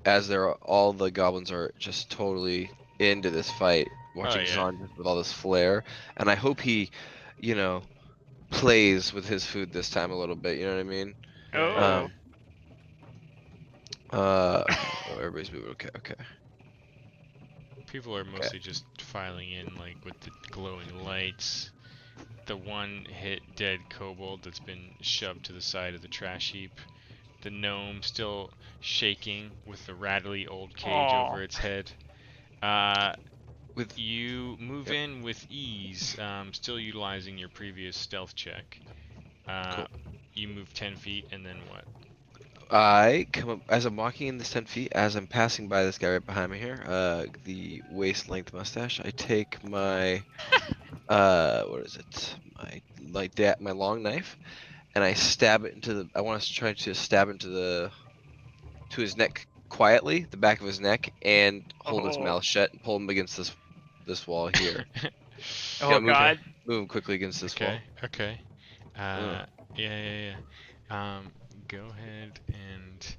as all the goblins are just totally into this fight, watching yeah. Zahn just with all this flair, and I hope he, plays with his food this time a little bit. You know what I mean? Oh. Oh, everybody's moving. Okay. People are mostly just filing in, like, with the glowing lights. The one hit dead kobold that's been shoved to the side of the trash heap. The gnome still shaking with the rattly old cage Aw. over its head. You move in with ease, still utilizing your previous stealth check. Cool. You move 10 feet, and then what? I come up as I'm walking in this 10 feet, as I'm passing by this guy right behind me here, the waist length mustache. I take my, what is it? My long knife, and I stab it into the. I want to try to stab into his neck quietly, the back of his neck, and hold his Oh. mouth shut and pull him against this wall here. Oh move him- God. Move him quickly against this wall. Okay. Yeah. Go ahead and.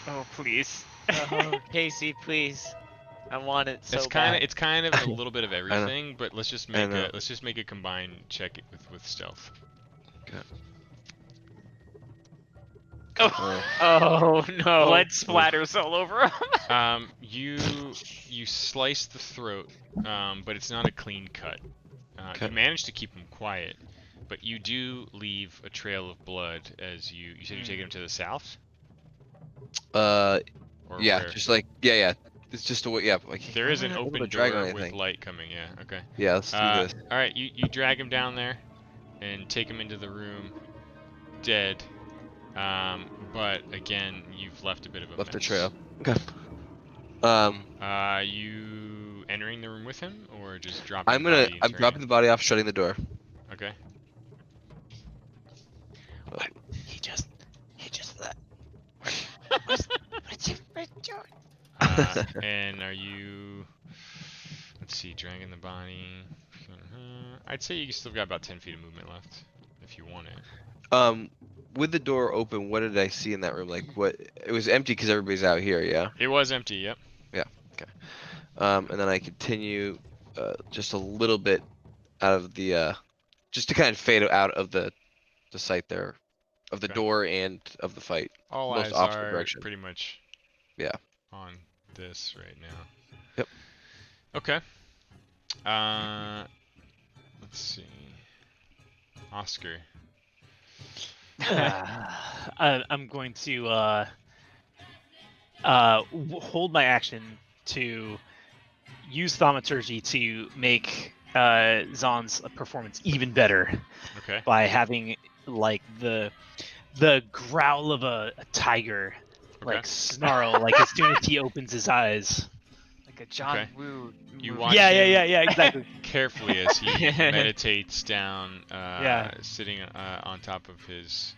Oh please. Oh, Casey, please. I want it so It's bad. kind of a little bit of everything, but let's just I make a combined check with stealth. Oh no! Blood splatters all over him. You slice the throat, but it's not a clean cut. Okay. You manage to keep him quiet, but you do leave a trail of blood as you said you take him to the south, or Yeah, where? just like yeah. It's just a way. Yeah, like There I'm is an not able open to drag on door with anything. light coming. Yeah. Okay. Yeah, let's do this. All right. You drag him down there, and take him into the room, dead. But again, you've left a bit of a Left the mess. trail. Okay. You entering the room with him, or just dropping I'm the body and I'm turning? dropping the body off, shutting the door. Okay. He just let. What's it doing? And are you? Let's see, dragging the body. I'd say you still got about 10 feet of movement left, if you want it. With the door open, what did I see in that room? Like, what? It was empty because everybody's out here. Yeah. It was empty. Yep. And then I continue, just a little bit out of the, just to kind of fade out of the sight there, of the Okay. door and of the fight. All Most eyes opposite are direction. pretty much. Yeah. On this right now. Yep. Okay. Let's see. Oscar. I'm going to hold my action to use thaumaturgy to make Zahn's performance even better Okay. by having like the growl of a tiger, Okay. like snarl, like as soon as he opens his eyes. Like a John Okay. Woo. You movie. watch Yeah, him exactly. carefully as he meditates down, Yeah. sitting on top of his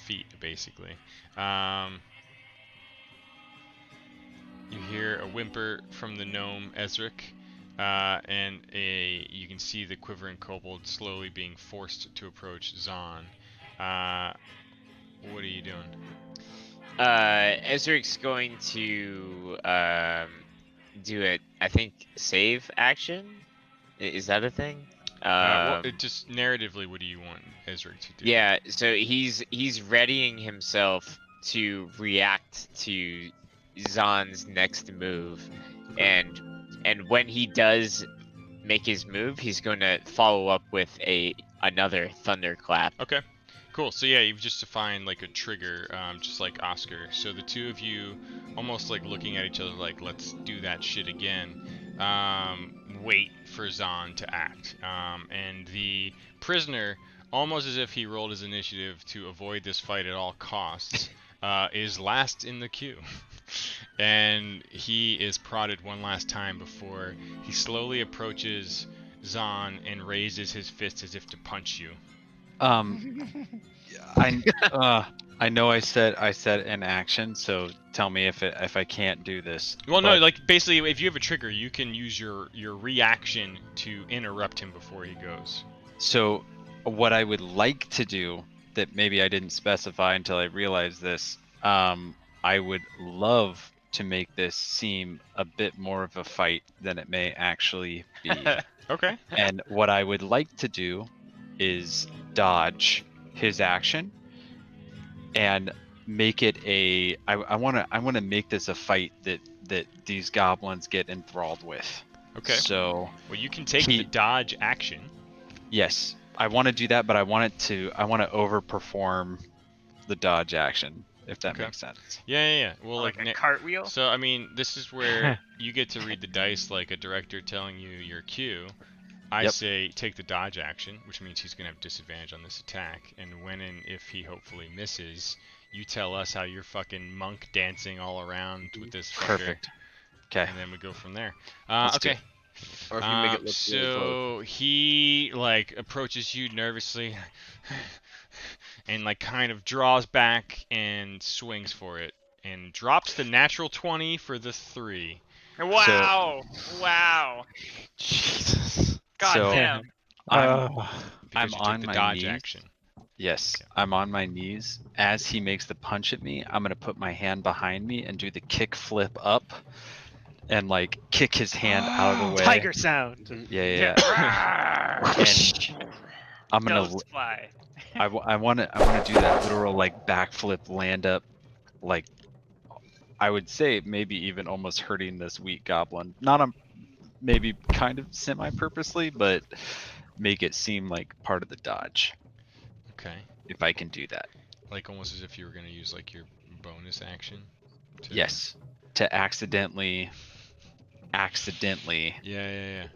feet, basically. You hear a whimper from the gnome Ezric, and you can see the quivering kobold slowly being forced to approach Zahn. What are you doing? Ezric's going to do it. I think save action. Is that a thing? Just narratively, what do you want Ezric to do? Yeah. So he's readying himself to react to Zahn's next move, and when he does make his move, he's going to follow up with another thunderclap. Okay. Cool. So yeah, you've just defined like a trigger, just like Oscar. So the two of you, almost like looking at each other, like let's do that shit again. Wait for Zahn to act, and the prisoner, almost as if he rolled his initiative to avoid this fight at all costs, is last in the queue. And he is prodded one last time before he slowly approaches Zahn and raises his fist as if to punch you. I know I said an action, so tell me if I can't do this. Well, no, but- like basically, if you have a trigger, you can use your reaction to interrupt him before he goes. So, what I would like to do that maybe I didn't specify until I realized this, I would love to make this seem a bit more of a fight than it may actually be. Okay. And what I would like to do is dodge his action and make it I want to make this a fight that these goblins get enthralled with. Okay. So Well, you can take the dodge action. yes, I want to do that, but I want to overperform the dodge action, if that Okay. makes sense. Yeah. Well, Like like a cartwheel. so, I mean, this is where you get to read the dice like a director telling you your cue. I Yep. say take the dodge action, which means he's gonna have disadvantage on this attack, and when and if he hopefully misses, you tell us how you're fucking monk dancing all around with this fucker. Perfect. Okay. And then we go from there. Let's do Okay. Or if you make it look really So close. he like approaches you nervously, and like kind of draws back and swings for it, and drops the natural 20 for the 3. Wow! Wow! Jesus. God So- damn! I'm Because you on took the my dodge knees. action. Yes, I'm on my knees. As he makes the punch at me, I'm gonna put my hand behind me and do the kick flip up, and like kick his hand out of the way. Tiger sound. Yeah. I'm gonna. Doves fly. I want to do that literal like backflip land up, like I would say maybe even almost hurting this weak goblin. Not on maybe kind of semi-purposely, but make it seem like part of the dodge Okay. if I can do that. Like almost as if you were gonna use like your bonus action. To... Yes, to accidentally Yeah.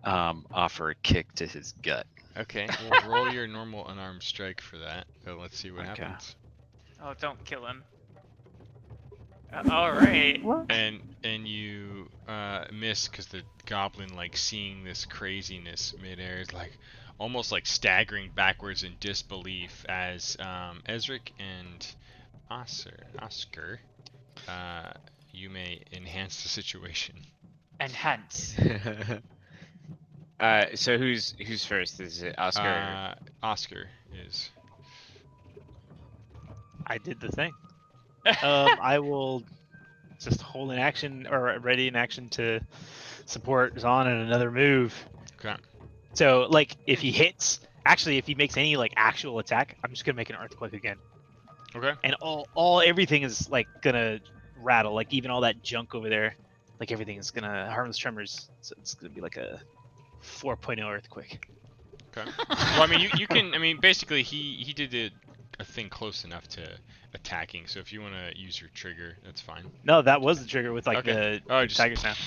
offer a kick to his gut. Okay. Well, roll your normal unarmed strike for that. Let's see what Okay. happens. Oh, don't kill him. All right. And you miss because the goblin, like seeing this craziness midair, is like almost like staggering backwards in disbelief as Ezric and Oscar, you may enhance the situation. Enhance. So who's first? Is it Oscar? Oscar is. I did the thing. I will just hold an action or ready an action to support Zahn in another move. Okay. So like if he hits, actually if he makes any like actual attack, I'm just gonna make an earthquake again. Okay. And all everything is like gonna rattle, like even all that junk over there, like everything is gonna harmless tremors. So it's gonna be like a 4.0 earthquake. Okay. Well, I mean, you can. I mean, basically, he did a thing close enough to attacking. So if you want to use your trigger, that's fine. No, that was the trigger with like Okay. the tiger sound.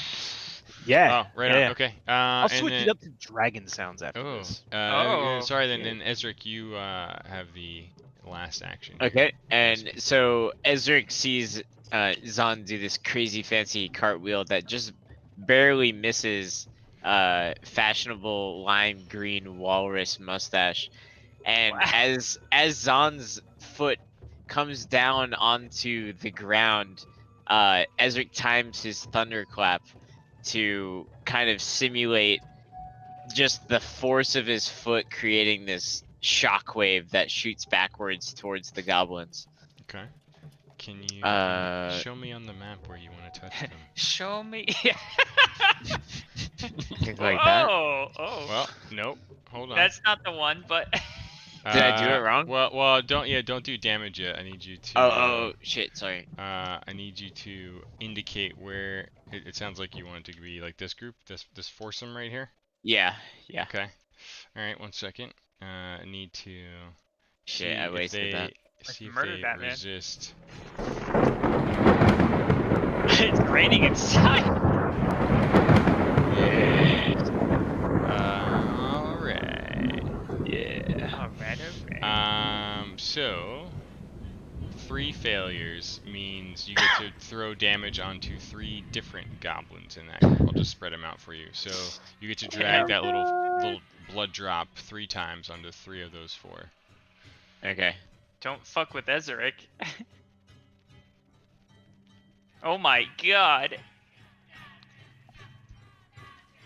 Yeah. Oh, right yeah, on. yeah. Okay. I'll and switch then, it up to dragon sounds after Oh. this. Sorry. Then, Yeah. then Ezric, you have the last action. here. Okay, and so Ezric sees Zahn do this crazy fancy cartwheel that just barely misses fashionable lime green walrus mustache, and Wow. as Zahn's foot comes down onto the ground, Ezric times his thunderclap to kind of simulate just the force of his foot creating this shockwave that shoots backwards towards the goblins. Okay. Can you show me on the map where you want to touch them? Show me. Think like that. Oh. Well, nope. Hold on. That's not the one, but Did I do it wrong? Well, don't do damage yet. I need you to. Oh shit! Sorry. I need you to indicate where. It sounds like you want it to be like this group, this foursome right here. Yeah. Okay. All right. 1 second. I need to. Shit, see I if wasted that. See if Murdered they Batman. resist. it's raining inside. All right. Yeah. All right. So 3 failures means you get to throw damage onto 3 different goblins in that group. I'll just spread them out for you. So you get to drag that little blood drop 3 times onto 3 of those 4. Okay. Don't fuck with Ezric. Oh my god.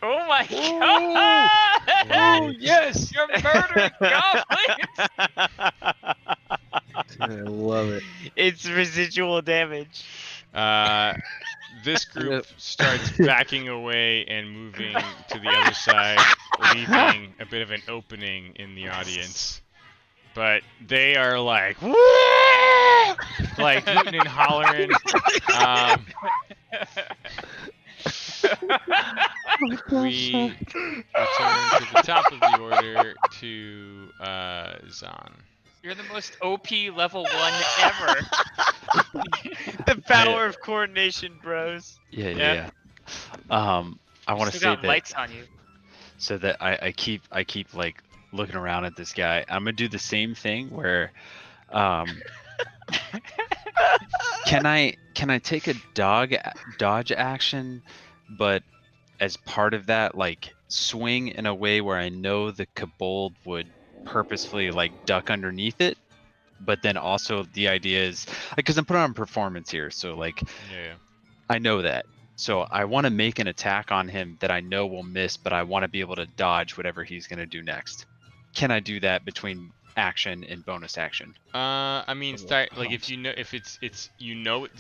Oh my god! Oh yes! You're murdering goblins! I love it. It's residual damage. This group starts backing away and moving to the other side, leaving a bit of an opening in the audience. But they are like, woo! Like hooting and hollering. We return to the top of the order to Zahn. You're the most OP level 1 ever. The power of coordination, bros. Yeah. I want to Still say got that lights on you. so that I keep like looking around at this guy. I'm gonna do the same thing where, can I take a dodge action, but as part of that, like swing in a way where I know the kobold would purposefully like duck underneath it, but then also the idea is because I'm putting on performance here, so like Yeah. I know that. So I want to make an attack on him that I know will miss, but I want to be able to dodge whatever he's going to do next. Can I do that between action and bonus action? I mean, like if you know if it's it's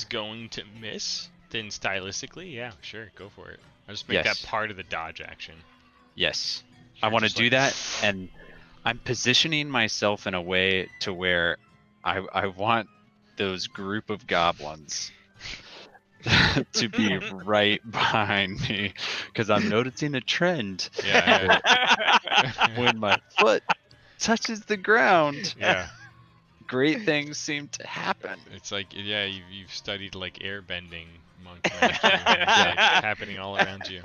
going to miss, then stylistically, yeah, sure, go for it. I'll just make Yes. that part of the dodge action. Yes. Sure, I want to just do like- that, and I'm positioning myself in a way to where I want those group of goblins to be right behind me because I'm noticing a trend. Yeah, When my foot touches the ground, yeah. great things seem to happen. It's like, yeah, you've studied like airbending, monk master. It's like happening all around you.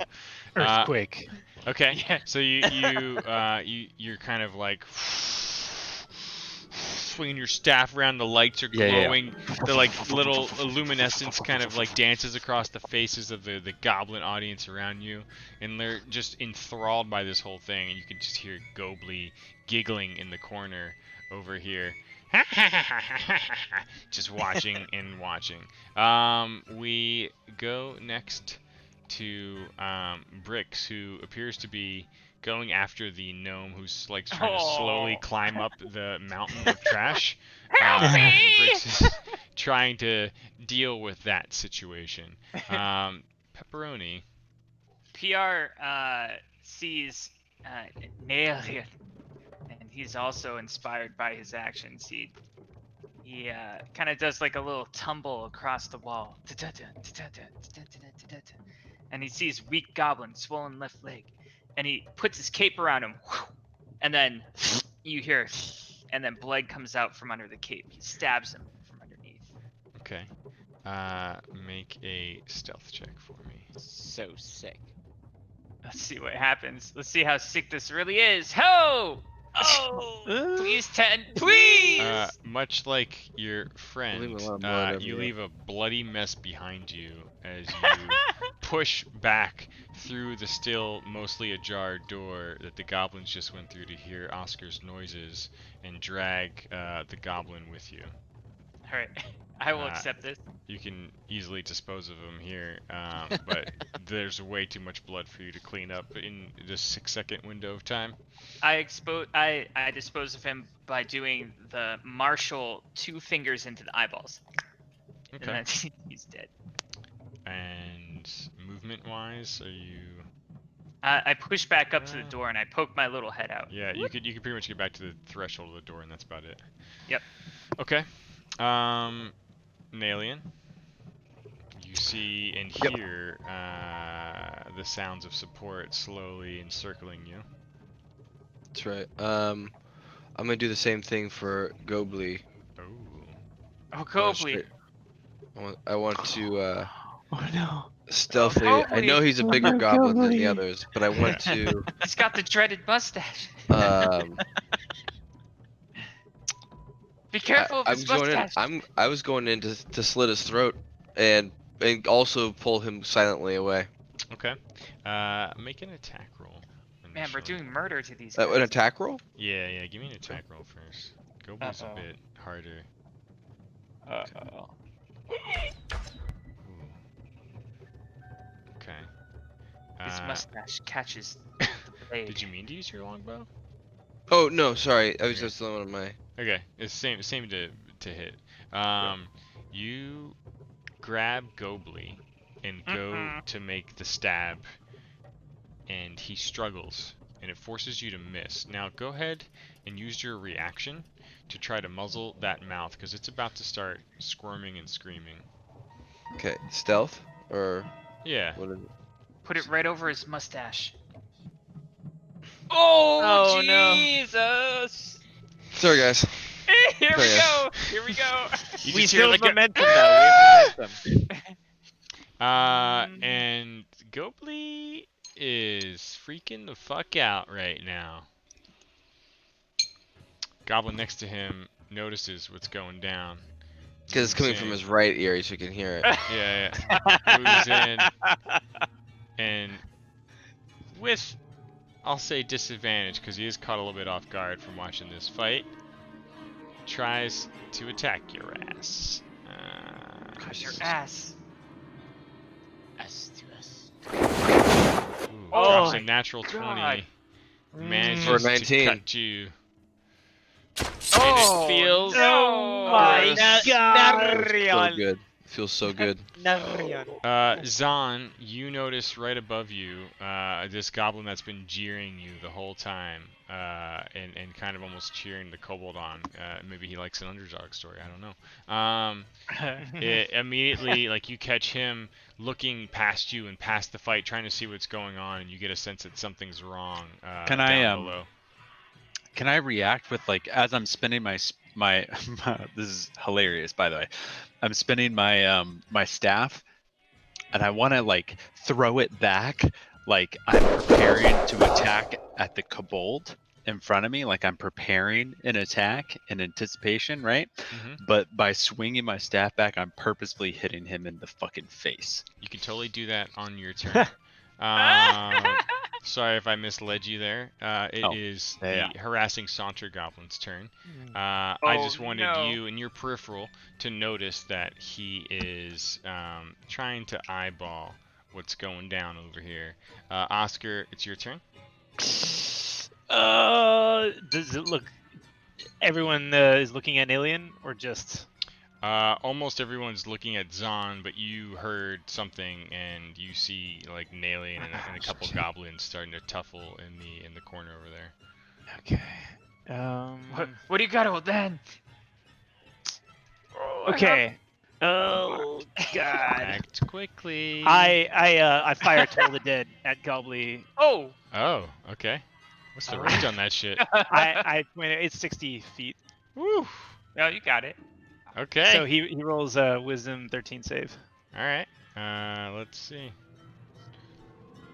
Earthquake. Okay, Yeah. so you're kind of like swinging your staff around. The lights are Yeah, yeah, yeah. glowing. The like little luminescence kind of like dances across the faces of the goblin audience around you, and they're just enthralled by this whole thing. And you can just hear Gobly giggling in the corner over here. Just watching and watching. We go next to Bricks, who appears to be going after the gnome who's like trying to slowly Oh. climb up the mountain of trash. Help me! Bricks is trying to deal with that situation. Pepperoni. PR sees Nail here, and he's also inspired by his actions. He kind of does like a little tumble across the wall, and he sees weak goblin, swollen left leg, and he puts his cape around him, and then you hear, and then blood comes out from under the cape. He stabs him from underneath. Okay. Make a stealth check for me. So sick. Let's see what happens. Let's see how sick this really is. Ho! Oh, please 10, please. Much like your Leave friend, a lot of blood you everywhere. leave a bloody mess behind you as you push back through the still mostly ajar door that the goblins just went through to hear Oscar's noises and drag the goblin with you. All right, I will accept this. You can easily dispose of him here, but there's way too much blood for you to clean up in this 6-second window of time. I dispose of him by doing the martial 2 fingers into the eyeballs. Okay. And then he's dead. And movement-wise, are you? I push back up to the door and I poke my little head out. Yeah, you could pretty much get back to the threshold of the door, and that's about it. Yep. Okay. Nalian, you see and hear the sounds of support slowly encircling you. That's right. I'm gonna do the same thing for Gobly. Oh. Oh, Copley. I want to Oh no. stealthily. Oh, I know he's a Gobly. bigger Oh, goblin than the Gobly. others, but I want to. He's got the dreaded mustache. Be careful of I his was going in. mustache. I was going in to slit his throat and also pull him silently away. Okay. Make an attack roll. Man, we're initially. doing murder to these guys. An attack roll? Yeah. Give me an attack roll first. Goblin's a Uh-oh. bit harder. Uh-oh. Ooh. Okay. His mustache catches the blade. Did you mean to use your longbow? Oh no, sorry. I was Okay. just throwing on my. Okay, it's same to hit. You grab Gobly and go to make the stab, and he struggles, and it forces you to miss. Now go ahead and use your reaction to try to muzzle that mouth, because it's about to start squirming and screaming. Okay, stealth or Yeah. what is it? Put it right over his mustache. Oh, Jesus! Sorry, guys. Here we Sorry, go! Here we go! You We just hear still like have a- momentum though. We have momentum. and Gobly is freaking the fuck out right now. Goblin next to him notices what's going down. Because it's coming from Moves his right ear, so you can hear it. in. Yeah. Moves in and with, I'll say, disadvantage, because he is caught a little bit off guard from watching this fight, tries to attack your ass. Cause your ass. Us to us. Ooh, Oh drops a my natural God. 20. Manages For to 19. cut you. Oh, feels no! My gross. God. Feels so good. Feels so good. Zahn, you notice right above you this goblin that's been jeering you the whole time, and kind of almost cheering the kobold on. Maybe he likes an underdog story. I don't know. It immediately, like, you catch him looking past you and past the fight, trying to see what's going on, and you get a sense that something's wrong Can down I below. Can I react with, like, as I'm spinning my this is hilarious, by the way. I'm spinning my my staff, and I want to, like, throw it back, like I'm preparing to attack at the kobold in front of me, like I'm preparing an attack in anticipation, right? hmm But by swinging my staff back, I'm purposefully hitting him in the fucking face. You can totally do that on your turn. Sorry if I misled you there. It Oh, is yeah. the harassing saunter goblin's turn. I Oh, just wanted no. you in your peripheral to notice that he is trying to eyeball what's going down over here. Oscar, it's your turn. Does it look? Everyone is looking at an alien, or just? Almost everyone's looking at Zahn, but you heard something and you see like Nalien and a couple goblins starting to tuffle in the corner over there. Okay. What do you got, old man? Okay. Oh God. Act quickly. I fire Toll the Dead at Gobbly. Oh! Oh, okay. What's the range on that shit? I point it, it's 60 feet. Woo. No, you got it. Okay. So he rolls Wisdom 13 save. All right. Let's see.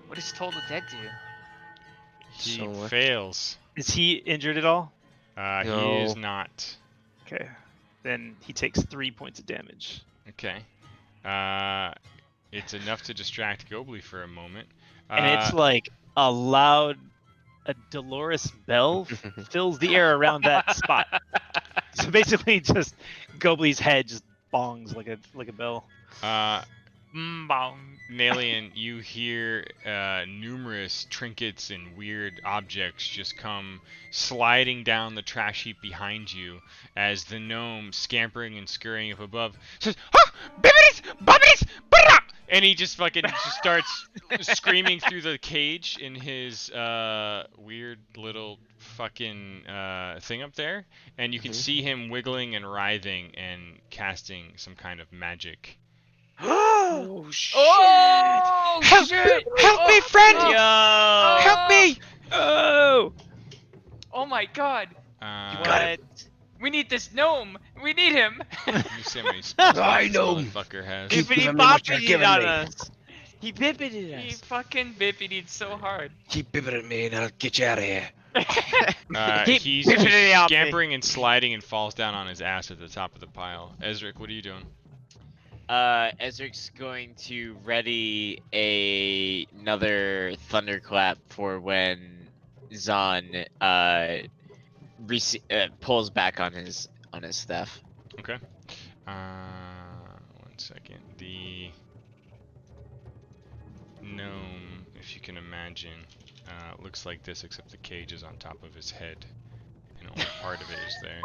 What does Toll the Dead do? He So much. fails. Is he injured at all? He is No. not. Okay. Then he takes 3 points of damage. Okay. It's enough to distract Gobly for a moment. And it's like a loud, a Dolores bell fills the air around that spot. So basically, just Gobly's head just bongs like a bell. Bong. Nalien, you hear numerous trinkets and weird objects just come sliding down the trash heap behind you as the gnome, scampering and scurrying up above, says, "Ah! Bibbidis! Bobbidis! Bada!" And he just fucking just starts screaming through the cage in his weird little fucking thing up there. And you can see him wiggling and writhing and casting some kind of magic. Oh shit! Oh, Help! shit! Help me, friend! Oh, Help me! Oh! Oh my god! What? We need this gnome! We need him! Let me see how many spells I this know. motherfucker has. Keep Bippity giving me what you're boppity giving on me. us. He bippited He us. fucking bippity so hard. Keep bibbing at me and I'll get you out of here. Keep He's bipping just it out me. scampering and sliding and falls down on his ass at the top of the pile. Ezric, what are you doing? Ezric's going to ready another thunderclap for when Zahn pulls back on his staff. Okay. 1 second. The gnome, if you can imagine, looks like this, except the cage is on top of his head, and only part of it is there.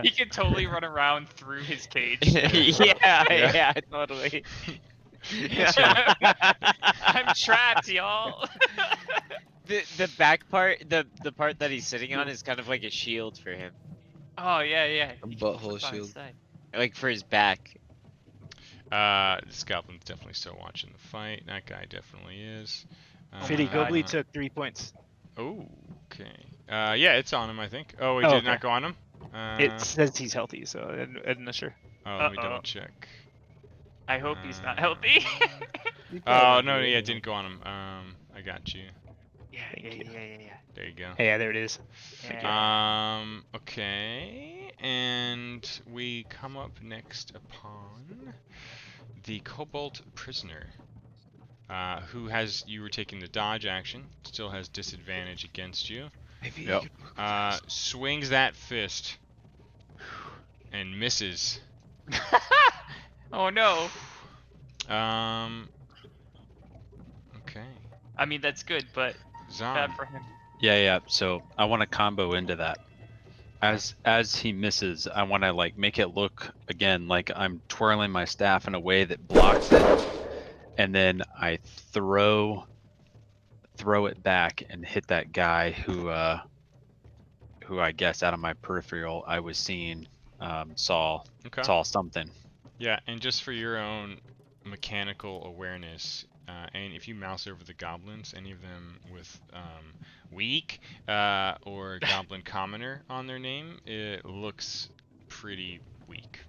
He can totally run around through his cage. yeah, totally. I'm trapped, y'all. The back part, the part that he's sitting on, is kind of like a shield for him, Oh yeah. A He can butthole flip on his shield. side. like for his back. This goblin's definitely still watching the fight. That guy definitely is. Fitty God. Gobly took 3 points. Oh, okay. Yeah, it's on him, I think. Oh, wait, Oh, did it okay. not go on him? It says he's healthy, so I'm not sure. Oh, let me Uh-oh. double check. I hope he's not healthy. Oh, no, yeah, it didn't go on him. I got you. yeah. There you go. Hey, yeah, there it is. Okay, and we come up next upon the Cobalt Prisoner, who you were taking the dodge action, still has disadvantage against you. Maybe Yep. you could work with us. Swings that fist and misses. Oh no. Okay. I mean that's good, but Zahn. bad for him. Yeah. So I want to combo into that. As he misses, I want to like make it look again like I'm twirling my staff in a way that blocks it, and then I throw it back and hit that guy who I guess out of my peripheral I was seeing saw Okay. something. Yeah, and just for your own mechanical awareness, and if you mouse over the goblins, any of them with weak or goblin commoner on their name, it looks pretty weak.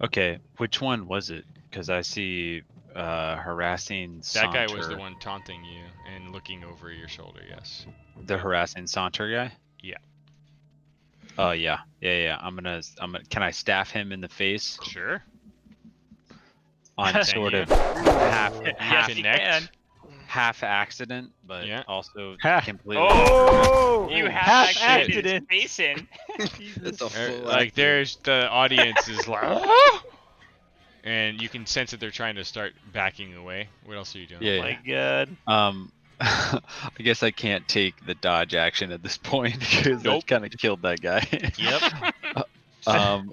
Okay, which one was it? Because I see harassing That guy saunter. was the one taunting you and looking over your shoulder. Yes. The harassing saunter guy. Yeah. Oh yeah. I'm gonna. Can I staff him in the face Sure. on Can sort you? of half Yes, you can. half accident, but Yeah. also Ha. completely. Oh, You half have actually accident. his face in. That's a full Like accident. there's the audience is like, and you can sense that they're trying to start backing away. What else are you doing? Yeah. My God. I guess I can't take the dodge action at this point because Nope. that kind of killed that guy. Yep.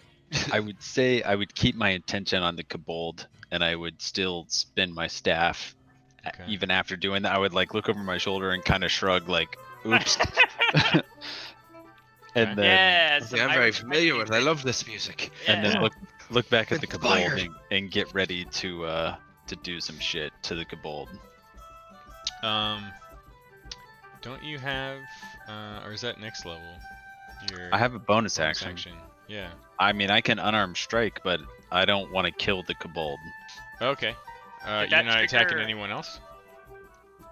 I would say I would keep my attention on the kobold, and I would still spin my staff. Okay. Even after doing that, I would like look over my shoulder and kind of shrug, like, "Oops." And then Yes. Okay, I'm very familiar with it. I love this music. and then look back at the kobold Inspired. and get ready to do some shit to the kobold. Don't you have, or is that next level? Your I have a bonus bonus action. Yeah. I mean, I can unarmed strike, but I don't want to kill the kobold. Okay. Did You're that not attacking trigger- anyone else?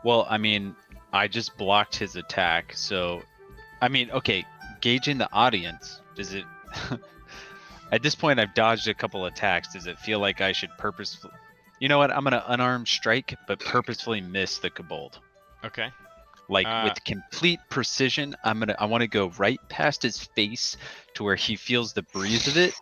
Well, I mean, I just blocked his attack, so I mean, okay, gauging the audience, does it at this point I've dodged a couple attacks, does it feel like I should purposefully, you know what, I'm gonna unarmed strike but purposefully miss the kobold. Okay. Like with complete precision, I want to go right past his face to where he feels the breeze of it,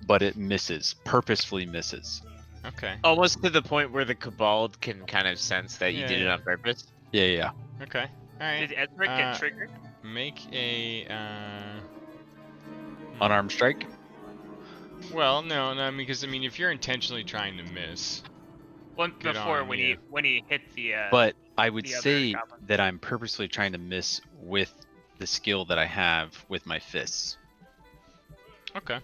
but it misses, purposefully misses. Okay. Almost to the point where the Cabal can kind of sense that you Yeah, did it yeah. on purpose. Yeah. Okay. All right. Did Ezra get triggered? Make a. Unarmed strike? Well, no, because I mean, if you're intentionally trying to miss, One Good before on when you. he hit the. But I would the other say goblin. that I'm purposely trying to miss with the skill that I have with my fists. okay.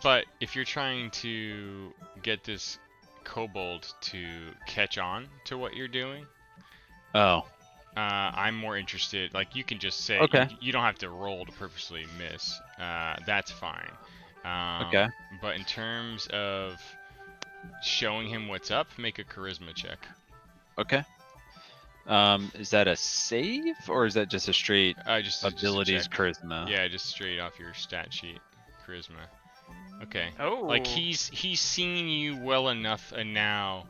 But if you're trying to get this kobold to catch on to what you're doing, Oh, I'm more interested. Like you can just say, Okay. you don't have to roll to purposely miss. That's fine. Okay. But in terms of showing him what's up, make a charisma check. okay. Is that a save or is that just a straight Just a abilities check. charisma? Yeah, just straight off your stat sheet, charisma. Okay. Oh. Like he's seen you well enough and now,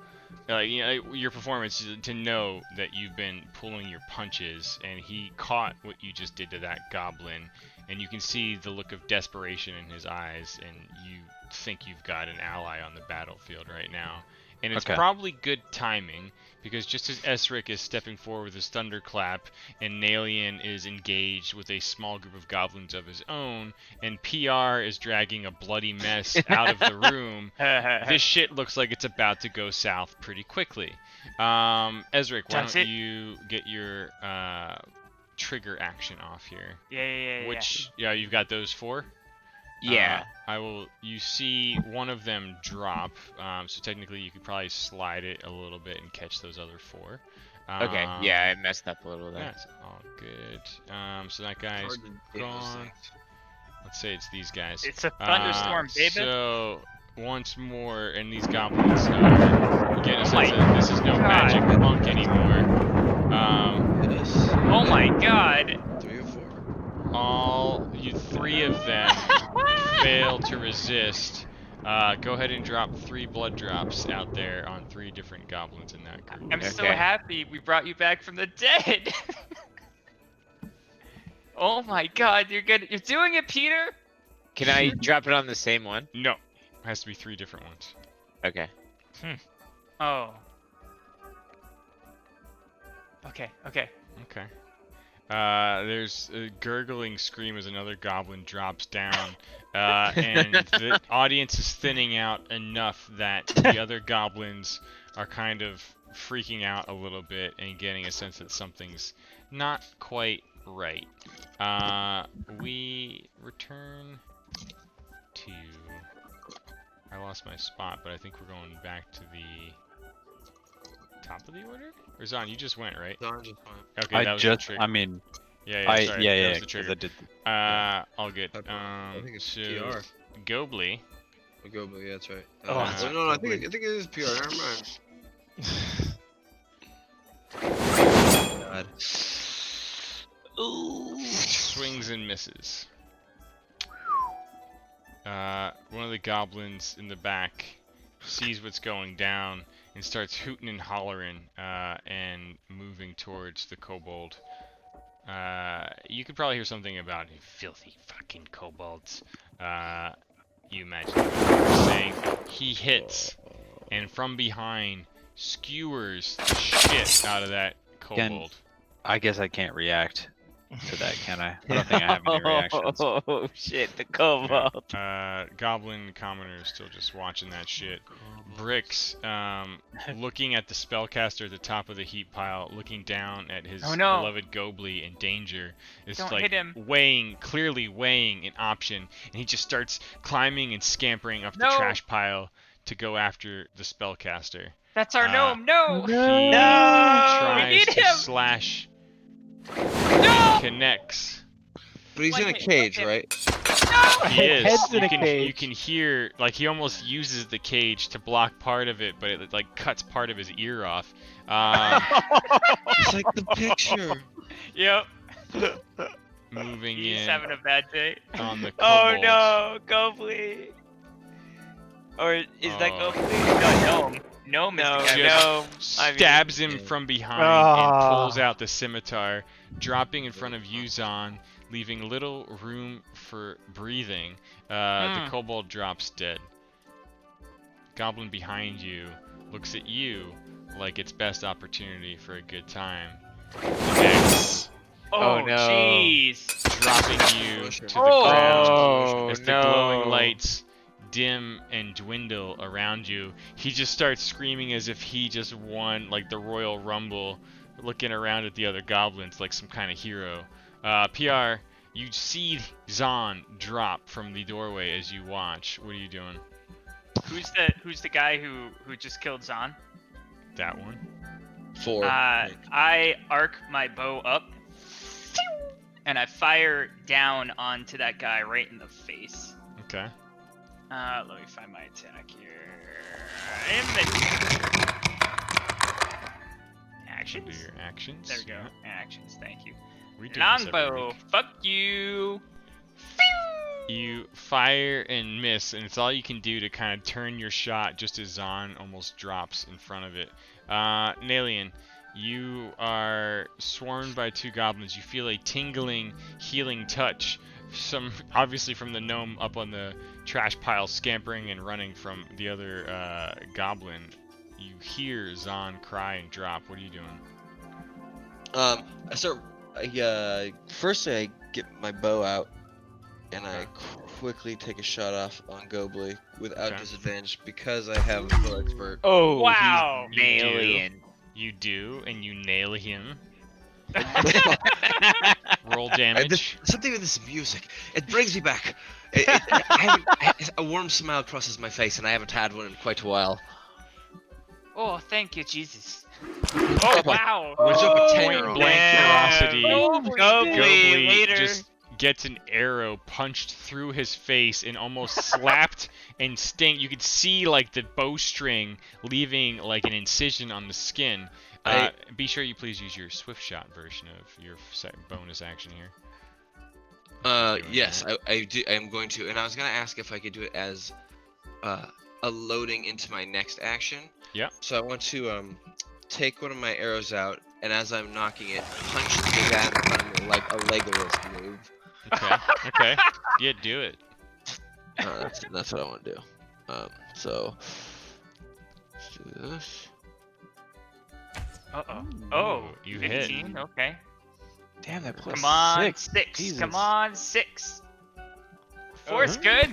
you know, your performance to know that you've been pulling your punches, and he caught what you just did to that goblin, and you can see the look of desperation in his eyes, and you think you've got an ally on the battlefield right now. And it's Okay. probably good timing, because just as Esric is stepping forward with his thunderclap, and Nalian is engaged with a small group of goblins of his own, and PR is dragging a bloody mess out of the room, this shit looks like it's about to go south pretty quickly. Esric, why Does don't it? you get your trigger action off here? Yeah. Which, yeah, you've got those 4? Yeah. I will. You see one of them drop, so technically you could probably slide it a little bit and catch those other 4. Okay. Yeah, I messed up a little there. That's all good. So that guy's Hard to do those gone. things. Let's say it's these guys. It's a thunderstorm, baby. So once more, and these goblins get a sense that this is no God. magic monk anymore. Yes. Oh my God. 3 or 4. All you 3 of them fail to resist. Go ahead and drop 3 blood drops out there on 3 different goblins in that group. I'm so Okay. happy we brought you back from the dead. Oh my God, you're good. You're doing it, Peter. Can I drop it on the same one? No, it has to be 3 different ones. Okay. Oh. Okay. Okay. There's a gurgling scream as another goblin drops down, and the audience is thinning out enough that the other goblins are kind of freaking out a little bit and getting a sense that something's not quite right. We return to... I lost my spot, but I think we're going back to the top of the order? Or Zon, you just went, right? Zon just fine. Okay, that was the trick. I mean, Yeah, sorry, that was the 'cause trigger. I did. All good. I think it's So PR. Gobly. Go, but yeah, that's right. Oh, that's no, right. I think it is PR. Never mind. God. Swings and misses. One of the goblins in the back sees what's going down and starts hooting and hollering and moving towards the kobold. You could probably hear something about filthy fucking kobolds. You imagine saying he hits and from behind skewers the shit out of that kobold. I guess I can't react to that, can I? I don't think I have any reactions. Oh shit, the kobold. Goblin commoner is still just watching that shit. Bricks, looking at the spellcaster at the top of the heap pile, looking down at his Oh, no. beloved Gobly in danger, is Don't like hit him. clearly weighing an option, and he just starts climbing and scampering up the No. trash pile to go after the spellcaster. That's our gnome. No. He We tries need to him. slash, No. connects. But he's in a Like it, cage, like it. right? No. He is. Head's in you a can cage. you can hear like he almost uses the cage to block part of it, but it like cuts part of his ear off. It's like the picture. Yep. Moving He's in having a bad day. on the Oh kobold. no, Goblin. Or is that Oh. Goblin? No, gnome. Gnome is No, the guy. no. I mean- Stabs him from behind and pulls out the scimitar, dropping in front of Yuzan, leaving little room for breathing. The kobold drops dead. Goblin behind you looks at you like its best opportunity for a good time. Next, Oh, Oh, no. jeez. dropping you to the Oh. ground Oh as the glowing no. lights dim and dwindle around you. He just starts screaming as if he just won like the Royal Rumble, looking around at the other goblins like some kind of hero. PR, you see Zon drop from the doorway as you watch. What are you doing? Who's the guy who just killed Zon? That one? 4. I arc my bow up and I fire down onto that guy right in the face. Okay. Let me find my attack here. Do Actions? your actions. There we go. Yeah. Actions, thank you. We do this every Longbow, week. fuck you. You fire and miss, and it's all you can do to kind of turn your shot just as Zon almost drops in front of it. Nalian, you are swarmed by 2 goblins. You feel a tingling, healing touch. Obviously from the gnome up on the trash pile, scampering and running from the other goblin. You hear Zon cry and drop. What are you doing? First I get my bow out, and I quickly take a shot off on Gobly without Okay. disadvantage because I have a full expert. Oh, Wow. he's an alien. You do, and you nail him. Roll I- damage. this- something with this music, it brings me back. A warm smile crosses my face, and I haven't had one in quite a while. Oh, thank you, Jesus. Oh, wow. Was up a Point 10-year-old. blank ferocity. Oh, Goblin, Gobly later. just gets an arrow punched through his face and almost slapped and sting. You could see like the bowstring leaving like an incision on the skin. Be sure you please use your swift shot version of your bonus action here. Yes, I do. I'm going to, and I was gonna ask if I could do it as a loading into my next action. Yeah. So I want to take one of my arrows out, and as I'm knocking it, punch the guy in front of me like a Legolas move. Okay. Okay. Yeah, do it. That's what I want to do. So let's do this. Uh-oh. Oh, you 15, hit. okay. Damn, that plus Come on, 6. 6. Jesus. Come on, 6. 4's good.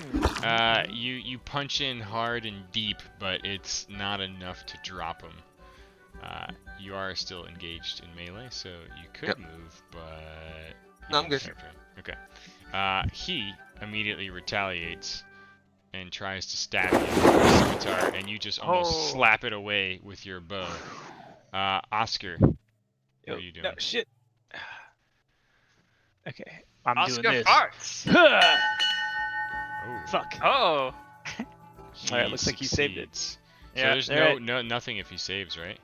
You punch in hard and deep, but it's not enough to drop him. You are still engaged in melee, so you could Yep. move, but No, I'm you good. didn't factor in. Okay. He immediately retaliates and tries to stab you with his scimitar, and you just almost slap it away with your bow. Oscar, what Yo, are you doing? No, shit. Okay, I'm Oscar doing this. farts. Huh! Oh, Fuck. Oh. Alright, looks like he saved it. succeeds. So Yeah, there's alright. nothing if he saves, right?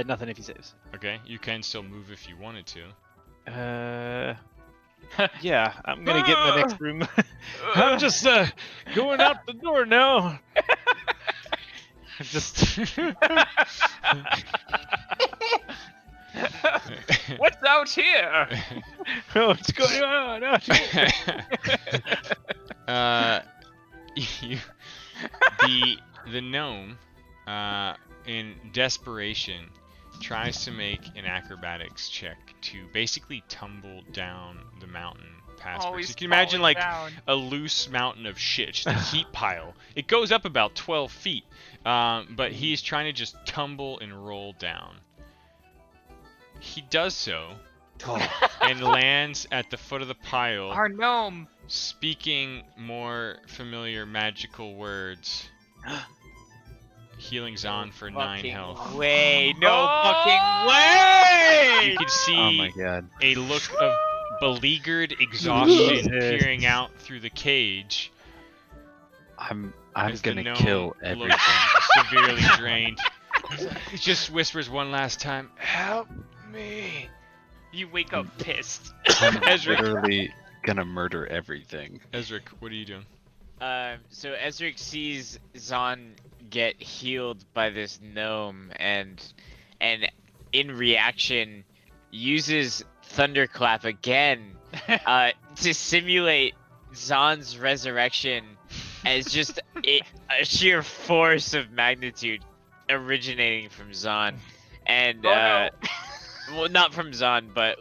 Nothing if he saves. Okay, you can still move if you wanted to. Yeah, I'm gonna get in the next room. I'm just going out the door now. Just What's out here? what's going on out here? You, the gnome, in desperation, tries to make an acrobatics check to basically tumble down the mountain past. So Always you can imagine like down. a loose mountain of shit, just a heap pile. It goes up about 12 feet, but he's trying to just tumble and roll down. He does so and lands at the foot of the pile, Our gnome. speaking more familiar magical words. Healing's on for 9 Fucking health. way. No Oh! fucking way! You can Oh my see god. a look of beleaguered exhaustion Jesus. peering out through the cage. I'm as the gonna gnome kill looks everything. severely drained. He just whispers one last time, "Help me." You wake up pissed. I'm Ezra. literally gonna murder everything. Ezric, what are you doing? So Ezric sees Zon get healed by this gnome, and in reaction uses Thunderclap again to simulate Zon's resurrection as just a sheer force of magnitude originating from Zon, and Oh, no. well, not from Zon, but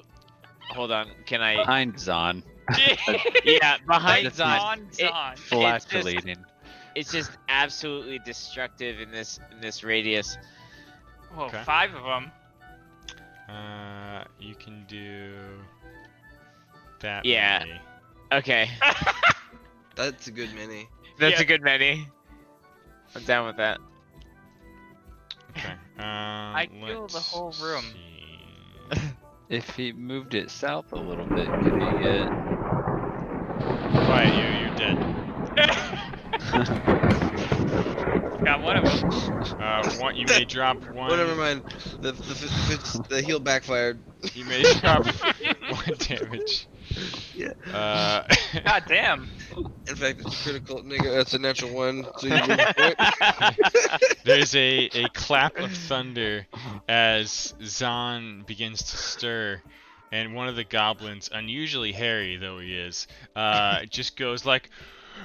hold on, can I? Behind Zon, Yeah, behind That's Zon. On Zon. flatulating. It's just absolutely destructive in this radius. Whoa, Okay. 5 of them. You can do that. Yeah. many. Okay, That's a good mini. that's Yeah. a good many. I'm down with that. Okay. I kill the whole room. See. If he moved it south a little bit, could he get? Quiet, you're dead. Got one of them. You may drop one. Oh, never mind. The heal backfired. You may drop 1 damage. Yeah. God damn. In fact, it's a critical, nigga. That's a natural 1. So you lose a point. There's a clap of thunder as Zon begins to stir, and one of the goblins, unusually hairy though he is, just goes like,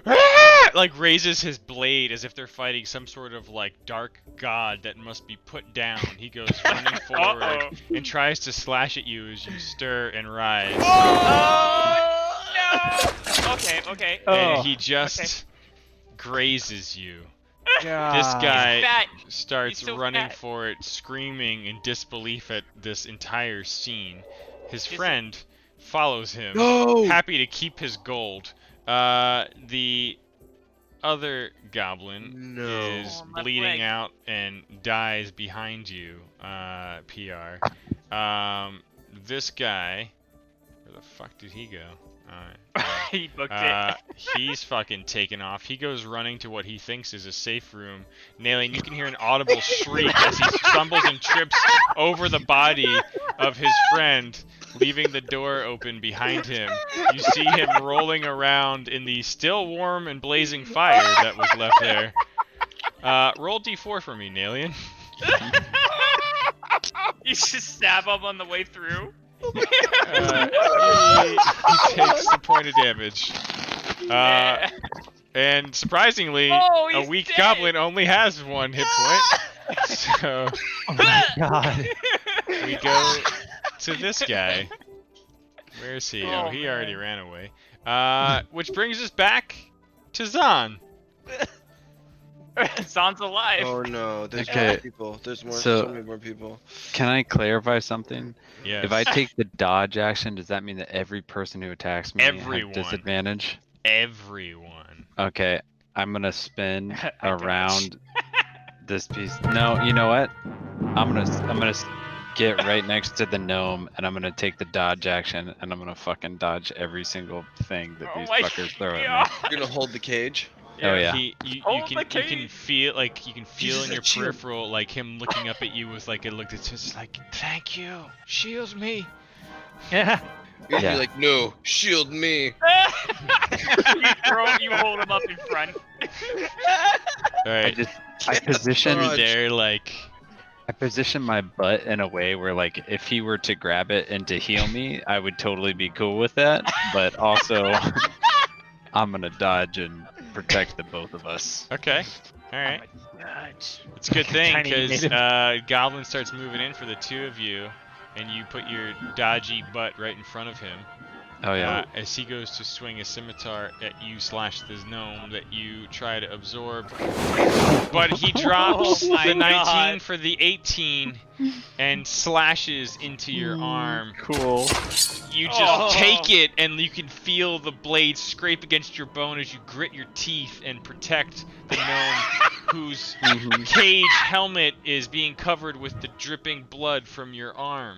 "Ah!" like raises his blade as if they're fighting some sort of like dark god that must be put down. He goes running forward Uh-oh. and tries to slash at you as you stir and rise. Oh no! Okay. And he just grazes you. This guy Fat. starts He's so running fat. for it, screaming in disbelief at this entire scene. His Just- friend follows him, No! happy to keep his gold. The other goblin No. is Oh, my bleeding leg. out and dies behind you, PR. This guy, where the fuck did he go? Alright. He booked it. He's fucking taken off. He goes running to what he thinks is a safe room. Nailing, you can hear an audible shriek as he stumbles and trips over the body of his friend, leaving the door open behind him. You see him rolling around in the still warm and blazing fire that was left there. Roll d4 for me, Nalian. You should stab him on the way through. He takes a point of damage. And surprisingly, Oh, a he's weak dead. goblin only has 1 hit point. So Oh my god. we go to this guy. Where is he? Oh, Oh, he already man. ran away. Which brings us back to Zahn. Zahn's alive. Oh no, there's Okay, more people. There's more, so- so many more people. Can I clarify something? Yes. If I take the dodge action, does that mean that every person who attacks me Everyone. has disadvantage? Everyone. Okay, I'm gonna spin I dodge. around this piece. No, you know what? I'm gonna get right next to the gnome, and I'm gonna take the dodge action, and I'm gonna fucking dodge every single thing that Oh these my fuckers throw at God. me. You're gonna hold the cage. Oh yeah. You Hold can the you can cage. feel Jesus, in your that shield. peripheral like him looking up at you with like a look that's just like, thank you, shield me. Yeah. You're gonna Yeah. be like, no, shield me. you hold him up in front. All right. I position You're dodge. there like I position my butt in a way where, like, if he were to grab it and to heal me, I would totally be cool with that. But also, I'm gonna dodge and protect the both of us. okay. All right. Nudge. It's a good thing Tiny because native. Goblin starts moving in for the two of you, and you put your dodgy butt right in front of him. Oh yeah. As he goes to swing a scimitar at you / the gnome that you try to absorb. But he drops Oh my the 19 God. for the 18 and slashes into your arm. Cool. You just Oh. take it, and you can feel the blade scrape against your bone as you grit your teeth and protect the gnome whose cage helmet is being covered with the dripping blood from your arm.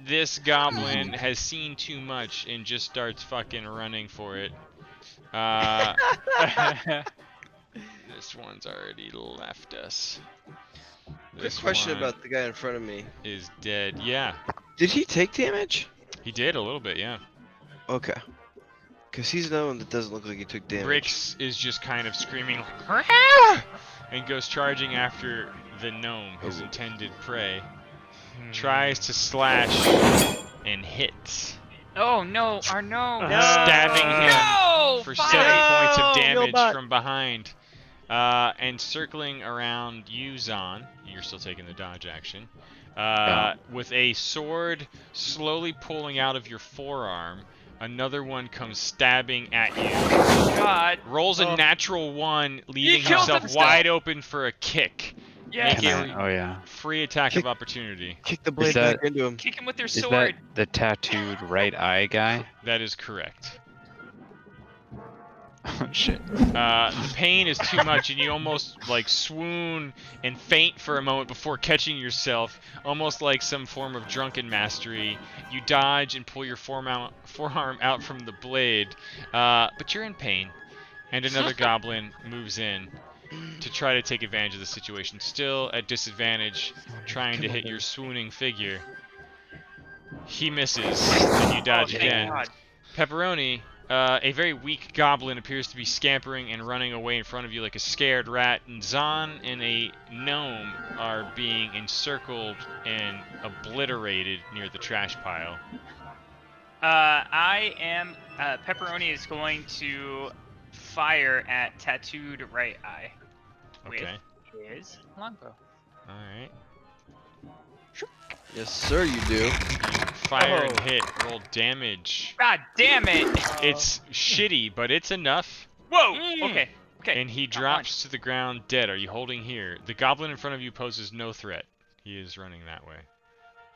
This goblin has seen too much and just starts fucking running for it. This one's already left us. Quick This question one about the guy in front of me. is dead. Yeah, Did he take damage? he did a little bit. Yeah. Okay. Because he's another one that doesn't look like he took damage. Rix is just kind of screaming "Ah!" and goes charging after the gnome, his intended prey. Tries to slash and hits, Oh no, our gnome. stabbing him No! for Fire! 7 points of No! damage Neilbot. from behind. And circling around you, Zahn, you're still taking the dodge action, with a sword slowly pulling out of your forearm. Another one comes stabbing at you. God. Rolls a natural 1, leaving killed himself himself. wide open for a kick. Yes. Make Can it I? Oh yeah. free attack Kick- of opportunity. Kick the blade that- back into him. Kick him with your Is sword. that the tattooed right eye guy? That is correct. Oh shit. The pain is too much, and you almost like swoon and faint for a moment before catching yourself, almost like some form of drunken mastery. You dodge and pull your forearm out from the blade, but you're in pain. And another goblin moves in to try to take advantage of the situation, still at disadvantage, trying to hit your swooning figure. He misses, and you dodge thank again. God. Pepperoni, a very weak goblin, appears to be scampering and running away in front of you like a scared rat, and Zahn and a gnome are being encircled and obliterated near the trash pile. I am. Pepperoni is going to fire at tattooed right eye Okay. with his longbow. Alright. Yes, sir, you do. Fire and Oh. hit. Roll damage. God damn it! It's shitty, but it's enough. Whoa. Mm. Okay. Okay. And he drops to the ground dead. Are you holding here? The goblin in front of you poses no threat. He is running that way.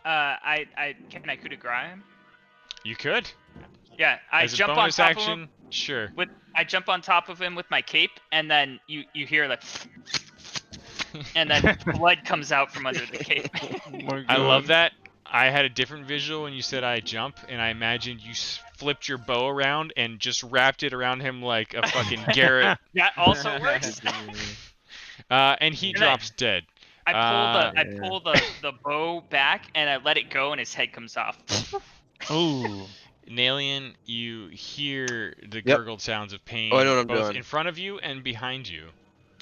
Can I coup de grace him? You could. Yeah, I As a jump on bonus top action, of him. sure. I jump on top of him with my cape, and then you hear like, and then blood comes out from under the cape. I love that. I had a different visual when you said I jump, and I imagined you flipped your bow around and just wrapped it around him like a fucking Garrett. That also works. And he And drops dead. I pull the bow back, and I let it go, and his head comes off. Ooh. Nalian, you hear the Yep. gurgled sounds of pain Oh, I know what I'm both doing. in front of you and behind you.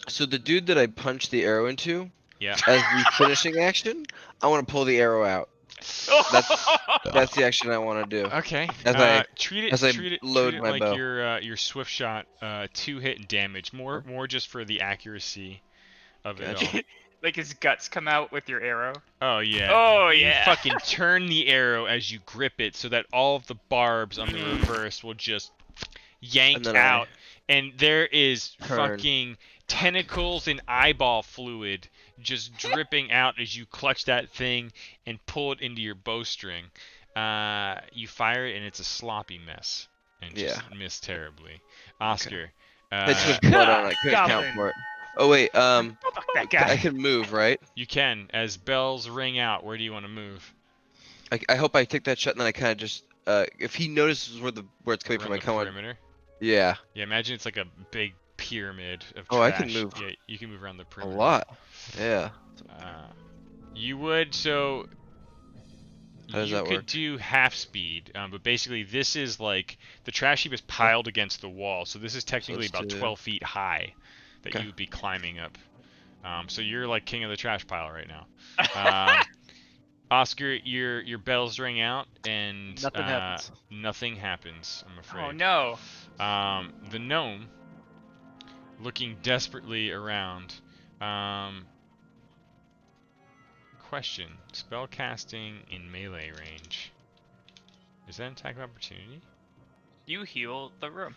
So the dude that I punched the arrow into, Yeah. as the finishing action, I want to pull the arrow out. That's the action I want to do. Okay. As I- treat it as I treat it load treat it my like bow. your swift shot 2 hit damage. More just for the accuracy of it all. Gotcha. Like his guts come out with your arrow. Oh yeah. Oh You yeah. fucking turn the arrow as you grip it so that all of the barbs on the reverse will just yank And then out, and there is turn. fucking tentacles and eyeball fluid just dripping out as you clutch that thing and pull it into your bowstring. You fire it and it's a sloppy mess and just miss terribly. Oscar. Had too much blood on it. I couldn't count Goblin. for it. Oh wait, Fuck that guy. I can move, right? You can, as bells ring out. Where do you want to move? I hope I take that shot and then I kind of just if he notices where it's coming Around from, I the kind of perimeter? yeah, Yeah, imagine it's like a big pyramid of Oh, trash. I can move Yeah, you can move around the a perimeter. lot. Yeah. You would, so How does you that could work? do half speed, but basically this is like the trash heap is piled against the wall, so this is technically it's about to- 12 feet high that Okay. you would be climbing up. So you're like king of the trash pile right now. Oscar, your bells ring out and Nothing happens. nothing happens, I'm afraid. Oh no. The gnome, looking desperately around. Question: spell casting in melee range. Is that an attack of opportunity? You heal the room.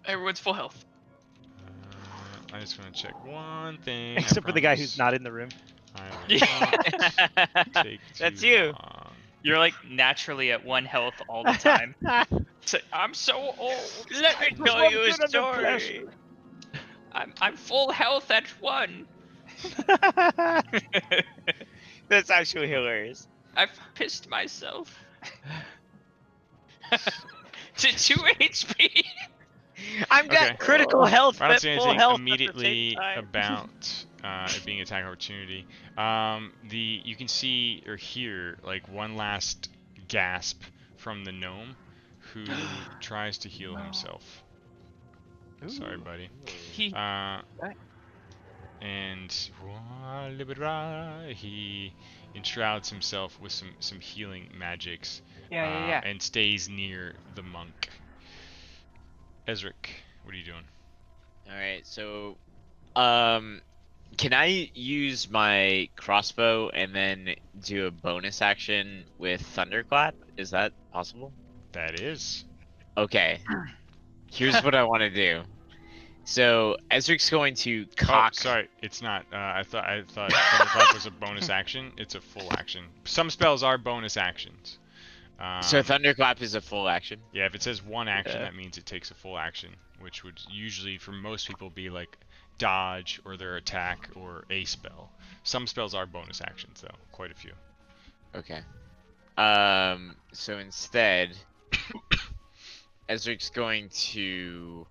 Everyone's full health. I just want to check one thing. Except for the guy who's not in the room. I will not take That's too you. long. You're like naturally at 1 health all the time. It's like, I'm so old. Let me just tell want you a good under story. I'm full health at 1. That's actually hilarious. I've pissed myself. To 2 HP. I've got Okay. critical health, I don't but see full anything health immediately at the same time. about it being attack opportunity. You can see or hear like one last gasp from the gnome, who tries to heal himself. Sorry, buddy. He And he enshrouds himself with some healing magics. Yeah. And stays near the monk. Ezric, what are you doing? Alright, so can I use my crossbow and then do a bonus action with Thunderclap? Is that possible? That is. Okay. Here's what I want to do. So Ezric's going to cock. Oh, sorry, it's not. I thought Thunderclap was a bonus action. It's a full action. Some spells are bonus actions. So Thunderclap is a full action. Yeah, if it says one action, Yeah. that means it takes a full action, which would usually, for most people, be like dodge or their attack or a spell. Some spells are bonus actions, though. Quite a few. Okay. So instead, Ezric's going to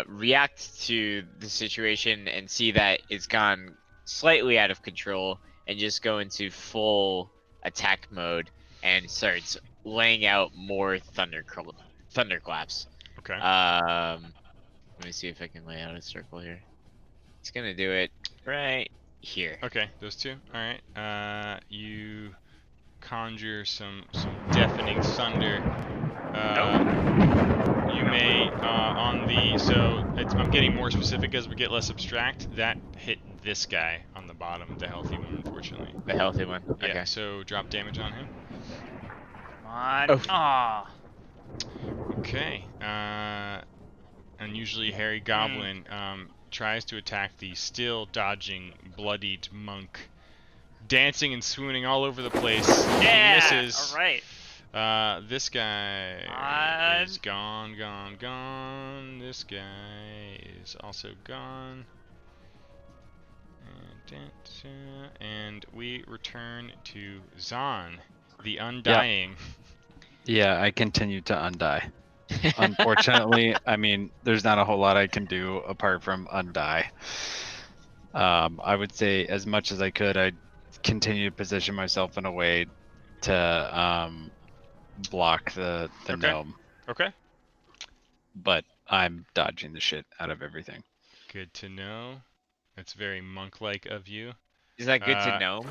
react to the situation and see that it's gone slightly out of control and just go into full attack mode and starts laying out more thunderclaps. Okay. Let me see if I can lay out a circle here. It's gonna do it right here. Okay, those two. All right. You conjure some deafening thunder. You may on the I'm getting more specific as we get less abstract. That hit this guy on the bottom, the healthy one, unfortunately. The healthy one. Yeah. Okay. So drop damage on him. Come on. Oh. Aw. Okay. Unusually hairy goblin tries to attack the still dodging bloodied monk, dancing and swooning all over the place. Yeah. He misses. All right. This guy is gone. This guy is also gone. And we return to Zahn, the Undying. Yeah, I continue to undie. Unfortunately, I mean, there's not a whole lot I can do apart from undie. I would say as much as I could, I'd continue to position myself in a way to block the Okay. gnome. Okay. But I'm dodging the shit out of everything. Good to know. That's very monk-like of you. Is that good to know?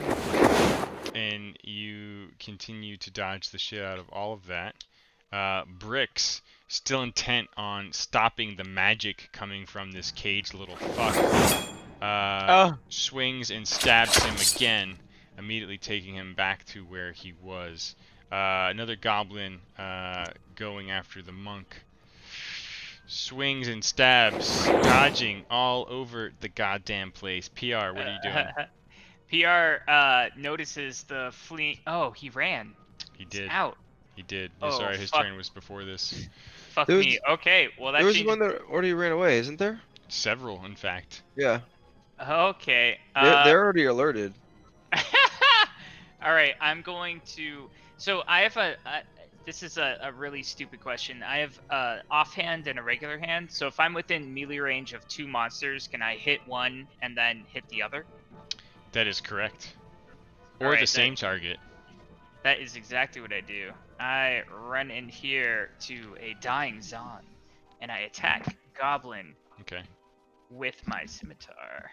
And you continue to dodge the shit out of all of that. Bricks, still intent on stopping the magic coming from this caged little fuck, swings and stabs him again, immediately taking him back to where he was. Another goblin going after the monk. Swings and stabs, dodging all over the goddamn place. PR, what are you doing? PR notices the fleeing. Oh, he ran. He He's did. out. He did. Oh, Sorry, his fuck. turn was before this. Fuck There was- me. Okay, well that There was changes. one that already ran away, isn't there? Several, in fact. Yeah. Okay. They're already alerted. All right, I'm going to. So I have this is a really stupid question. I have offhand and a regular hand. So if I'm within melee range of 2 monsters, can I hit one and then hit the other? That is correct. Or Alright, the same target. That is exactly what I do. I run in here to a dying Zon, and I attack Goblin Okay. with my scimitar.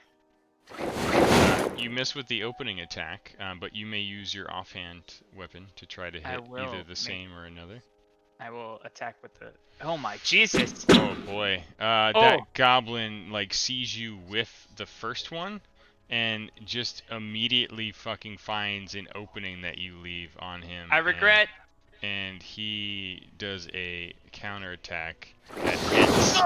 You miss with the opening attack, but you may use your offhand weapon to try to I hit will either the make- same or another. I will attack with the. Oh my Jesus! Oh boy. That Oh. goblin like sees you whiff the first one and just immediately fucking finds an opening that you leave on him. I regret. And he does a counterattack that hits,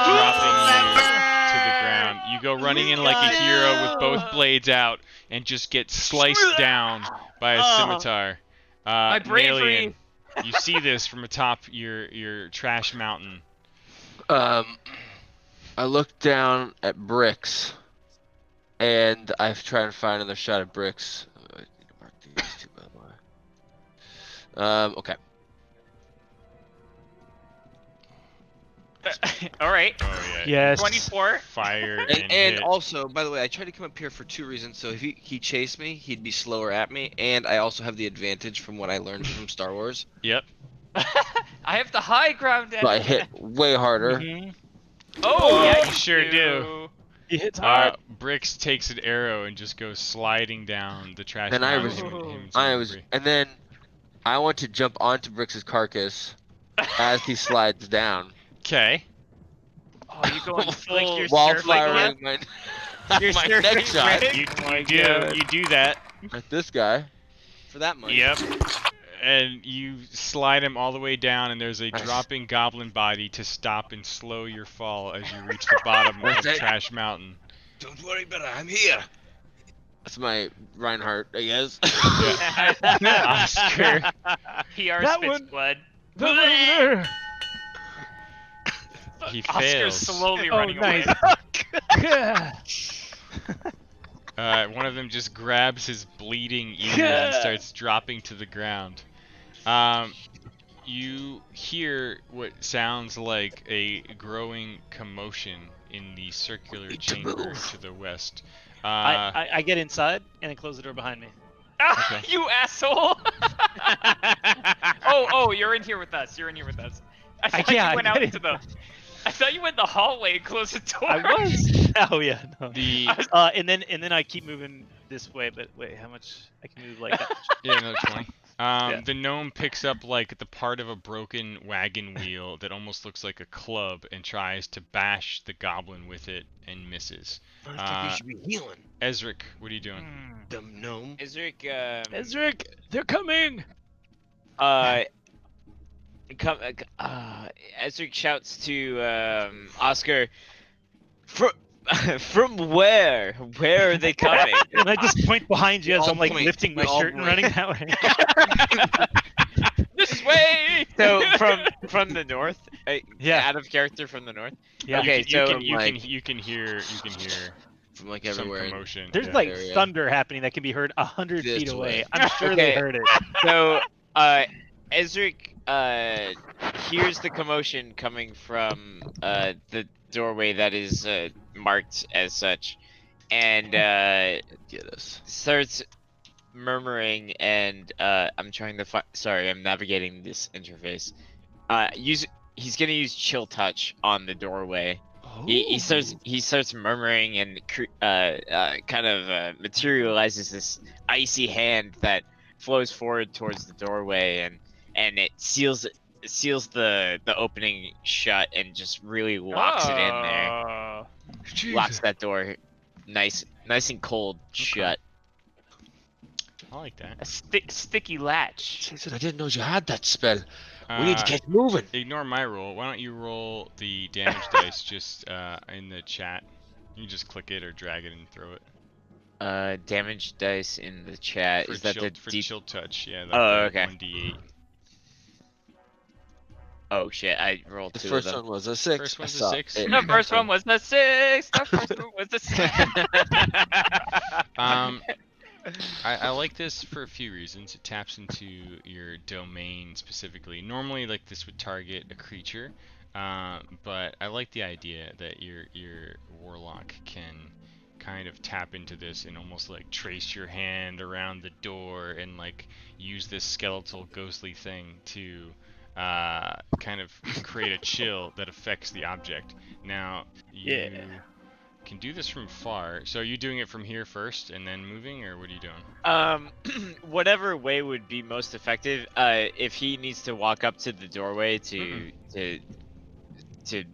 dropping you to the ground. You go running in like a hero with both blades out and just get sliced down by a scimitar. My bravery. Malian, you see this from atop your trash mountain. I look down at Bricks, and I try and find another shot at Bricks. I need to mark these two, by the way. Okay. All right. Oh yeah. Yes. 24. Fire and, And hit. also, by the way, I tried to come up here for 2 reasons. So if he chased me, he'd be slower at me, and I also have the advantage from what I learned from Star Wars. Yep. I have the high ground. So I hit way harder. Mhm. Oh yeah, you sure do. He hits hard. Bricks takes an arrow and just goes sliding down the trash And I mountain. was- him and I was, Zombie. and then I want to jump onto Bricks' carcass as he slides down, Okay. Oh, you going like you're while surfing? firing my, You're my surfing, next shot right? You my do God. you do that. at this guy for that money. Yep. And you slide him all the way down, and there's a Nice. dropping goblin body to stop and slow your fall as you reach the bottom of That's it. Trash Mountain. Don't worry, brother. I'm here. That's my Reinhardt, I guess. Oscar. PR That spits one- blood. That one over there. He Oscar's fails. slowly Oh, running nice. away. One of them just grabs his bleeding ear and starts dropping to the ground. You hear what sounds like a growing commotion in the circular chamber to the west. I get inside and then close the door behind me. Ah, Okay. you asshole! oh, you're in here with us. You're in here with us. I thought yeah, you went I out get into the. I thought you went the hallway and closed the door. I was. Oh yeah. No. The And then I keep moving this way. But wait, how much I can move like that? Much? yeah, another 20. Yeah. The gnome picks up like the part of a broken wagon wheel that almost looks like a club and tries to bash the goblin with it and misses. I think we should be healing. Ezric, what are you doing? Dumb gnome. Ezric, Ezric, they're coming. Ezric shouts to Oscar, from where? Where are they coming? And I just point behind you as all I'm like point. lifting my We all shirt and point. running that way. This way. So from the north, Yeah. out of character from the north. Yeah. Okay, you so can, you like- can you can hear From like some everywhere. commotion. There's yeah. like area. thunder happening that can be heard 100 This feet away. way. I'm sure they Okay. heard it. So Ezric hears the commotion coming from the doorway that is marked as such, and Get us. starts murmuring. And I'm trying to find. Sorry, I'm navigating this interface. He's gonna use chill touch on the doorway. He starts murmuring and kind of materializes this icy hand that flows forward towards the doorway, and it seals the opening shut and just really locks it in there. locks Jesus. that door nice and cold shut. I like that. A sticky latch. Jesus, I didn't know you had that spell. We need to Uh, get moving. ignore my roll. Why don't you roll the damage dice just in the chat? You just click it or drag it and throw it. Damage dice in the chat. For Is that the deep? chill touch, yeah, like Oh, the okay. 1d8. Oh shit! I rolled The 2 first of them. one was a 6. First one's I a saw 6. it. The first one was the 6. The first one was the 6. I like this for a few reasons. It taps into your domain specifically. Normally, like this would target a creature, but I like the idea that your warlock can kind of tap into this and almost like trace your hand around the door and like use this skeletal ghostly thing to kind of create a chill that affects the object. Now you Yeah. can do this from far. So are you doing it from here first and then moving, or what are you doing? Whatever way would be most effective. If he needs to walk up to the doorway to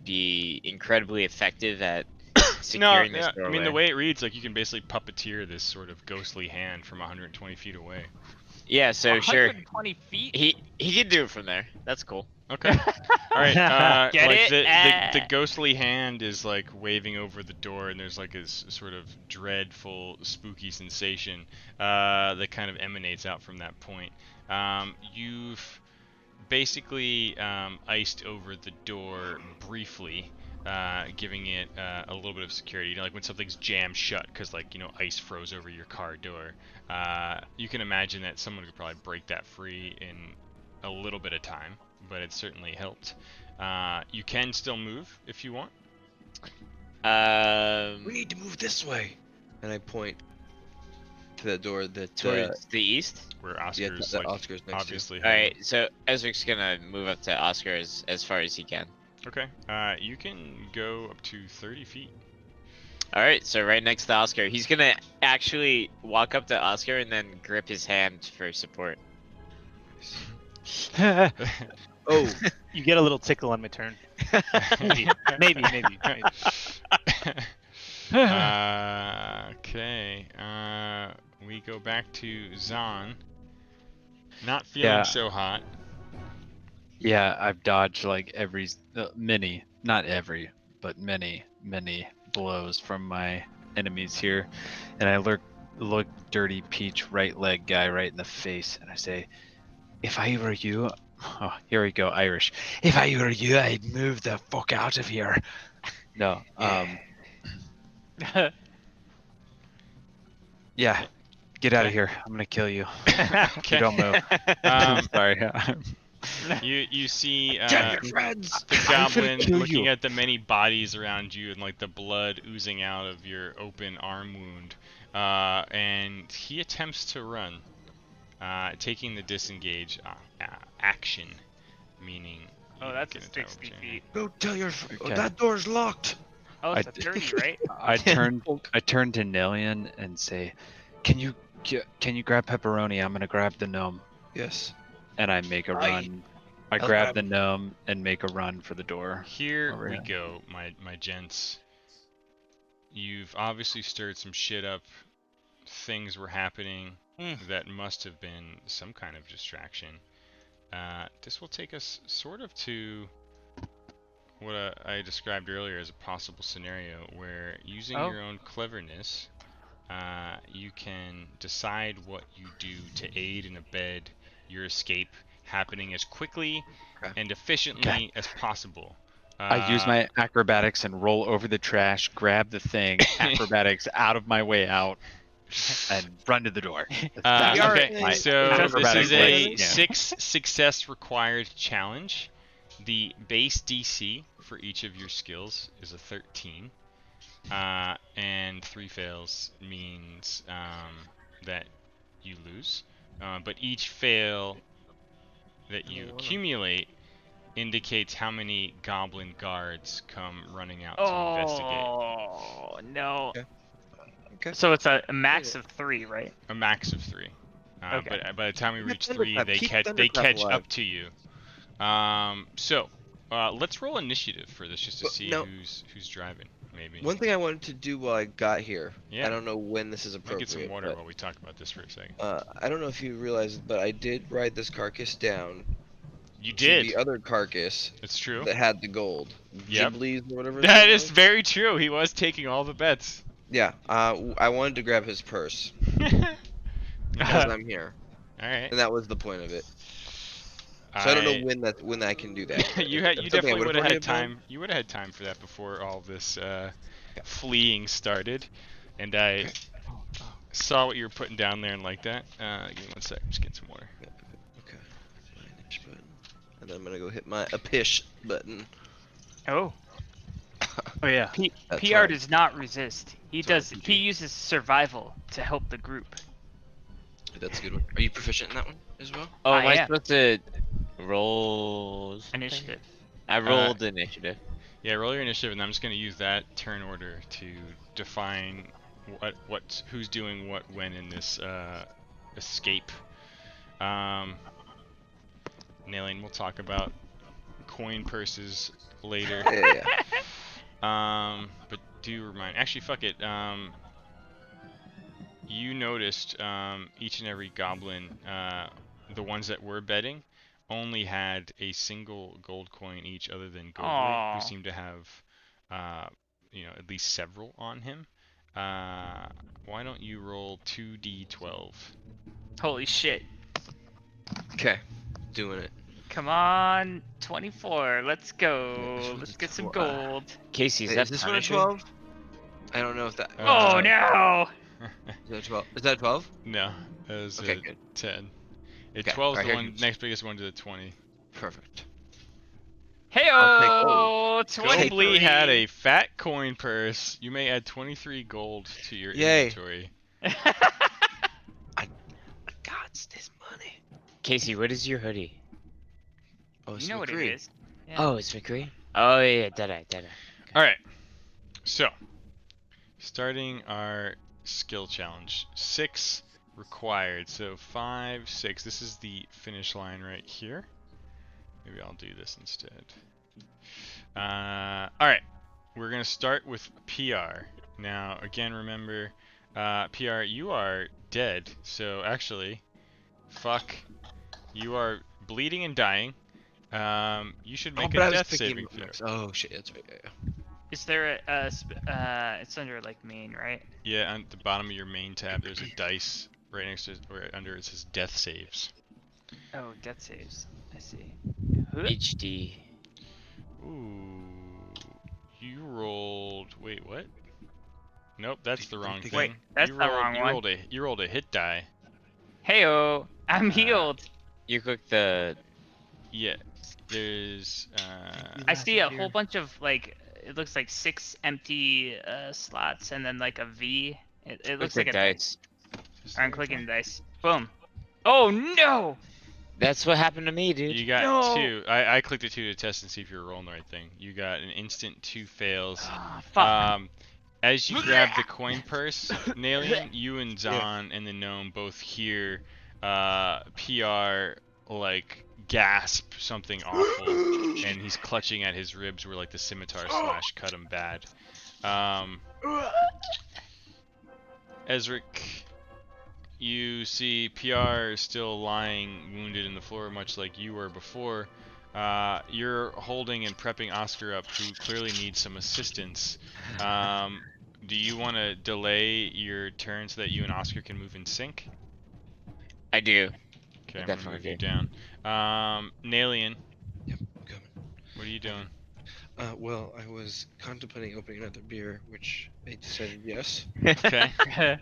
be incredibly effective at No, securing this yeah, I mean the doorway. way it reads, like you can basically puppeteer this sort of ghostly hand from 120 feet away. Yeah, so sure. 120 feet. He can do it from there. That's cool. Okay. All right. Get Like it? the Ah. ghostly hand is like waving over the door, and there's like this sort of dreadful, spooky sensation that kind of emanates out from that point. You've basically iced over the door briefly, giving it a little bit of security. You know, like when something's jammed shut because, like, you know, ice froze over your car door. You can imagine that someone could probably break that free in a little bit of time, but it certainly helped. You can still move if you want. We need to move this way. And I point to the door that Towards the east. Where yeah, Oscar's that like Oscar's next obviously. All right, so Ezric's gonna move up to Oscar as far as he can. Okay. You can go up to 30 feet. All right, so right next to Oscar, he's gonna actually walk up to Oscar and then grip his hand for support. to. Oh, You get a little tickle on my turn. Maybe. Okay. We go back to Zahn. Not feeling Yeah. so hot. Yeah, I've dodged like many, not every, but many blows from my enemies here, and I look Dirty Peach right leg guy right in the face, and I say, "If I were you, oh, here we go, Irish. If I were you, I'd move the fuck out of here." No, yeah, get out of Okay. here. I'm gonna kill you. Okay. You don't move. Sorry. You see get your friends. the I'm gonna goblin kill looking you. at the many bodies around you and like the blood oozing out of your open arm wound, and he attempts to run, taking the disengage action, meaning. Oh, you that's a get attack 60 opportunity. feet. Go tell your. Okay. That door's locked. Oh, it's I a 30, right? I turn to Nillian and say, "Can you grab pepperoni? I'm gonna grab the gnome." Yes. And I make a Aye. run. I I'll grab grab the gnome and make a run for the door. Here Over we here. go, my gents. You've obviously stirred some shit up. Things were happening that must have been some kind of distraction. This will take us sort of to what I described earlier as a possible scenario where using Oh. your own cleverness, you can decide what you do to aid and abet your escape happening as quickly Okay. and efficiently as possible. I use my acrobatics and roll over the trash, grab the thing, acrobatics out of my way out, and run to the door. That's Okay, my so this acrobatic is a list, yeah. 6 success required challenge. The base DC for each of your skills is a 13, and 3 fails means that you lose. But each fail that you accumulate indicates how many goblin guards come running out to investigate. Oh, no. Okay. So it's a max of 3, right? A max of 3. Okay. But by the time we Keep reach Thunderclap, 3, they keep catch Thunderclap alive. up to you. So let's roll initiative for this just to But see no. who's driving. maybe. One thing I wanted to do while I got here. Yeah. I don't know when this is Might appropriate. get some water but, while we talk about this for a second. I don't know if you realized, but I did ride this carcass down You to did. the other carcass It's true. that had the gold. Yep. Ghiblies or whatever. That his name is was. very true. He was taking all the bets. Yeah. I wanted to grab his purse because I'm here, All right. and that was the point of it. So I don't know when I can do that. you It's something I definitely would have already had done. time. You would have had time for that before all this fleeing started, and I saw what you were putting down there and like that. Give me one sec. I'm just getting some water. Okay. My initial button. And then I'm gonna go hit my apish button. Oh. Oh yeah. That's PR right. does not resist. He It's does. RPG. He uses survival to help the group. That's a good one. Are you proficient in that one as well? Oh, am I am. supposed to roll something? Initiative. I rolled initiative. Yeah, roll your initiative, and I'm just gonna use that turn order to define who's doing what when in this escape. Nailing, we'll talk about coin purses later. Yeah. But do remind. Actually, fuck it. You noticed each and every goblin, the ones that were betting, only had a single gold coin each, other than Goblin, Aw. who seemed to have, at least several on him. Why don't you roll 2d12? Holy shit. Okay. Doing it. Come on, 24. Let's go. this one's Let's a get some 12. gold. Casey, is Wait, that is this one a Punisher? 12? I don't know if that. Oh no! Is that 12? Is that 12? No, it was Okay, a good. 10. A Okay, 12 is alright, the here one comes- next biggest one to the 20. Perfect. Hey I'll oh, take- 23. Goblin had a fat coin purse. You may add 23 gold to your Yay. inventory. God, this money. Casey, what is your hoodie? Oh, it's You know what it McCree. is. Yeah. Oh, it's McCree? Oh, yeah, Deadeye. Alright, so starting our skill challenge. 6 required, so 5, 6. This is the finish line right here. Maybe I'll do this instead. Alright, we're going to start with PR. Now, again, remember, PR, you are dead, so actually, fuck, you are bleeding and dying. You should make but I a was death picking saving throw. Max. Oh shit, that's right. Yeah. Is there it's under like main, right? Yeah, on the bottom of your main tab, there's a dice right next to or under it says death saves. Oh, death saves. I see. HD. Ooh, you rolled. Wait, what? Nope, that's the wrong Wait, thing. that's you the rolled, wrong you one. Rolled you rolled a hit die. Hey oh, I'm healed. You click the. Yeah, there's. I see a whole bunch of like it looks like 6 empty slots and then like a V. It looks like the a dice. I'm clicking dice. Boom. Oh no! That's what happened to me, dude. You got No. 2. I clicked a 2 to test and see if you were rolling the right thing. You got an instant 2 fails. Ah, fuck. As you grab the coin purse, Nailing, you and Zahn and the gnome both hear PR like gasp something awful, and he's clutching at his ribs where like the scimitar slash cut him bad. Ezric, you see PR is still lying wounded in the floor, much like you were before. You're holding and prepping Oscar up, who clearly needs some assistance. Do you want to delay your turn so that you and Oscar can move in sync? I do. Okay, I I'm gonna definitely move you do. down. Nalian, Yep, I'm coming. what are you doing? Well, I was contemplating opening another beer, which I decided yes. Okay.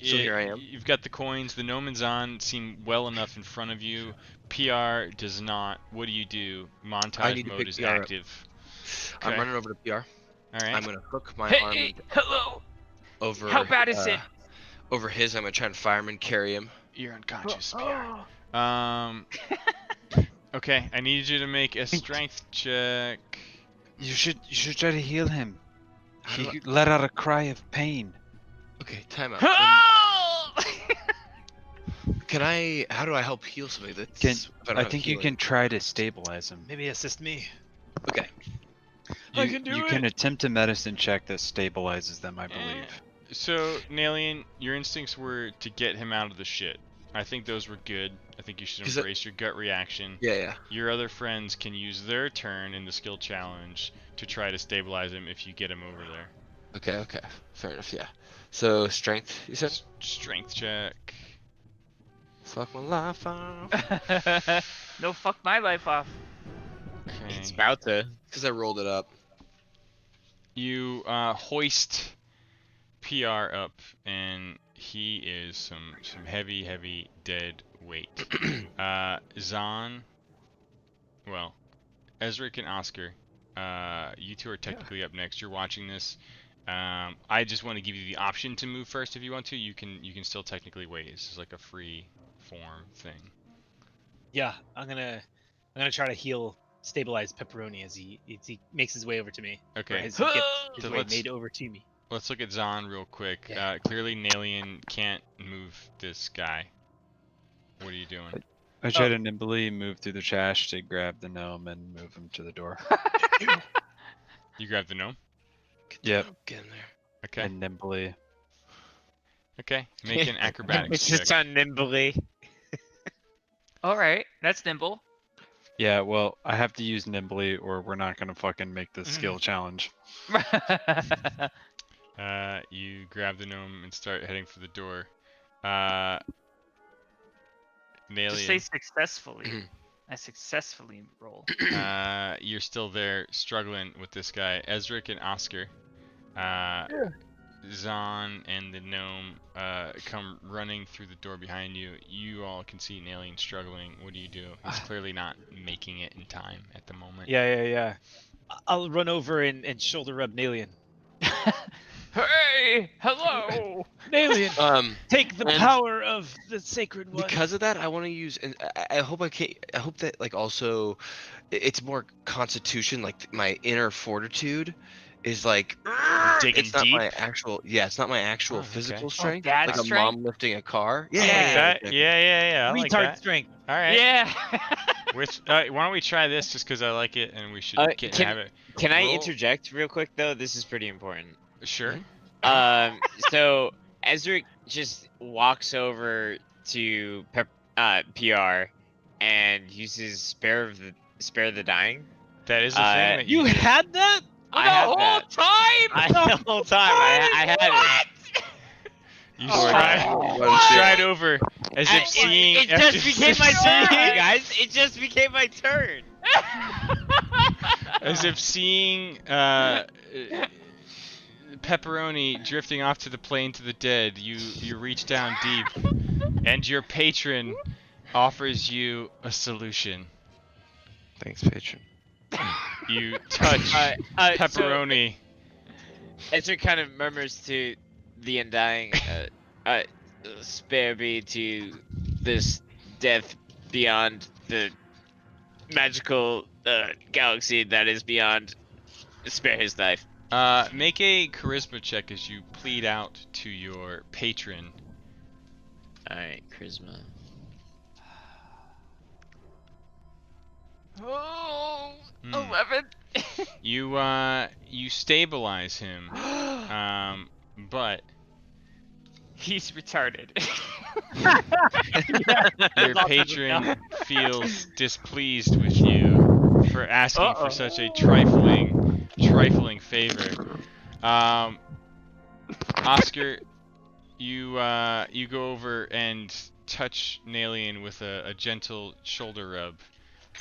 So here I am. You've got the coins. The Nomans on seem well enough in front of you. PR does not. What do you do? I Montage need to mode pick is PR up. active. I'm Okay. running over to PR. All right. I'm gonna hook my arm Hey, hello. over. How bad is it? Over his. I'm gonna try and fireman carry him. You're unconscious, Oh. PR. Okay, I need you to make a strength check. You should try to heal him. How do He let out a cry of pain. Okay, time out. Oh! Can I? How do I help heal somebody? That's. Can- if don't I have think you healing? can try to stabilize him. Maybe assist me. Okay. I can do you it. can attempt a medicine check that stabilizes them, I believe. So, Nalian, your instincts were to get him out of the shit. I think those were good. I think you should 'Cause embrace your gut reaction. Yeah. Your other friends can use their turn in the skill challenge to try to stabilize him if you get him over there. Okay. Fair enough. Yeah. So strength, you said? Strength check. Fuck my life off. No, fuck my life off. It's Okay. about to. Because I rolled it up. You hoist PR up, and he is some heavy dead weight. Zahn, well, Ezric and Oscar, you two are technically up next. You're watching this. I just want to give you the option to move first if you want to. You can still technically wait. This is like a free form thing. Yeah, I'm gonna try to stabilize Pepperoni as he makes his way over to me. Or Okay. as he gets his So way let's- made over to me. Let's look at Zahn real quick. Yeah. Clearly, Nalian can't move this guy. What are you doing? I try to nimbly move through the trash to grab the gnome and move him to the door. You grab the gnome? Yep. Get in there. Okay. And nimbly. Okay. Make an acrobatics It's check. just on nimbly. All right, that's nimble. Yeah, well, I have to use nimbly or we're not gonna fucking make this skill challenge. You grab the gnome and start heading for the door. Just say Nalian, successfully. I successfully roll. you're still there struggling with this guy. Ezric and Oscar. Zahn and the gnome come running through the door behind you. You all can see Nalian struggling. What do you do? He's clearly not making it in time at the moment. Yeah. I'll run over and shoulder rub Nalian. Hey, hello. Nalian, take the and power of the sacred one. because of that, I want to use, and I hope I can. I hope that like also, it's more constitution. Like my inner fortitude is like. Digging It's not deep? my actual. Yeah, it's not my actual Oh, okay. physical strength. that's like a strength? mom lifting a car. I like that. Yeah. I like Retard that. strength. All right. Yeah. Why don't we try this just because I like it and we should get in the can- habit. Can I Roll- interject real quick though? This is pretty important. Sure. So Ezric just walks over to PR and uses spare the dying. That is a thing that you do. had that? I had that. The whole time I had it. You Oh. stride over as if seeing. It just became my turn, you guys. It just became my turn. As if seeing Pepperoni drifting off to the plane to the dead, you reach down deep, and your patron offers you a solution. Thanks, patron. You touch Pepperoni. So, Ezra kind of murmurs to the Undying, spare me to this death beyond the magical galaxy that is beyond. Spare his life. Make a charisma check as you plead out to your patron. Alright, charisma. Oh, Hmm. 11. You stabilize him, but He's retarded. your patron feels displeased with you for asking for such a trifling favor. Oscar, you go over and touch Nalian with a gentle shoulder rub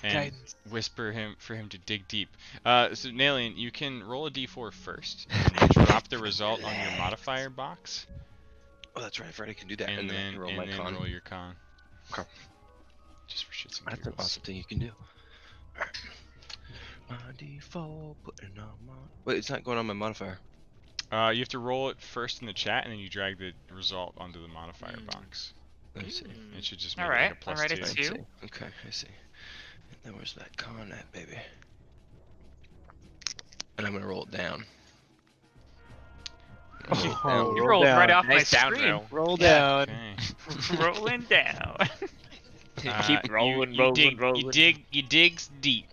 and Guidance. whisper for him to dig deep. So Nalian, you can roll a d4 first, and then drop the result on your modifier box, Oh, that's right. I forgot I can do that. and I then can roll my con. roll your con. Okay. Just for shits and That's an giggles. awesome thing you can do. Alright. My default, putting on my. Wait, it's not going on my modifier. You have to roll it first in the chat, and then you drag the result onto the modifier box. Let me see. It should just make All it like right, a plus all right, 2. it's I you. see. Okay, I see. And then where's that con at, baby? And I'm gonna roll it down. Oh, You rolled right off Nice my down screen. roll. Roll down. Okay. Rolling down. Keep rolling, you dig deep.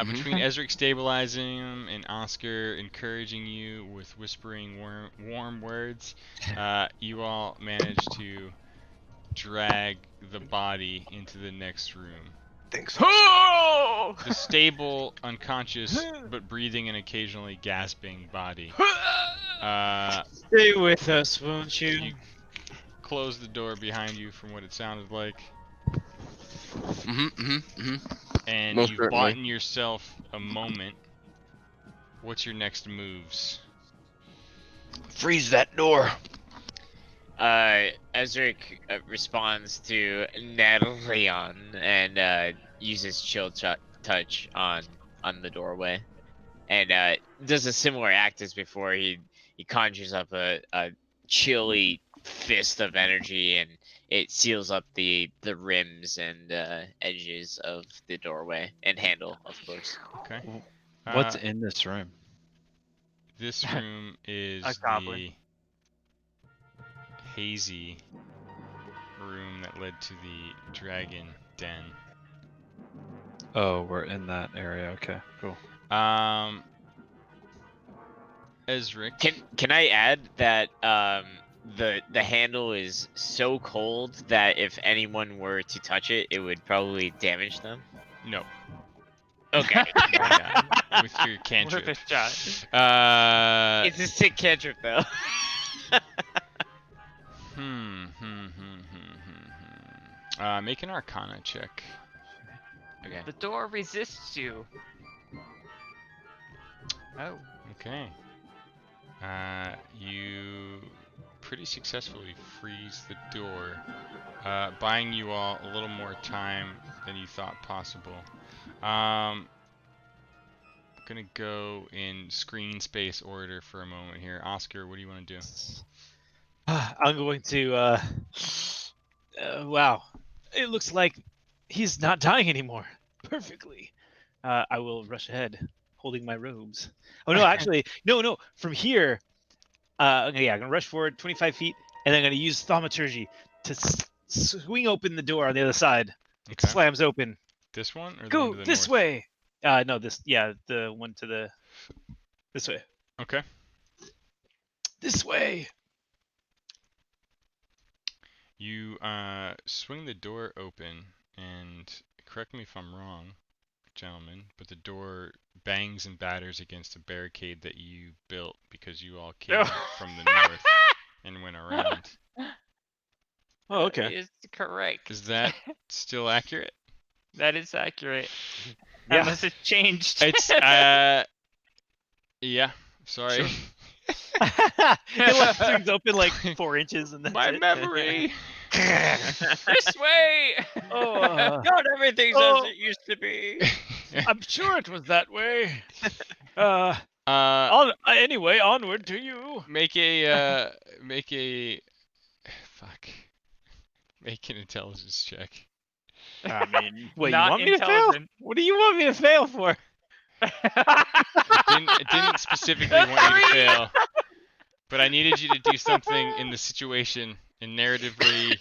Between Ezric stabilizing him and Oscar encouraging you with whispering warm words, you all manage to drag the body into the next room. Thanks. The stable, unconscious, but breathing and occasionally gasping body. Stay with us, won't you? You close the door behind you from what it sounded like, and Most you've certainly. bought yourself a moment. What's your next moves? Freeze that door. Ezric responds to Leon and uses chill touch on the doorway, and does a similar act as before. He conjures up a chilly fist of energy, and it seals up the rims and edges of the doorway and handle, of course. Okay. What's in this room? This room is A goblin. the hazy room that led to the dragon den. Oh, we're in that area. Okay, cool. Ezric. Can I add that the handle is so cold that if anyone were to touch it, it would probably damage them? No. Okay. Why not? With your Worth cantrip. a shot. It's a sick cantrip though. Make an Arcana check. Okay. The door resists you. Oh. Okay. You pretty successfully freeze the door, buying you all a little more time than you thought possible. I'm gonna go in screen space order for a moment here. Oscar, what do you want to do? I'm going to. Wow, it looks like he's not dying anymore. Perfectly. I will rush ahead, holding my robes. Oh no, actually, no. From here, I'm gonna rush forward 25 feet, and then I'm gonna use thaumaturgy to swing open the door on the other side. It Okay. slams open. This one or the Go one to the this north? way. No, the one to the. This way. Okay. This way. You swing the door open, and correct me if I'm wrong, gentlemen, but the door bangs and batters against a barricade that you built because you all came from the north and went around. Oh, okay. That is correct. Is that still accurate? That is accurate. Yeah. Unless it's changed. It's yeah. Sorry. It left things open like 4 inches, and that's My it. memory. This way. Oh, Not everything's as it used to be. I'm sure it was that way. Uh, Anyway, onward to you. make a fuck. Make an intelligence check. I mean, wait, you Not want me to fail? intelligent. What do you want me to fail for? It didn't specifically want you to fail, but I needed you to do something in the situation, and narratively,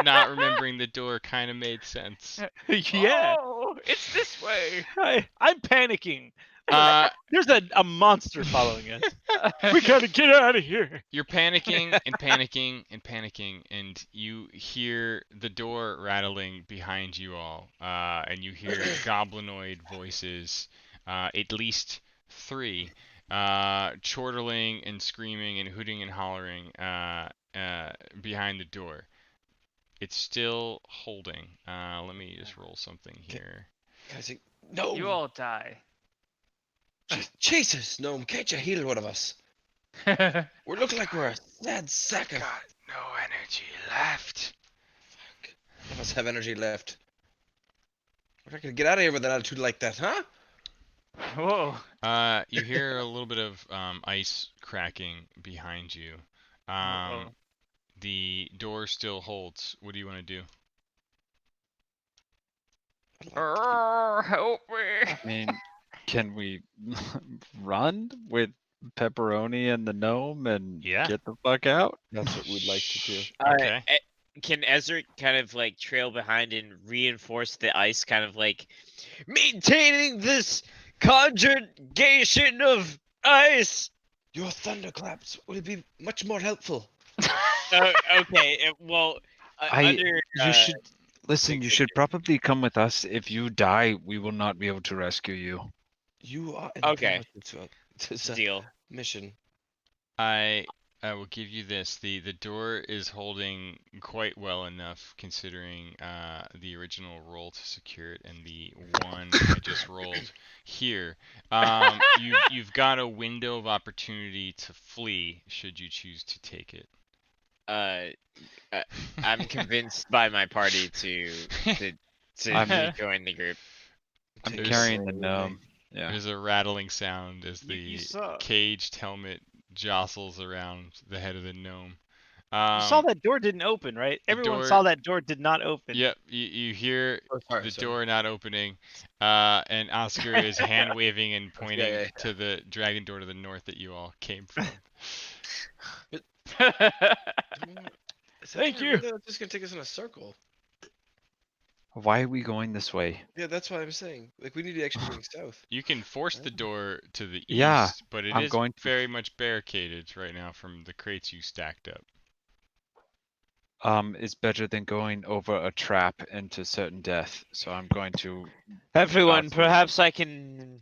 not remembering the door kind of made sense. Yeah, Oh, it's this way. I'm panicking. Uh, There's a monster following us. We gotta get out of here. You're panicking and panicking and panicking, and you hear the door rattling behind you all, and you hear goblinoid voices, at least 3, chortling and screaming and hooting and hollering behind the door. It's still holding. Let me just roll something here. Guys, no. You all die. Jesus, Gnome, can't you heal one of us? We look like we're a sad sack of. Got no energy left. None of us have energy left. We're not gonna get out of here with an attitude like that, huh? Whoa. You hear a little bit of ice cracking behind you. The door still holds. What do you want to do? Help me. I mean, can we run with Pepperoni and the gnome and Yeah. get the fuck out? That's what we'd like to do. Okay. can Ezra kind of like trail behind and reinforce the ice, kind of like maintaining this conjugation of ice? Your thunderclaps will be much more helpful. Okay, well, under You should listen. Big You Dick should probably come with us. If you die, we will not be able to rescue you. You are Okay. invited to this deal. mission. I will give you this. The door is holding quite well enough considering the original roll to secure it and the one I just rolled here. You've got a window of opportunity to flee should you choose to take it. Uh, I'm convinced by my party to I'm- rejoin the group. I'm Take carrying it the away. gnome. Yeah. There's a rattling sound as You the saw- caged helmet jostles around the head of the gnome. You saw that door didn't open, right? Everyone door- saw that door did not open. Yep, you hear Oh, sorry, the sorry. door not opening, and Oscar is hand waving and pointing yeah. to the dragon door to the north that you all came from. Thank you. It's just gonna take us in a circle. Why are we going this way? Yeah, that's what I'm saying. Like, we need to actually be going south. You can force the door to the east, Yeah, but it I'm is going to. very much barricaded right now from the crates you stacked up. It's better than going over a trap into certain death. So I'm going to. Everyone, Awesome. perhaps I can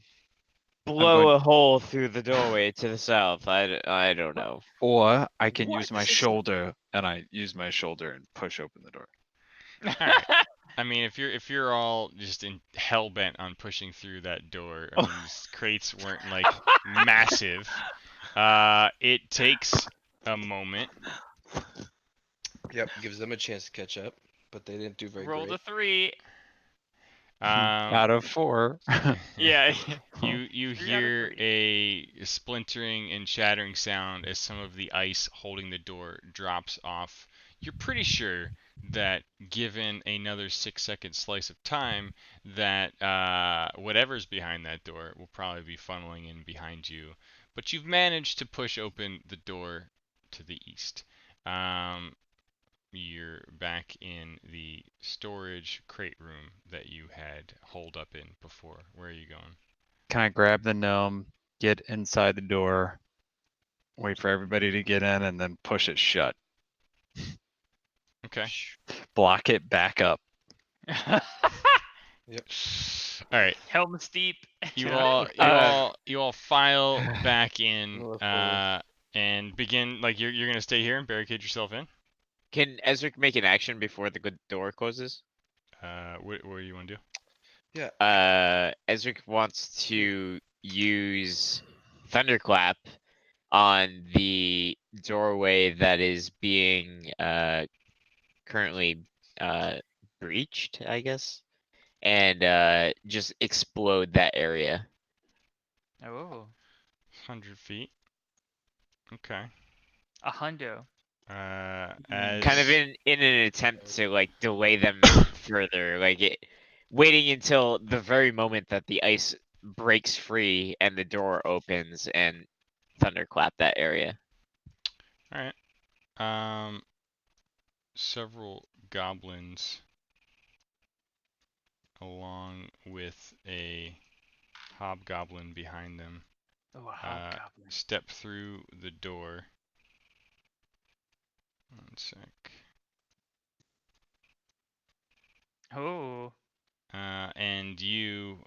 blow going- a hole through the doorway to the south. I don't know. Or I can What? use my This is- shoulder, and I use my shoulder and push open the door. Alright. I mean, if you're all just hell bent on pushing through that door, I mean, these crates weren't like massive. It takes a moment. Yep, gives them a chance to catch up, but they didn't do very Rolled great. a 3. Out of 4. Yeah. You 3 out of hear 3. a splintering and shattering sound as some of the ice holding the door drops off. You're pretty sure that given another 6-second slice of time, that whatever's behind that door will probably be funneling in behind you. But you've managed to push open the door to the east. You're back in the storage crate room that you had holed up in before. Where are you going? Can I grab the gnome, get inside the door, wait for everybody to get in, and then push it shut? Okay. Block it back up. All right. Helm's deep. You all file back in Look forward. and begin. Like you're gonna stay here and barricade yourself in. Can Ezra make an action before the good door closes? What do you want to do? Ezra wants to use Thunderclap on the doorway that is being currently breached, I guess, and just explode that area. Oh, 100 feet. Okay. a hundo. As Kind of in an attempt to like delay them further, waiting until the very moment that the ice breaks free and the door opens and thunderclap that area. All right. Several goblins, along with a hobgoblin behind them, Oh, a hobgoblin. step through the door. 1 sec. Oh. And you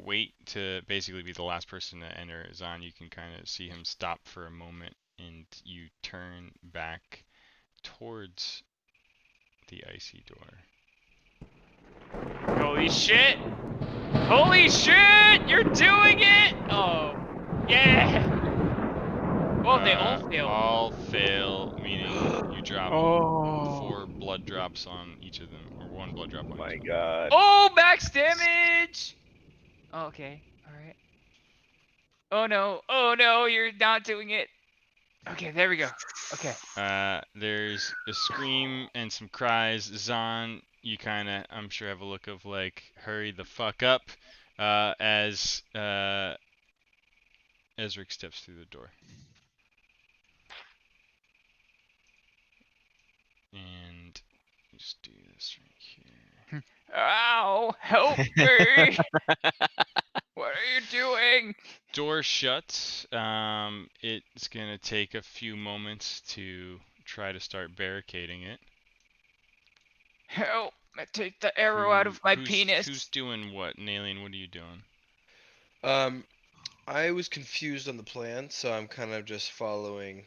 wait to basically be the last person to enter. Zahn, you can kind of see him stop for a moment, and you turn back towards the icy door. Holy shit! Holy shit! You're doing it! Oh, yeah! Well, they all failed. All fail, meaning you drop Oh 4 blood drops on each of them, or 1 blood drop on my each of them. god. Oh, max damage! Oh, okay, alright. Oh no, you're not doing it. Okay, there we go. Okay. There's a scream and some cries. Zahn, you kind of, I'm sure, have a look of like, hurry the fuck up, as Ezric steps through the door. And just do this right here. Ow! Help me! What are you doing? Door shut. It's gonna take a few moments to try to start barricading it. Help! Take the arrow out of my penis. Who's doing what? Nalien, what are you doing? I was confused on the plan, so I'm kind of just following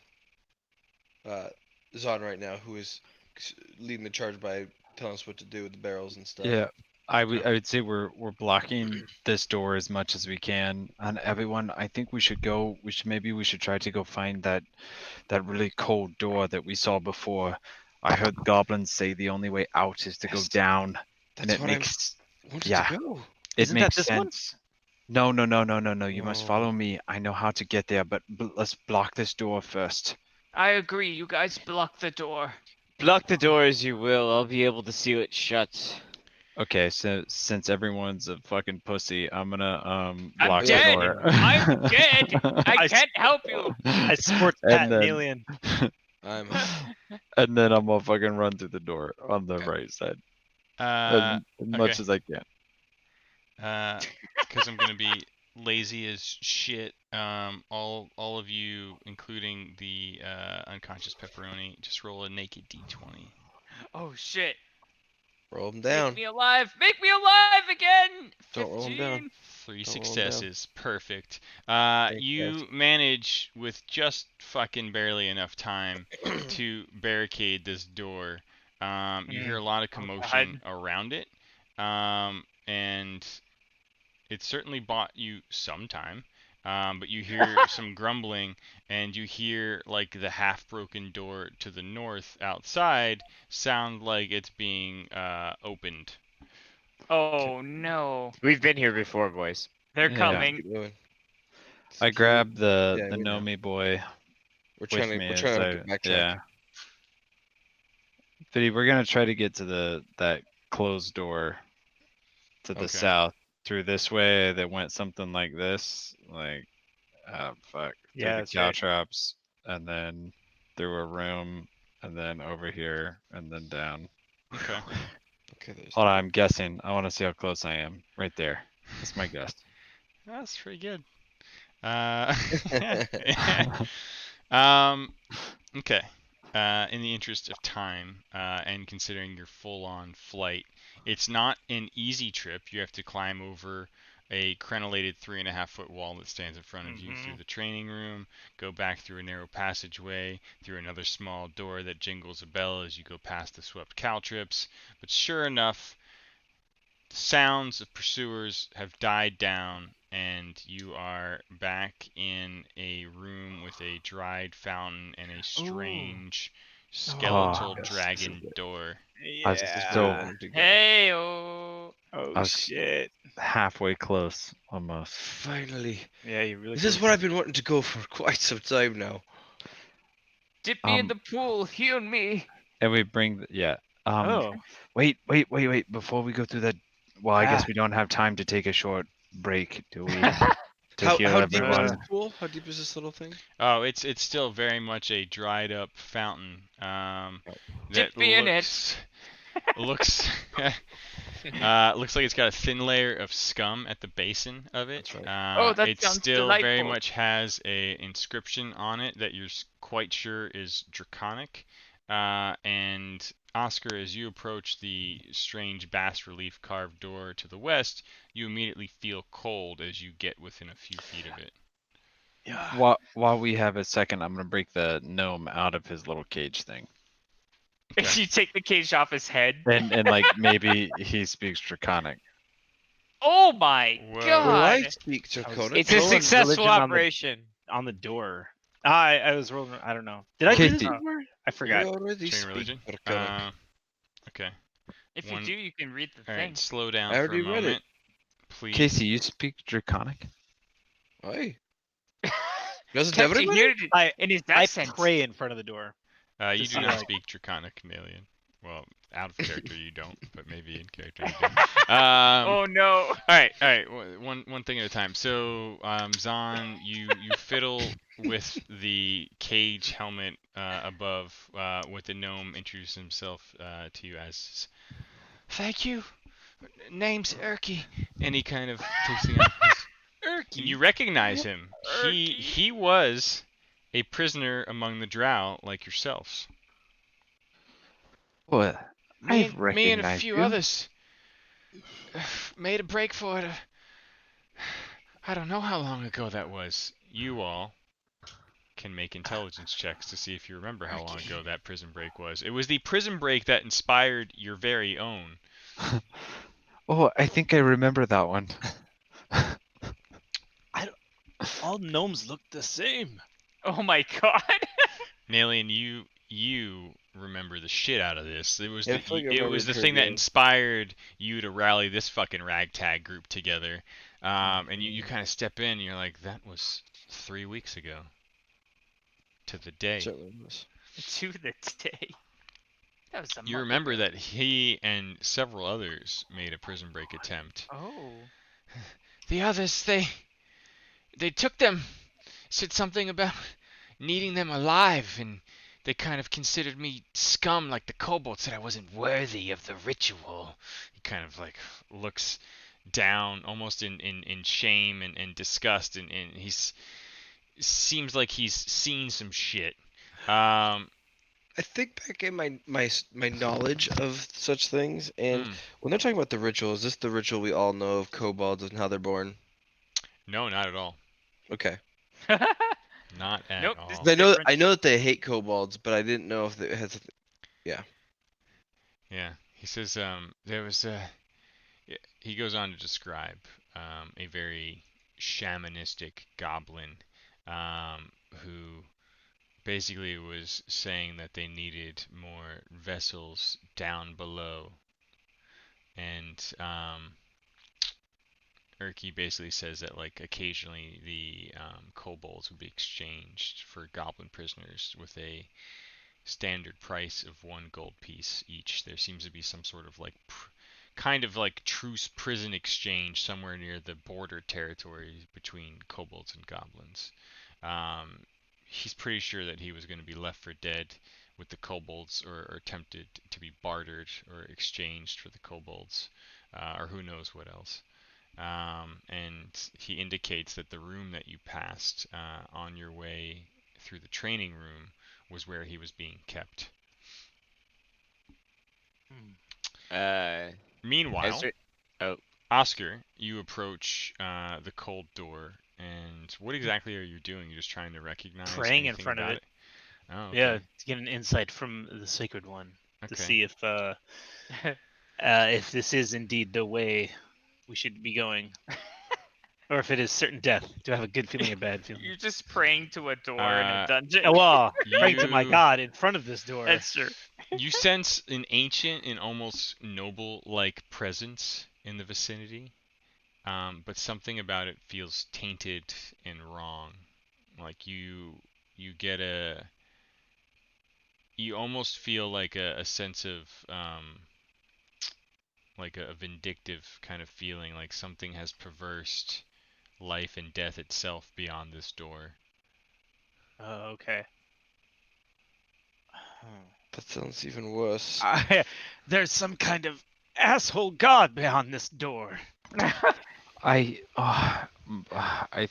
Zon right now, who is leading the charge by telling us what to do with the barrels and stuff. Yeah, I would Yeah. I would say we're blocking this door as much as we can. And everyone, I think we should go. We should try to go find that really cold door that we saw before. I heard goblins say the only way out is to go Yes, down, and That's it what I makes wanted yeah. to go. It Isn't that makes this one? sense. No, no, no, no, no, no. You must follow Oh. me. I know how to get there, but let's block this door first. I agree. You guys block the door. Block the door as you will. I'll be able to seal it shut. Okay, so since everyone's a fucking pussy, I'm gonna I'm block the dead. door. I'm dead. I I can't help you. I support And Pat then- Alien. I'm and then I'm gonna fucking run through the door on the right side as much Okay. as I can. Because I'm gonna be lazy as shit. All of you, including the unconscious pepperoni, just roll a naked d20. Oh shit. roll them Make down. me alive. Make me alive again. Don't roll 'em down. 15. 3 Don't roll 'em down. successes, perfect. Thanks, You guys. manage with just fucking barely enough time to barricade this door. You hear a lot of commotion around it, and it certainly bought you some time. But you hear some grumbling, and you hear like the half-broken door to the north outside sound like it's being opened. Oh no. We've been here before, boys. They're Yeah. coming. Keep moving. I grabbed the Yeah, we know. Nomi boy We're with trying to me we're as trying I to backtrack. yeah. Fiddy, we're gonna try to get to that closed door to the Okay. south through this way that went something like this, like fuck, through Yeah, the that's cow right. traps, and then through a room, and then over here, and then down. Okay. Okay, there's Hold on, I'm guessing. I want to see how close I am. Right there. That's my guess. That's pretty good. Um, okay. In the interest of time, and considering your full-on flight, it's not an easy trip. You have to climb over a crenellated 3.5-foot wall that stands in front of you through the training room, go back through a narrow passageway, through another small door that jingles a bell as you go past the swept caltrips. But sure enough, the sounds of pursuers have died down, and you are back in a room with a dried fountain and a strange skeletal Oh, dragon door. I was Yeah. so Hey oh. Oh I was- shit. halfway close, almost. Finally. Yeah, you really. This is what I've been wanting to go for quite some time now. Dip me in the pool. Heal me. And we bring yeah. Oh. Wait. Before we go through that, well, I guess we don't have time to take a short break, do we? To heal How deep is everyone. this pool? How deep is this little thing? Oh, it's still very much a dried up fountain. Dip That me in it. looks looks like it's got a thin layer of scum at the basin of it. That's right. Oh, that it sounds still very delightful. much has a inscription on it that you're quite sure is draconic. And Oscar, as you approach the strange bas-relief carved door to the west, you immediately feel cold as you get within a few feet of it. Yeah. While we have a second, I'm gonna break the gnome out of his little cage thing. If you take the cage off his head. And like maybe he speaks draconic. Oh my Whoa. Will I god. speak I was- Draconic? It's a Rolling successful religion on the- operation. On the door. I was rolling. I don't know. Did I do this Casey. before? I We forgot. already Chain speak religion? Draconic. Okay. If One- you do, you can read the thing. Alright, slow down I for a already read it. moment. Please. Casey, you speak draconic? Aye. Doesn't Can't you everybody? hear it I in his I accent? pray in front of the door. You Just do so not like- speak draconic, Malian. Well, out of character you don't, but maybe in character you do. Oh no. All right. One thing at a time. So, Zahn, you fiddle with the cage helmet above, with the gnome introducing himself to you as, "Thank you. Name's Erky," and he kind of takes thing out his. And you recognize him. He was a prisoner among the Drow, like yourselves. Well, I've Me and a recognized few you. others made a break for it. I don't know how long ago that was. You all can make intelligence checks to see if you remember how long ago that prison break was. It was the prison break that inspired your very own. Oh, I think I remember that one. All gnomes look the same. Oh my god. Nalian, you remember the shit out of this. Yeah, I feel like I It remember was the pretty thing that good. inspired you to rally this fucking ragtag group together. And you kind of step in and you're like, that was 3 weeks ago. To the day. Certainly was. To the day. That was a You month remember ago. that he and several others made a prison break attempt. Oh. The others, they took them, said something about needing them alive, and they kind of considered me scum, like the kobolds said I wasn't worthy of the ritual. He kind of like looks down, almost in shame and disgust, and seems like he's seen some shit. I think back in my knowledge of such things, and Hmm. when they're talking about the ritual, is this the ritual we all know of kobolds and how they're born? No, not at all. Okay. Not at Nope, this all. is I know different. I know that they hate kobolds, but I didn't know if it has. Yeah. Yeah, he says there was he goes on to describe a very shamanistic goblin who basically was saying that they needed more vessels down below, and Erky basically says that like occasionally the kobolds would be exchanged for goblin prisoners with a standard price of 1 gold piece each. There seems to be some sort of like kind of like truce prison exchange somewhere near the border territory between kobolds and goblins. Um, he's pretty sure that he was going to be left for dead with the kobolds, or tempted to be bartered or exchanged for the kobolds, or who knows what else. And he indicates that the room that you passed on your way through the training room was where he was being kept. Uh, Meanwhile, Ezra. Oh, Oscar, you approach the cold door, and what exactly are you doing? You're just trying to recognize Praying in anything front of about it. it? Oh, okay. Yeah, to get an insight from the sacred one to Okay. see if this is indeed the way we should be going, or if it is certain death. Do I have a good feeling or bad feeling? You're just praying to a door in a Uh, dungeon. Oh, well, praying to my you God in front of this door. That's true. you sense an ancient and almost noble-like presence in the vicinity, but something about it feels tainted and wrong. Like you get you almost feel like a sense of like a vindictive kind of feeling, like something has perversed life and death itself beyond this door. Oh, okay. That sounds even worse. There's some kind of asshole god behind this door. I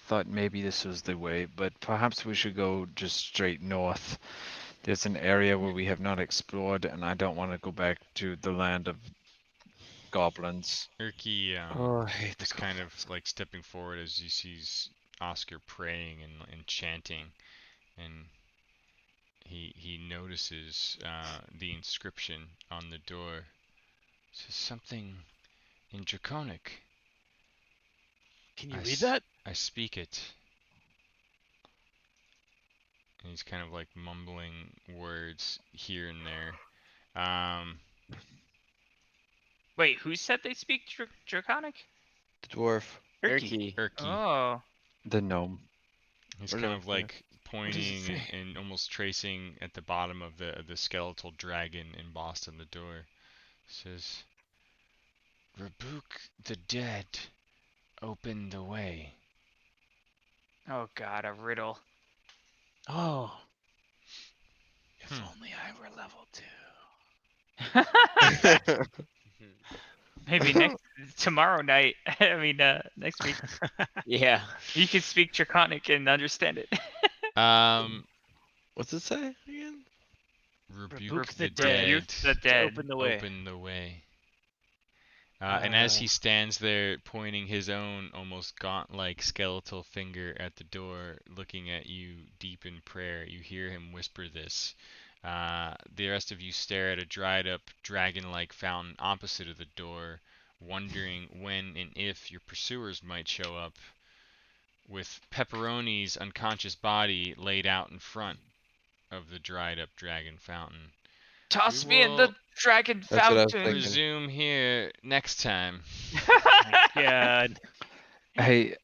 thought maybe this was the way, but perhaps we should go just straight north. There's an area where we have not explored, and I don't want to go back to the land of goblins. Erky Oh, I hate the is kind of goblins. like stepping forward as he sees Oscar praying and chanting, and he notices the inscription on the door. It says something in Draconic. Can you read that? I speak it. And he's kind of like mumbling words here and there. Wait, who said they speak Draconic? The dwarf. Erky. Erky. Oh. The gnome. He's Or kind no, of yeah. like What does it pointing say? and almost tracing at the bottom of the skeletal dragon embossed on the door. It says, "Rebuke the dead, open the way." Oh god, a riddle. Oh, if Hmm. only I were level 2. Maybe tomorrow night. I mean, next week. Yeah. You can speak Draconic and understand it. What's it say again? Rebuke the the dead. Rebuke dead. the dead. Open the way. Open the way. And as he stands there pointing his own almost gaunt-like skeletal finger at the door, looking at you deep in prayer, you hear him whisper this. The rest of you stare at a dried-up, dragon-like fountain opposite of the door, wondering when and if your pursuers might show up, with Pepperoni's unconscious body laid out in front of the dried-up dragon fountain. Toss We me in the will dragon That's what I was fountain. thinking. resume here next time. God. Hey,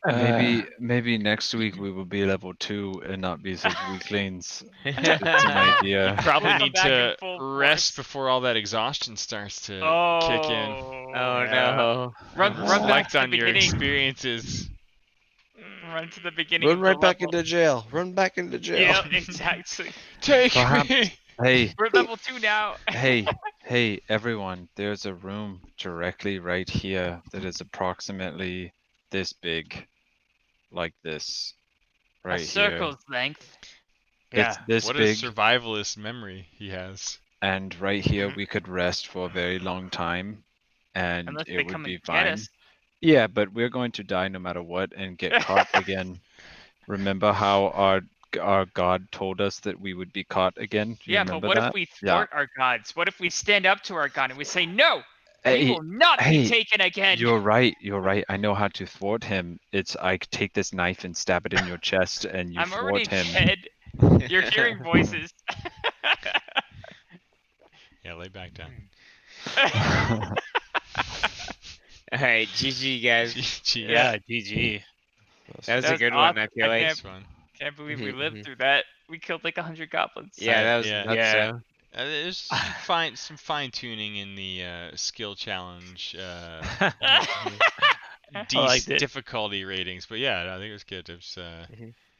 maybe next week we will be level 2 and not be such weaklings. Just an idea. Probably Come need back in to full rest force. before all that exhaustion starts to kick in. Oh. Oh yeah. no. Run back Reflect to the on your beginning. experiences. Run to the beginning Run of right the back level. into jail. Run back into jail. Yeah, exactly. Take Perhaps- me. Hey, We're level 2 now. hey, everyone! There's a room directly right here that is approximately this big, like this, right A here. circle's length. It's this What a big, survivalist memory he has. and right here we could rest for a very long time, and Unless it they would come be and get fine. us. Yeah, but we're going to die no matter what and get caught again. Remember how our god told us that we would be caught again? You Yeah, but remember what that? if we thwart our gods? What if we stand up to our god and we say, no, we Hey, will not be taken again? You're right. You're right. I know how to thwart him. It's I take this knife and stab it in your chest, and you I'm already thwart him. dead. You're hearing voices. Yeah, lay back down. Alright, GG guys. GG. Yeah, GG. That was That a was good one, awesome. I feel I like. That's fun. Can't believe we Mhm, lived mhm. through that. We killed like 100 goblins. Yeah, that was Yeah. nuts. Yeah. There's some fine tuning in the skill challenge liked it. difficulty ratings, but yeah, I think it was good. It was,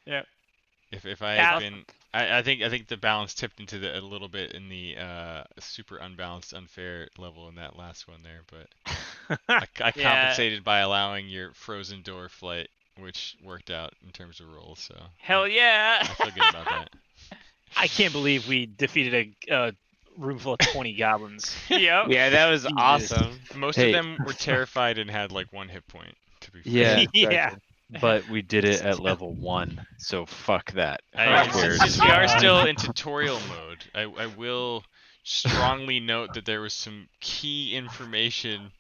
Yeah. If I Yeah. had been, I think the balance tipped into a little bit in the super unbalanced unfair level in that last one there, but I Yeah. compensated by allowing your frozen door flight, which worked out in terms of rolls. So Hell yeah. I feel good about that. I can't believe we defeated a room full of 20 goblins. Yep. Yeah, that was Jesus. awesome. Most Hey. of them were terrified and had like 1 hit point. To be fair. Yeah, Yeah. but we did it at level 1, so fuck that. Since we are still in tutorial mode, I will strongly note that there was some key information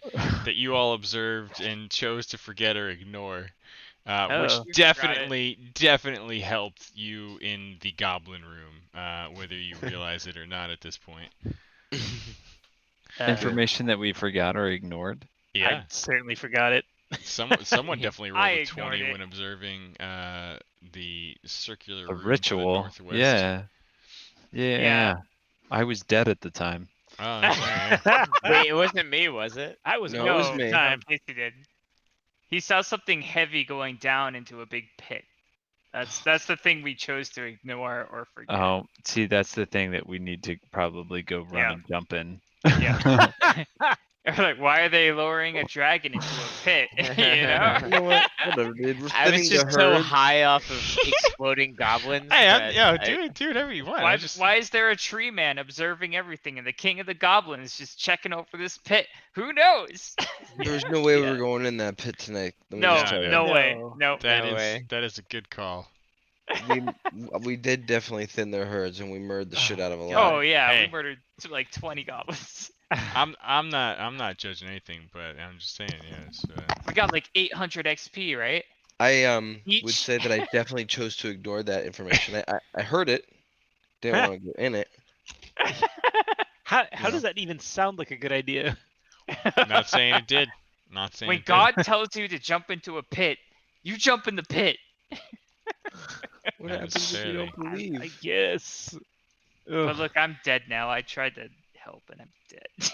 that you all observed and chose to forget or ignore, which Oh. You forgot it. definitely helped you in the goblin room, whether you realize it or not at this point. Information that we forgot or ignored. Yeah, I certainly forgot it. someone definitely rolled I a ignored 20 it. when observing the circular A room to the ritual. northwest. Yeah. Yeah. I was dead at the time. Oh, that's right, yeah. Wait, it wasn't me, was it? I was No, it was me. time. Casey did. He saw something heavy going down into a big pit. That's the thing we chose to ignore or forget. Oh, see, that's the thing that we need to probably go run Yeah. and jump in. Yeah. Or like, why are they lowering a dragon into a pit? You know? You know what? Whatever, dude. We're I was thinning the just so herd. high off of exploding goblins. Hey, that do whatever you want. Why is there a tree man observing everything and the king of the goblins just checking over this pit? Who knows? There's no way we Yeah. were going in that pit tonight. Let me No, just tell you. no way. No. No. No way. That is a good call. We did definitely thin their herds and we murdered the shit out of a Oh lot. yeah, Hey. we murdered like 20 goblins. I'm not judging anything, but I'm just saying, yeah. It's, We got like 800 XP, right? I would Each. say that I definitely chose to ignore that information. I heard it, didn't want to go in it. How No. does that even sound like a good idea? not saying it did. Not saying When it God tells you to jump into a pit, you jump in the pit. What Not happens if you don't necessarily. believe? I guess. But look, I'm dead now. I tried to help and I'm dead.